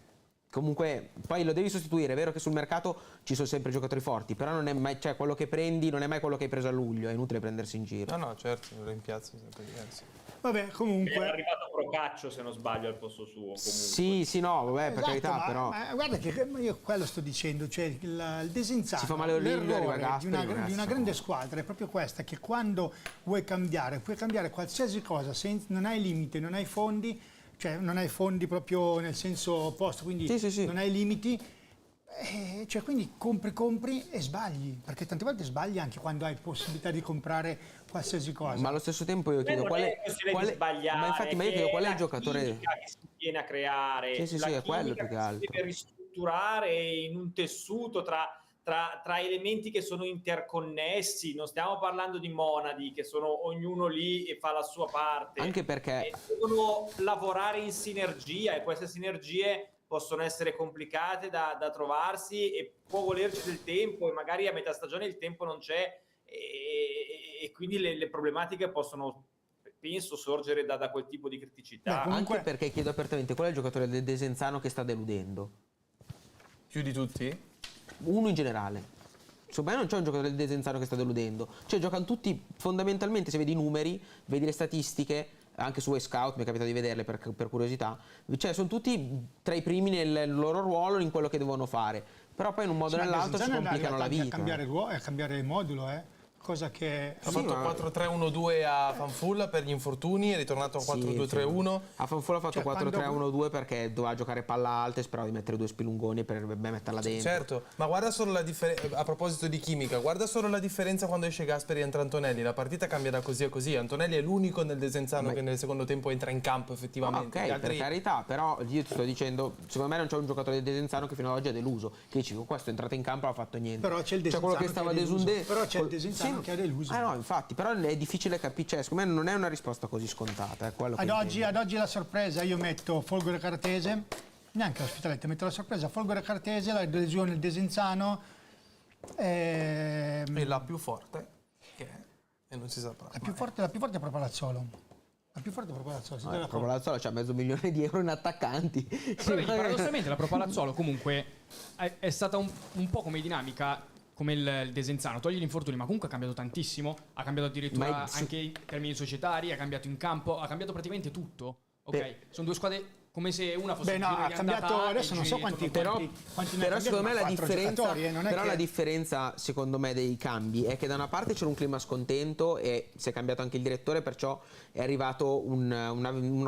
comunque poi lo devi sostituire. È vero che sul mercato ci sono sempre giocatori forti, però non è mai, cioè quello che prendi non è mai quello che hai preso a luglio, è inutile prendersi in giro. No, certo, in piazza è sempre diverso. Vabbè, comunque è arrivato Procaccio, se non sbaglio, al posto suo comunque. Sì, no, vabbè, per carità, però ma guarda che io quello sto dicendo, cioè il Desenzano, si fa male l'errore di una grande squadra è proprio questa, che quando vuoi cambiare, puoi cambiare qualsiasi cosa, non hai limiti, non hai fondi, cioè non hai fondi proprio nel senso opposto, quindi non hai limiti. Cioè quindi compri e sbagli, perché tante volte sbagli anche quando hai possibilità di comprare qualsiasi cosa. Ma allo stesso tempo io chiedo qual è il giocatore che si viene a creare, è quello più che altro. Si deve ristrutturare in un tessuto tra elementi che sono interconnessi. Non stiamo parlando di monadi che sono ognuno lì e fa la sua parte, anche perché devono lavorare in sinergia, e queste sinergie possono essere complicate da trovarsi, e può volerci del tempo, e magari a metà stagione il tempo non c'è, e quindi le problematiche possono, penso, sorgere da quel tipo di criticità. Anche perché chiedo apertamente qual è il giocatore del Desenzano che sta deludendo più di tutti? Uno in generale. Secondo me non c'è un giocatore del Desenzano che sta deludendo, cioè giocano tutti fondamentalmente, se vedi i numeri, vedi le statistiche, anche su Scout mi è capitato di vederle per curiosità, cioè sono tutti tra i primi nel loro ruolo, in quello che devono fare, però poi in un modo o nell'altro si complicano la vita. A cambiare il modulo, cosa che ha fatto 4-3-1-2 a Fanfulla per gli infortuni, è ritornato a 4-2-3-1. A Fanfulla ha fatto 4-3-1-2 perché doveva giocare palla alta e sperava di mettere 2 spilungoni per metterla dentro. Certo, ma guarda solo la differenza, a proposito di chimica, guarda solo la differenza quando esce Gasperi e entra Antonelli. La partita cambia da così a così. Antonelli è l'unico nel Desenzano che nel secondo tempo entra in campo effettivamente. Ok, per carità, però io ti sto dicendo, secondo me non c'è un giocatore del Desenzano che fino ad oggi ha deluso, che dici questo è entrato in campo e non ha fatto niente. Però c'è il Desenzano, quello che stava però c'è il Desenzano che ha deluso. No, infatti, però è difficile capire, cioè, secondo me non è una risposta così scontata. Ad oggi la sorpresa, io metto Folgore Cartese, neanche l'Ospitaletto, metto la sorpresa Folgore Cartese, la delusione il Desenzano e la più forte che è, e non si saprà. La più forte è proprio Palazzolo. La più forte è proprio Palazzolo. Palazzolo c'ha €500.000 in attaccanti. Paradossalmente la Pro Palazzolo comunque è stata un po' come dinamica come il Desenzano, togli gli infortuni, ma comunque ha cambiato tantissimo, ha cambiato addirittura anche in termini societari, ha cambiato in campo, ha cambiato praticamente tutto. Ok, sono due squadre come se una fosse ha cambiato adesso non so quanti però secondo me la differenza secondo me dei cambi è che da una parte c'era un clima scontento e si è cambiato anche il direttore, perciò è arrivato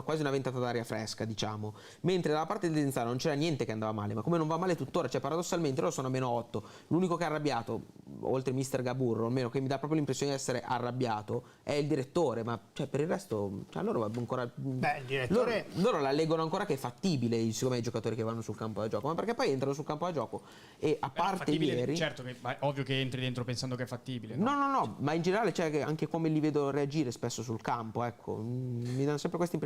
quasi una ventata d'aria fresca, diciamo, mentre dalla parte del Desenzano non c'era niente che andava male, ma come non va male tuttora, cioè paradossalmente loro sono a -8, l'unico che è arrabbiato oltre mister Gaburro, almeno che mi dà proprio l'impressione di essere arrabbiato, è il direttore, ma cioè per il resto loro ancora il direttore loro la leggono ancora ancora che è fattibile secondo me i giocatori che vanno sul campo da gioco, ma perché poi entrano sul campo da gioco e a parte fattibile, ieri certo che è ovvio che entri dentro pensando che è fattibile. no, ma in generale cioè, anche come li vedo reagire spesso sul campo, ecco, mi danno sempre questi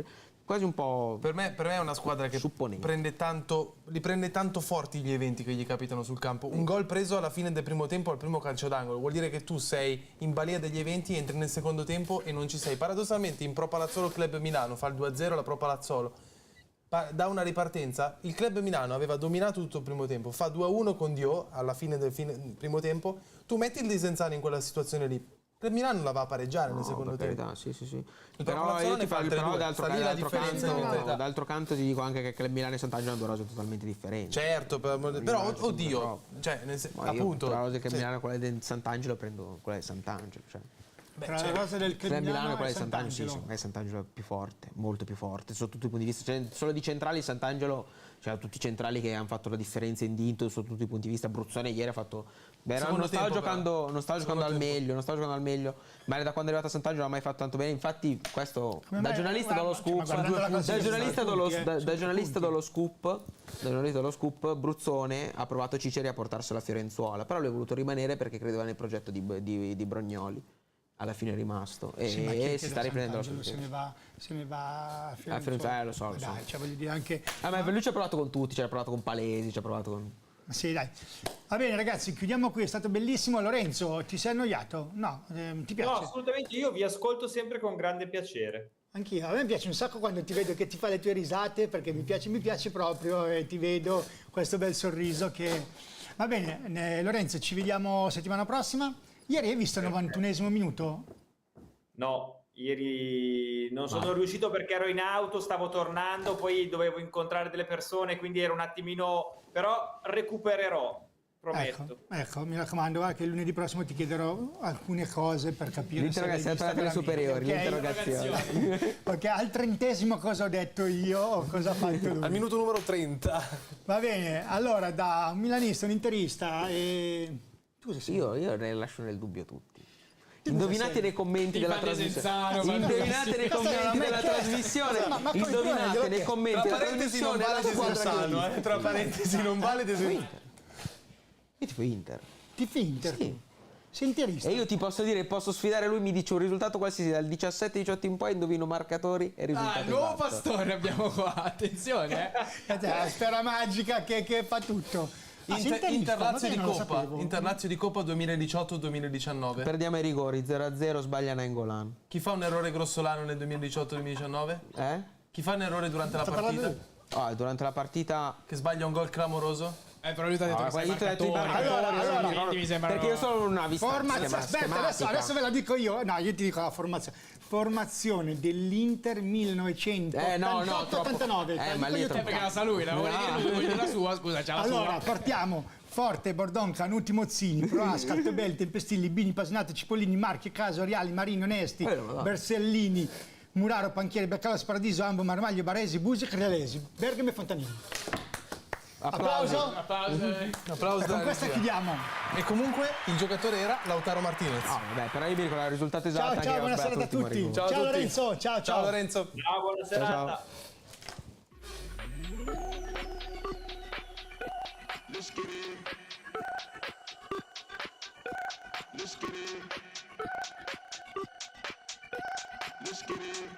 quasi un po'. Per me è una squadra che li prende tanto forti gli eventi che gli capitano sul campo. Un gol preso alla fine del primo tempo al primo calcio d'angolo vuol dire che tu sei in balia degli eventi, entri nel secondo tempo e non ci sei. Paradossalmente in Pro Palazzolo il Club Milano fa il 2-0 la Pro Palazzolo. Da una ripartenza il Club Milano aveva dominato tutto il primo tempo, fa 2-1 con Dio alla fine del primo tempo, tu metti il Desenzano in quella situazione lì, il Club Milano la va a pareggiare nel secondo tempo. Sì. Però io ti d'altro canto ti dico anche che Club Milano e Sant'Angelo hanno due rose totalmente differenti. Certo, però oddio, cioè appunto la rosa del Club Milano, quella del Sant'Angelo, prendo quella del Sant'Angelo, cioè. Tra la cosa del Club Milano e quella di Sant'Angelo, sì, secondo me Sant'Angelo è più forte, molto più forte sotto tutti i punti di vista, cioè, solo di centrali Sant'Angelo, cioè tutti i centrali che hanno fatto la differenza in Dinto sotto tutti i punti di vista. Bruzzone ieri ha fatto non stava giocando al meglio, ma da quando è arrivato a Sant'Angelo non ha mai fatto tanto bene, infatti questo da giornalista do lo scoop, Bruzzone ha provato Ciceri a portarselo a Fiorenzuola, però lui ha voluto rimanere perché credeva nel progetto di Brognoli. Alla fine è rimasto e si sta riprendendo la se ne va a Fiorenzuola, lo so. Cioè, voglio dire anche ma lui ci ha provato con tutti, ci ha provato con Palesi, ci ha provato con. Sì, dai. Va bene ragazzi, chiudiamo qui, è stato bellissimo. Lorenzo, ti sei annoiato? No, ti piace? No, assolutamente, io vi ascolto sempre con grande piacere. Anch'io, a me piace un sacco quando ti vedo che ti fa le tue risate, perché mi piace proprio e ti vedo questo bel sorriso che. Va bene, Lorenzo, ci vediamo settimana prossima. Ieri hai visto il 91esimo minuto? No, ieri non sono riuscito perché ero in auto, stavo tornando, poi dovevo incontrare delle persone, quindi ero un attimino. Però recupererò, prometto. Ecco, mi raccomando, va, che lunedì prossimo ti chiederò alcune cose per capire l'interrogazione per le superiori, l'interrogazione. Perché al 30esimo cosa ho detto io o cosa ha fatto lui? Al minuto numero 30. Va bene, allora da un milanista, un interista e... Io ne lascio nel dubbio tutti. Indovinate nei commenti della trasmissione. Indovinate nei commenti della trasmissione. Indovinate nei commenti della trasmissione. Tra parentesi non vale Io tifo Inter. Tifi Inter? Sì. Sei interista. E io ti posso dire, posso sfidare lui, mi dice un risultato qualsiasi dal 17-18 in poi, indovino marcatori e risultati. Nuovo Pastore abbiamo qua, attenzione. La sfera magica che fa tutto. Interlazio di Coppa 2018-2019. Perdiamo ai rigori 0-0, sbaglia Nainggolan. Chi fa un errore grossolano nel 2018-2019? Chi fa un errore durante la partita? Durante la partita che sbaglia un gol clamoroso? Però lui ti ha detto allora, mi sembra perché io sono una vista. Aspetta, adesso ve la dico io. No, io ti dico la formazione dell'Inter 1988-89. Ma lì perché la sa lui, la vuole dire la sua, scusa, c'ha la sua. Allora, partiamo. Forte, Bordon, Canuti, Mozzini, Proa, Scaltobelli, Tempestilli, Bini, Pasinato, Cipollini, Marchi, Caso, Ariali, Marini, Onesti, Bersellini, Muraro, Panchieri, Beccalos, Paradiso, Ambo, Marmaglio, Baresi, Busi, Crealesi, Bergamo e Fontanini. Applauso. Con questo chiudiamo. E comunque il giocatore era Lautaro Martinez. Però io mi ricordo il risultato esatto. Ciao, buona serata a tutti. Ciao Lorenzo. Ciao Lorenzo. Ciao, buona serata. Let's get in. Let's get in. Let's get in.